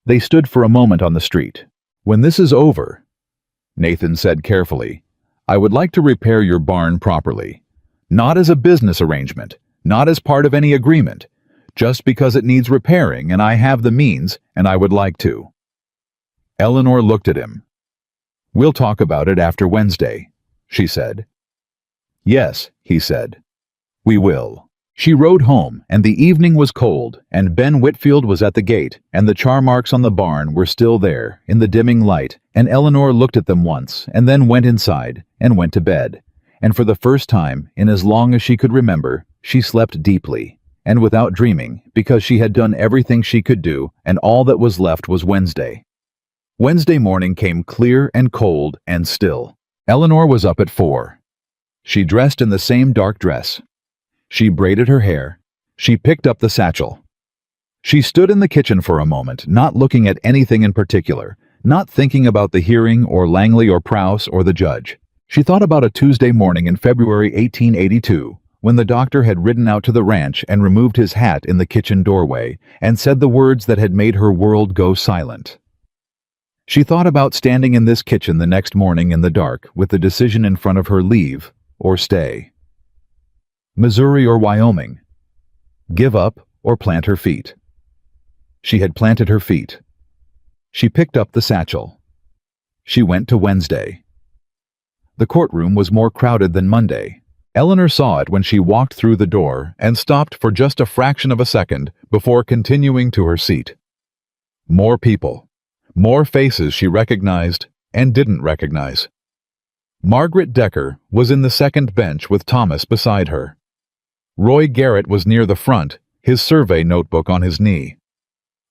Speaker 1: They stood for a moment on the street. "When this is over," Nathan said carefully, "I would like to repair your barn properly. Not as a business arrangement, not as part of any agreement, just because it needs repairing and I have the means and I would like to." Eleanor looked at him. "We'll talk about it after Wednesday," she said. "Yes," he said. "We will." She rode home, and the evening was cold, and Ben Whitfield was at the gate, and the char marks on the barn were still there, in the dimming light, and Eleanor looked at them once, and then went inside, and went to bed. And for the first time, in as long as she could remember, she slept deeply, and without dreaming, because she had done everything she could do, and all that was left was Wednesday. Wednesday morning came clear and cold and still. Eleanor was up at 4. She dressed in the same dark dress. She braided her hair. She picked up the satchel. She stood in the kitchen for a moment, not looking at anything in particular, not thinking about the hearing or Langley or Prowse or the judge. She thought about a Tuesday morning in February 1882, when the doctor had ridden out to the ranch and removed his hat in the kitchen doorway and said the words that had made her world go silent. She thought about standing in this kitchen the next morning in the dark with the decision in front of her: leave or stay. Missouri or Wyoming? Give up or plant her feet? She had planted her feet. She picked up the satchel. She went to Wednesday. The courtroom was more crowded than Monday. Eleanor saw it when she walked through the door and stopped for just a fraction of a second before continuing to her seat. More people. More faces she recognized and didn't recognize. Margaret Decker was in the second bench with Thomas beside her. Roy Garrett was near the front, his survey notebook on his knee.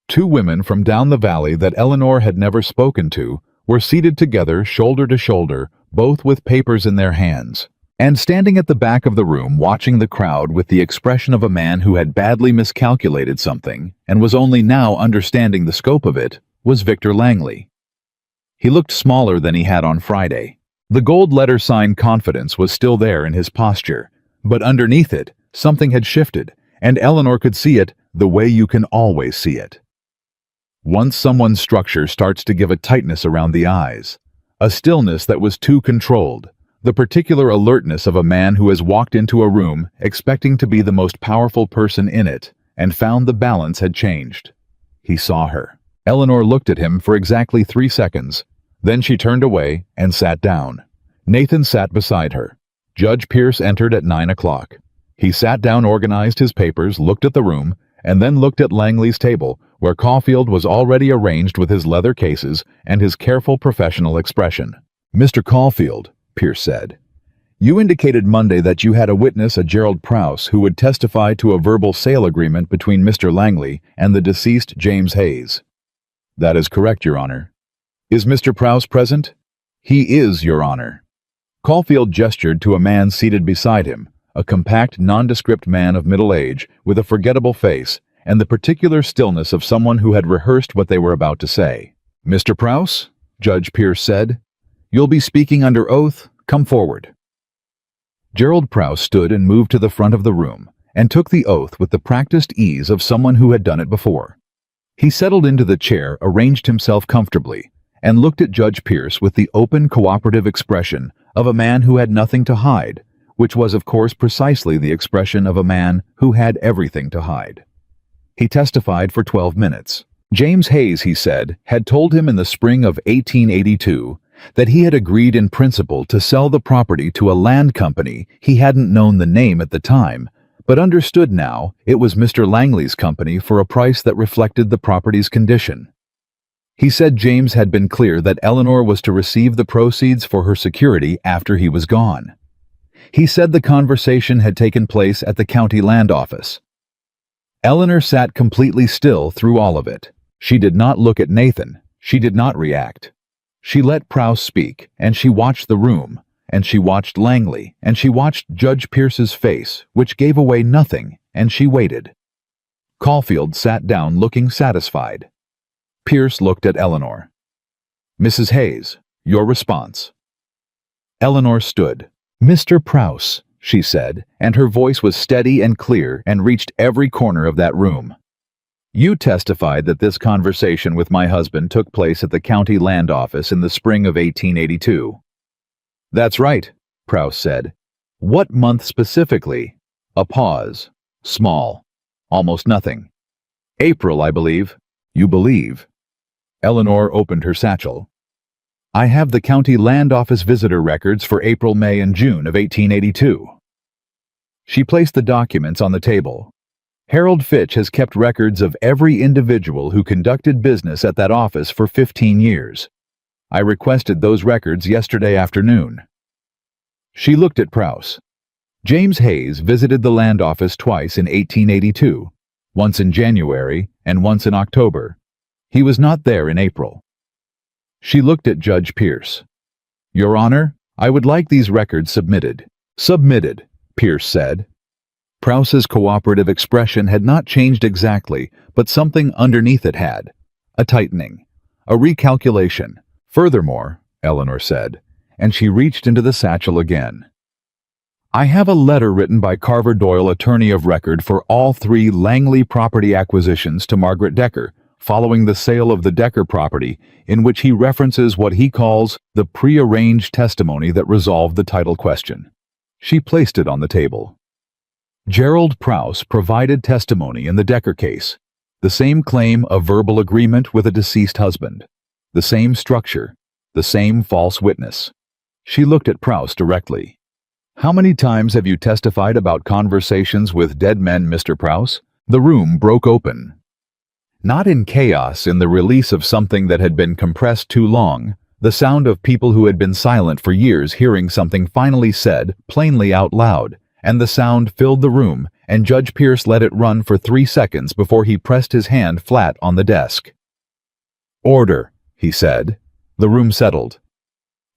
Speaker 1: Two women from down the valley that Eleanor had never spoken to were seated together shoulder to shoulder, both with papers in their hands. And standing at the back of the room watching the crowd with the expression of a man who had badly miscalculated something and was only now understanding the scope of it was Victor Langley. He looked smaller than he had on Friday. The gold letter sign Confidence was still there in his posture, but underneath it, something had shifted, and Eleanor could see it the way you can always see it. Once someone's structure starts to give a tightness around the eyes, a stillness that was too controlled, the particular alertness of a man who has walked into a room expecting to be the most powerful person in it and found the balance had changed. He saw her. Eleanor looked at him for exactly 3 seconds. Then she turned away and sat down. Nathan sat beside her. Judge Pierce entered at 9 o'clock. He sat down, organized his papers, looked at the room, and then looked at Langley's table, where Caulfield was already arranged with his leather cases and his careful professional expression. "Mr. Caulfield," Pierce said, "you indicated Monday that you had a witness, a Gerald Prowse, who would testify to a verbal sale agreement between Mr. Langley and the deceased James Hayes." "That is correct, Your Honor." "Is Mr. Prowse present?" "He is, Your Honor." Caulfield gestured to a man seated beside him, a compact, nondescript man of middle age with a forgettable face and the particular stillness of someone who had rehearsed what they were about to say. "Mr. Prowse," Judge Pierce said, "you'll be speaking under oath. Come forward." Gerald Prowse stood and moved to the front of the room and took the oath with the practiced ease of someone who had done it before. He settled into the chair, arranged himself comfortably, and looked at Judge Pierce with the open, cooperative expression of a man who had nothing to hide, which was of course precisely the expression of a man who had everything to hide. He testified for 12 minutes. James Hayes, he said, had told him in the spring of 1882 that he had agreed in principle to sell the property to a land company he hadn't known the name at the time, but understood now it was Mr. Langley's company for a price that reflected the property's condition. He said James had been clear that Eleanor was to receive the proceeds for her security after he was gone. He said the conversation had taken place at the county land office. Eleanor sat completely still through all of it. She did not look at Nathan. She did not react. She let Prowse speak, and she watched the room, and she watched Langley, and she watched Judge Pierce's face, which gave away nothing, and she waited. Caulfield sat down looking satisfied. Pierce looked at Eleanor. "Mrs. Hayes, your response." Eleanor stood. "Mr. Prowse," she said, and her voice was steady and clear and reached every corner of that room. "You testified that this conversation with my husband took place at the county land office in the spring of 1882. "That's right," Prowse said. "What month specifically?" A pause. Small. Almost nothing. "April, I believe." "You believe?" Eleanor opened her satchel. "I have the county land office visitor records for April, May, and June of 1882. She placed the documents on the table. "Harold Fitch has kept records of every individual who conducted business at that office for 15 years. I requested those records yesterday afternoon." She looked at Prowse. "James Hayes visited the land office twice in 1882, once in January and once in October. He was not there in April." She looked at Judge Pierce. "Your Honor, I would like these records submitted." "Submitted," Pierce said. Prowse's cooperative expression had not changed exactly, but something underneath it had. A tightening. A recalculation. "Furthermore," Eleanor said, and she reached into the satchel again. "I have a letter written by Carver Doyle, attorney of record for all 3 Langley property acquisitions to Margaret Decker, following the sale of the Decker property, in which he references what he calls the pre-arranged testimony that resolved the title question." She placed it on the table. Gerald Prowse provided testimony in the Decker case. The same claim of verbal agreement with a deceased husband. The same structure. The same false witness. She looked at Prowse directly. "How many times have you testified about conversations with dead men, Mr. Prowse?" The room broke open. Not in chaos, in the release of something that had been compressed too long, the sound of people who had been silent for years hearing something finally said, plainly out loud, and the sound filled the room, and Judge Pierce let it run for 3 seconds before he pressed his hand flat on the desk. "Order," he said. The room settled.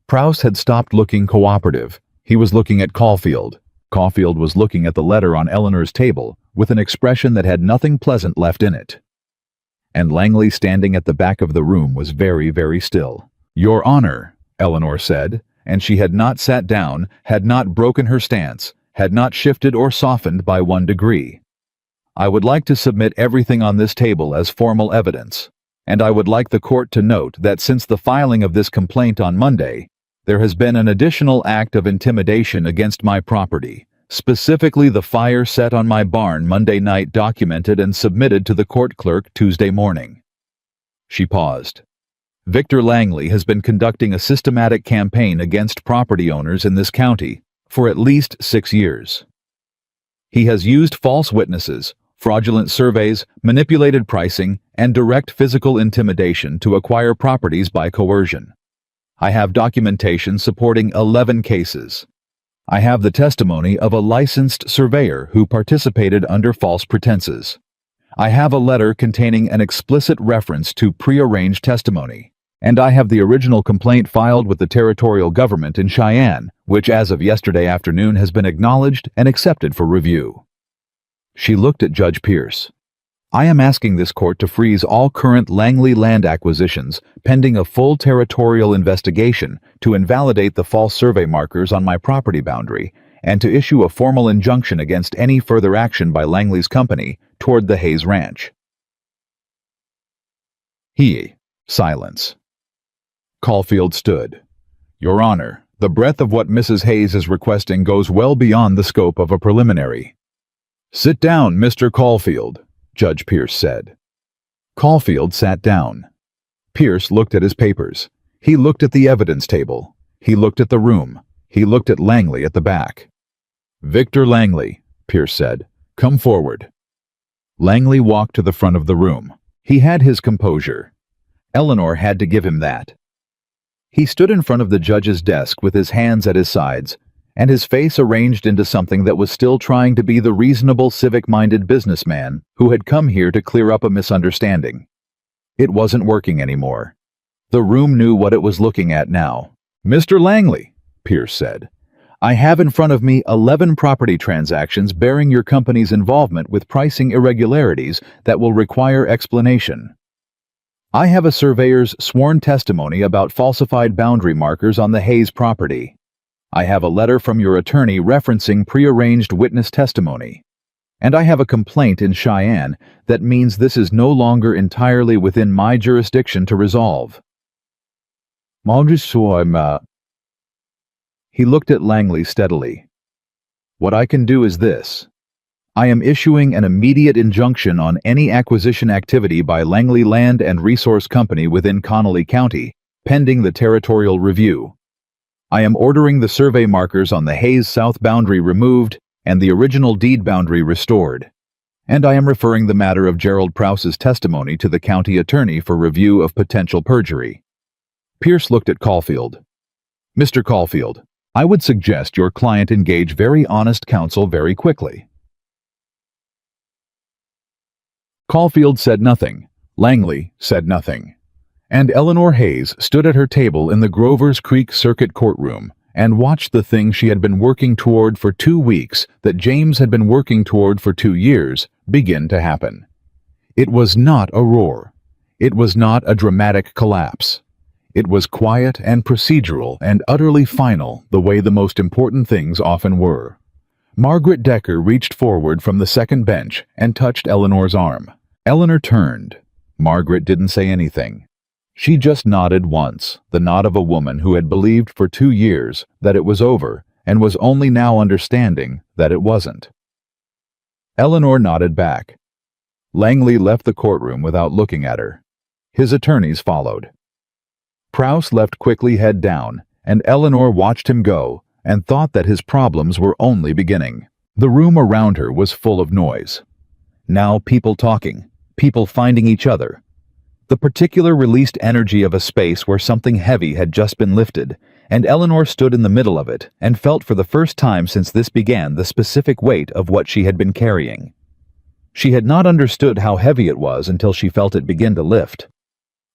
Speaker 1: Prowse had stopped looking cooperative. He was looking at Caulfield. Caulfield was looking at the letter on Eleanor's table, with an expression that had nothing pleasant left in it. And Langley, standing at the back of the room, was very, very still. "Your Honor," Eleanor said, and she had not sat down, had not broken her stance, had not shifted or softened by 1 degree. "I would like to submit everything on this table as formal evidence, and I would like the court to note that since the filing of this complaint on Monday, there has been an additional act of intimidation against my property, specifically the fire set on my barn Monday night, documented and submitted to the court clerk Tuesday morning." She paused. "Victor Langley has been conducting a systematic campaign against property owners in this county for at least 6 years. He has used false witnesses, fraudulent surveys, manipulated pricing, and direct physical intimidation to acquire properties by coercion. I have documentation supporting 11 cases. I have the testimony of a licensed surveyor who participated under false pretenses. I have a letter containing an explicit reference to prearranged testimony. And I have the original complaint filed with the territorial government in Cheyenne, which as of yesterday afternoon has been acknowledged and accepted for review." She looked at Judge Pierce. "I am asking this court to freeze all current Langley land acquisitions pending a full territorial investigation to invalidate the false survey markers on my property boundary and to issue a formal injunction against any further action by Langley's company toward the Hayes Ranch." Silence. Caulfield stood. "Your Honor, the breadth of what Mrs. Hayes is requesting goes well beyond the scope of a preliminary." "Sit down, Mr. Caulfield," Judge Pierce said. Caulfield sat down. Pierce looked at his papers. He looked at the evidence table. He looked at the room. He looked at Langley at the back. "Victor Langley," Pierce said, "come forward." Langley walked to the front of the room. He had his composure. Eleanor had to give him that. He stood in front of the judge's desk with his hands at his sides, and his face arranged into something that was still trying to be the reasonable, civic-minded businessman who had come here to clear up a misunderstanding. It wasn't working anymore. The room knew what it was looking at now. "Mr. Langley," Pierce said, "I have in front of me 11 property transactions bearing your company's involvement with pricing irregularities that will require explanation. I have a surveyor's sworn testimony about falsified boundary markers on the Hayes property. I have a letter from your attorney referencing prearranged witness testimony. And I have a complaint in Cheyenne that means this is no longer entirely within my jurisdiction to resolve." He looked at Langley steadily. "What I can do is this. I am issuing an immediate injunction on any acquisition activity by Langley Land and Resource Company within Connolly County, pending the territorial review. I am ordering the survey markers on the Hayes South boundary removed and the original deed boundary restored. And I am referring the matter of Gerald Prowse's testimony to the county attorney for review of potential perjury." Pierce looked at Caulfield. "Mr. Caulfield, I would suggest your client engage very honest counsel very quickly." Caulfield said nothing. Langley said nothing. And Eleanor Hayes stood at her table in the Grovers Creek Circuit Courtroom and watched the thing she had been working toward for 2 weeks, that James had been working toward for 2 years, begin to happen. It was not a roar. It was not a dramatic collapse. It was quiet and procedural and utterly final, the way the most important things often were. Margaret Decker reached forward from the second bench and touched Eleanor's arm. Eleanor turned. Margaret didn't say anything. She just nodded once, the nod of a woman who had believed for 2 years that it was over and was only now understanding that it wasn't. Eleanor nodded back. Langley left the courtroom without looking at her. His attorneys followed. Prowse left quickly, head down, and Eleanor watched him go and thought that his problems were only beginning. The room around her was full of noise. Now people talking, people finding each other. The particular released energy of a space where something heavy had just been lifted, and Eleanor stood in the middle of it and felt for the first time since this began the specific weight of what she had been carrying. She had not understood how heavy it was until she felt it begin to lift.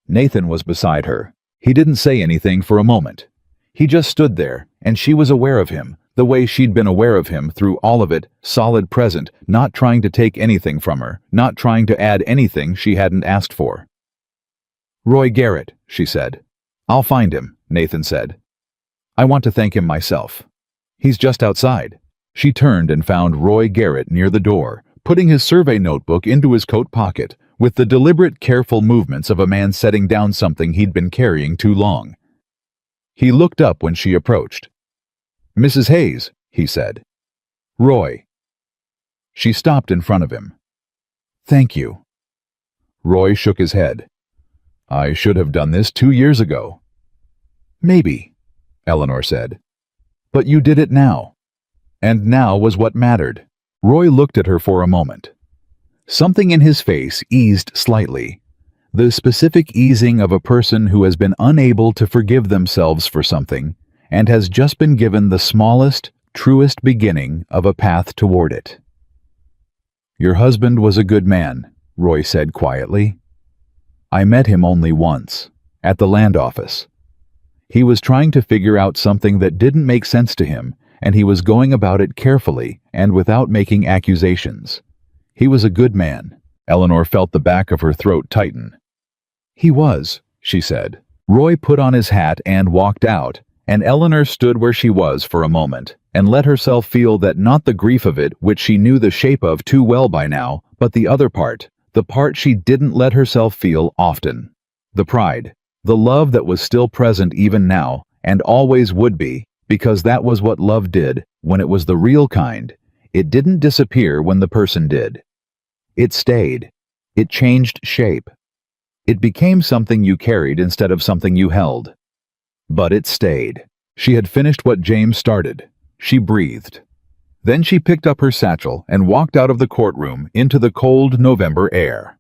Speaker 1: Nathan was beside her. He didn't say anything for a moment. He just stood there, and she was aware of him, the way she'd been aware of him through all of it, solid present, not trying to take anything from her, not trying to add anything she hadn't asked for. "Roy Garrett," she said. "I'll find him," Nathan said. "I want to thank him myself. He's just outside." She turned and found Roy Garrett near the door, putting his survey notebook into his coat pocket, with the deliberate, careful movements of a man setting down something he'd been carrying too long. He looked up when she approached. "Mrs. Hayes," he said. "Roy." She stopped in front of him. "Thank you." Roy shook his head. "I should have done this 2 years ago." "Maybe," Eleanor said. "But you did it now." And now was what mattered. Roy looked at her for a moment. Something in his face eased slightly. The specific easing of a person who has been unable to forgive themselves for something and has just been given the smallest, truest beginning of a path toward it. "Your husband was a good man," Roy said quietly. "I met him only once, at the land office. He was trying to figure out something that didn't make sense to him, and he was going about it carefully and without making accusations. He was a good man." Eleanor felt the back of her throat tighten. "He was," she said. Roy put on his hat and walked out, and Eleanor stood where she was for a moment and let herself feel that not the grief of it, which she knew the shape of too well by now, but the other part, the part she didn't let herself feel often. The pride, the love that was still present even now, and always would be, because that was what love did when it was the real kind. It didn't disappear when the person did. It stayed. It changed shape. It became something you carried instead of something you held. But it stayed. She had finished what James started. She breathed. Then she picked up her satchel and walked out of the courtroom into the cold November air.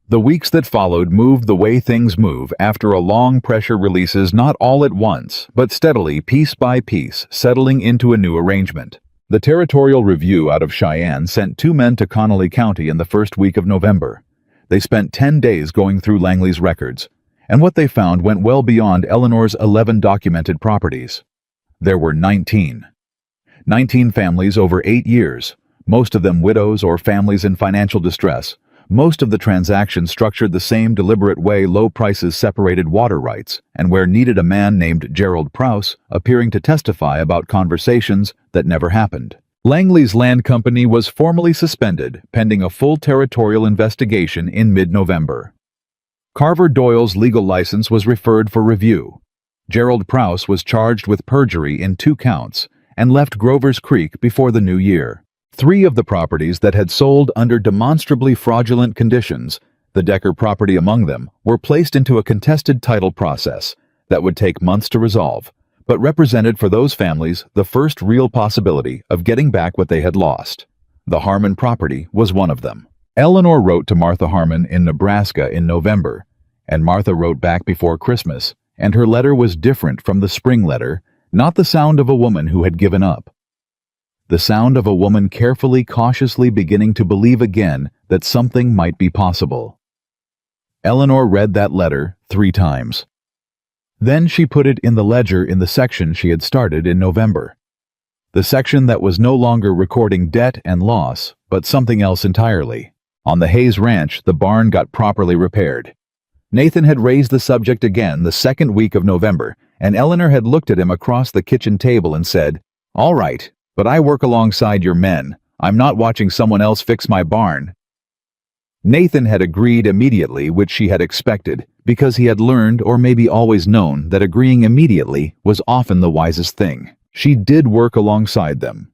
Speaker 1: The weeks that followed moved the way things move after a long pressure releases, not all at once, but steadily, piece by piece, settling into a new arrangement. The Territorial Review out of Cheyenne sent 2 men to Connolly County in the first week of November. They spent 10 days going through Langley's records, and what they found went well beyond Eleanor's 11 documented properties. There were 19. 19 families over 8 years, most of them widows or families in financial distress. Most of the transactions structured the same deliberate way low prices separated water rights, and where needed a man named Gerald Prowse appearing to testify about conversations that never happened. Langley's land company was formally suspended pending a full territorial investigation in mid-November. Carver Doyle's legal license was referred for review. Gerald Prowse was charged with perjury in 2 counts and left Grover's Creek before the new year. 3 of the properties that had sold under demonstrably fraudulent conditions, the Decker property among them, were placed into a contested title process that would take months to resolve, but represented for those families the first real possibility of getting back what they had lost. The Harmon property was one of them. Eleanor wrote to Martha Harmon in Nebraska in November, and Martha wrote back before Christmas, and her letter was different from the spring letter, not the sound of a woman who had given up. The sound of a woman carefully, cautiously beginning to believe again that something might be possible. Eleanor read that letter 3 times. Then she put it in the ledger in the section she had started in November. The section that was no longer recording debt and loss, but something else entirely. On the Hayes Ranch, the barn got properly repaired. Nathan had raised the subject again the second week of November, and Eleanor had looked at him across the kitchen table and said, "All right, but I work alongside your men. I'm not watching someone else fix my barn." Nathan had agreed immediately, which she had expected, because he had learned, or maybe always known, that agreeing immediately was often the wisest thing. She did work alongside them.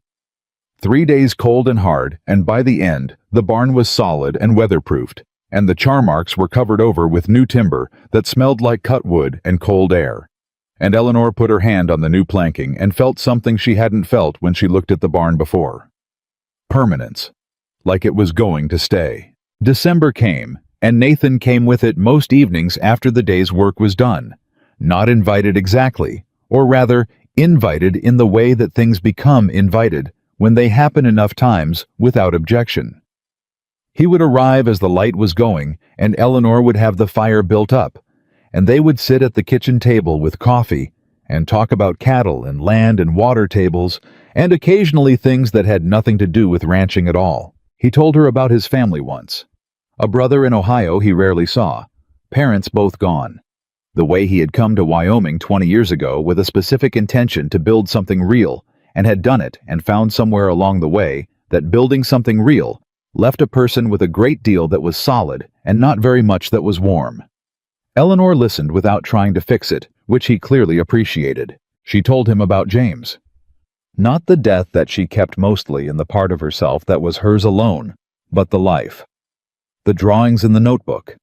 Speaker 1: 3 days cold and hard, and by the end, the barn was solid and weatherproofed, and the char marks were covered over with new timber that smelled like cut wood and cold air. And Eleanor put her hand on the new planking and felt something she hadn't felt when she looked at the barn before. Permanence. Like it was going to stay. December came, and Nathan came with it most evenings after the day's work was done. Not invited exactly, or rather, invited in the way that things become invited when they happen enough times without objection. He would arrive as the light was going, and Eleanor would have the fire built up, and they would sit at the kitchen table with coffee and talk about cattle and land and water tables, and occasionally things that had nothing to do with ranching at all. He told her about his family once. A brother in Ohio he rarely saw, parents both gone. The way he had come to Wyoming 20 years ago with a specific intention to build something real, and had done it and found somewhere along the way that building something real left a person with a great deal that was solid and not very much that was warm. Eleanor listened without trying to fix it, which he clearly appreciated. She told him about James. Not the death that she kept mostly in the part of herself that was hers alone, but the life. The drawings in the notebook.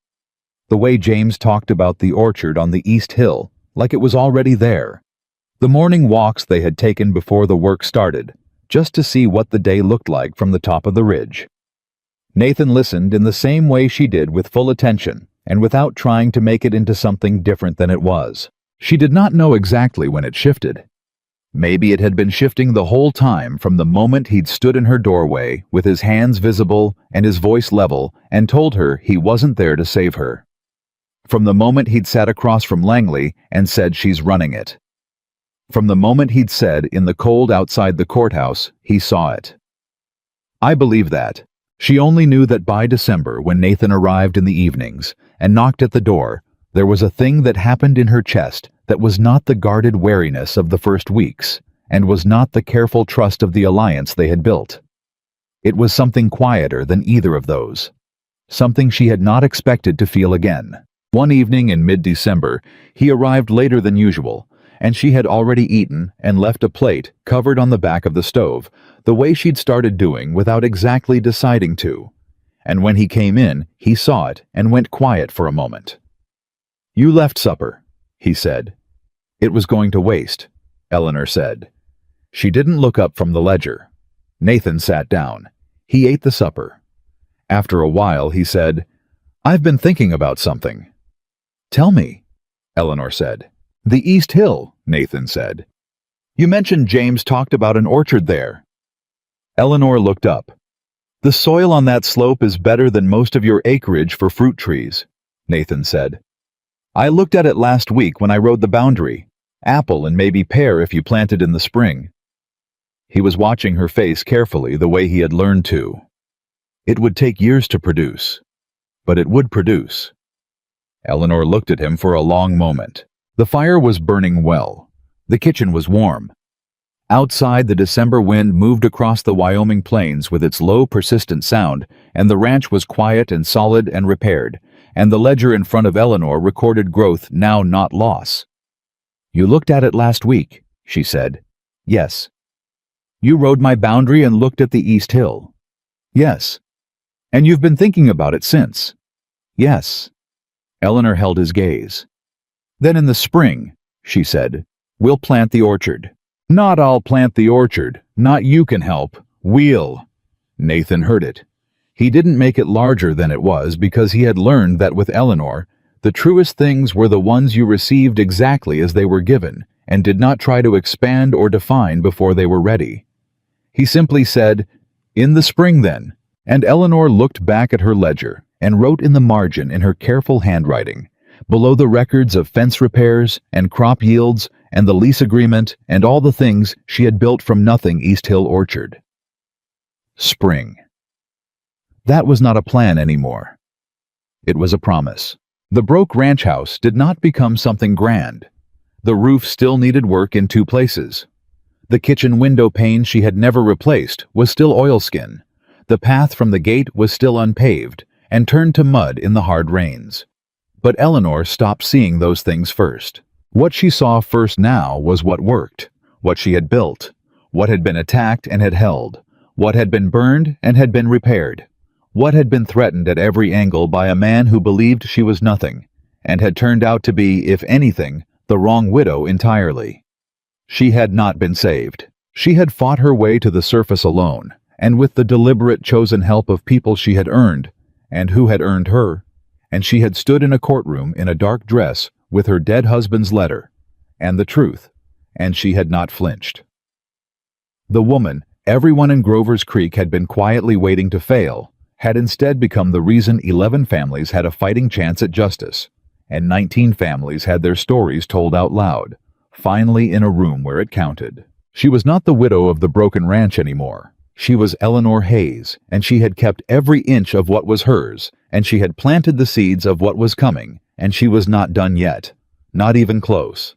Speaker 1: The way James talked about the orchard on the East Hill, like it was already there. The morning walks they had taken before the work started, just to see what the day looked like from the top of the ridge. Nathan listened in the same way she did, with full attention, and without trying to make it into something different than it was. She did not know exactly when it shifted. Maybe it had been shifting the whole time from the moment he'd stood in her doorway with his hands visible and his voice level and told her he wasn't there to save her. From the moment he'd sat across from Langley and said she's running it. From the moment he'd said in the cold outside the courthouse he saw it. I believe that. She only knew that by December, when Nathan arrived in the evenings and knocked at the door, there was a thing that happened in her chest that was not the guarded wariness of the first weeks, and was not the careful trust of the alliance they had built. It was something quieter than either of those. Something she had not expected to feel again. One evening in mid-December, he arrived later than usual, and she had already eaten and left a plate covered on the back of the stove, the way she'd started doing without exactly deciding to. And when he came in, he saw it and went quiet for a moment. "You left supper," he said. "It was going to waste," Eleanor said. She didn't look up from the ledger. Nathan sat down. He ate the supper. After a while, he said, "I've been thinking about something." "Tell me," Eleanor said. "The East Hill," Nathan said. "You mentioned James talked about an orchard there." Eleanor looked up. "The soil on that slope is better than most of your acreage for fruit trees," Nathan said. "I looked at it last week when I rode the boundary. Apple and maybe pear if you planted in the spring." He was watching her face carefully, the way he had learned to. It would take years to produce, but it would produce. Eleanor looked at him for a long moment. The fire was burning well. The kitchen was warm. Outside, the December wind moved across the Wyoming plains with its low, persistent sound, and the ranch was quiet and solid and repaired, and the ledger in front of Eleanor recorded growth, now not loss. "You looked at it last week," she said. "Yes." "You rode my boundary and looked at the East Hill." "Yes." "And you've been thinking about it since." "Yes." Eleanor held his gaze. "Then in the spring," she said, "we'll plant the orchard." "Not I'll plant the orchard, not you can help, we'll." Nathan heard it. He didn't make it larger than it was because he had learned that with Eleanor, the truest things were the ones you received exactly as they were given, and did not try to expand or define before they were ready. He simply said, "In the spring then," and Eleanor looked back at her ledger and wrote in the margin in her careful handwriting, below the records of fence repairs and crop yields and the lease agreement and all the things she had built from nothing East Hill Orchard. Spring. That was not a plan anymore. It was a promise. The broke ranch house did not become something grand. The roof still needed work in 2 places. The kitchen window pane she had never replaced was still oilskin. The path from the gate was still unpaved and turned to mud in the hard rains. But Eleanor stopped seeing those things first. What she saw first now was what worked, what she had built, what had been attacked and had held, What had been burned and had been repaired? What had been threatened at every angle by a man who believed she was nothing, and had turned out to be, if anything, the wrong widow entirely? She had not been saved. She had fought her way to the surface alone, and with the deliberate chosen help of people she had earned, and who had earned her, and she had stood in a courtroom in a dark dress with her dead husband's letter, and the truth, and she had not flinched. The woman everyone in Grover's Creek had been quietly waiting to fail had instead become the reason 11 families had a fighting chance at justice, and 19 families had their stories told out loud, finally in a room where it counted. She was not the widow of the broken ranch anymore. She was Eleanor Hayes, and she had kept every inch of what was hers, and she had planted the seeds of what was coming, and she was not done yet, not even close.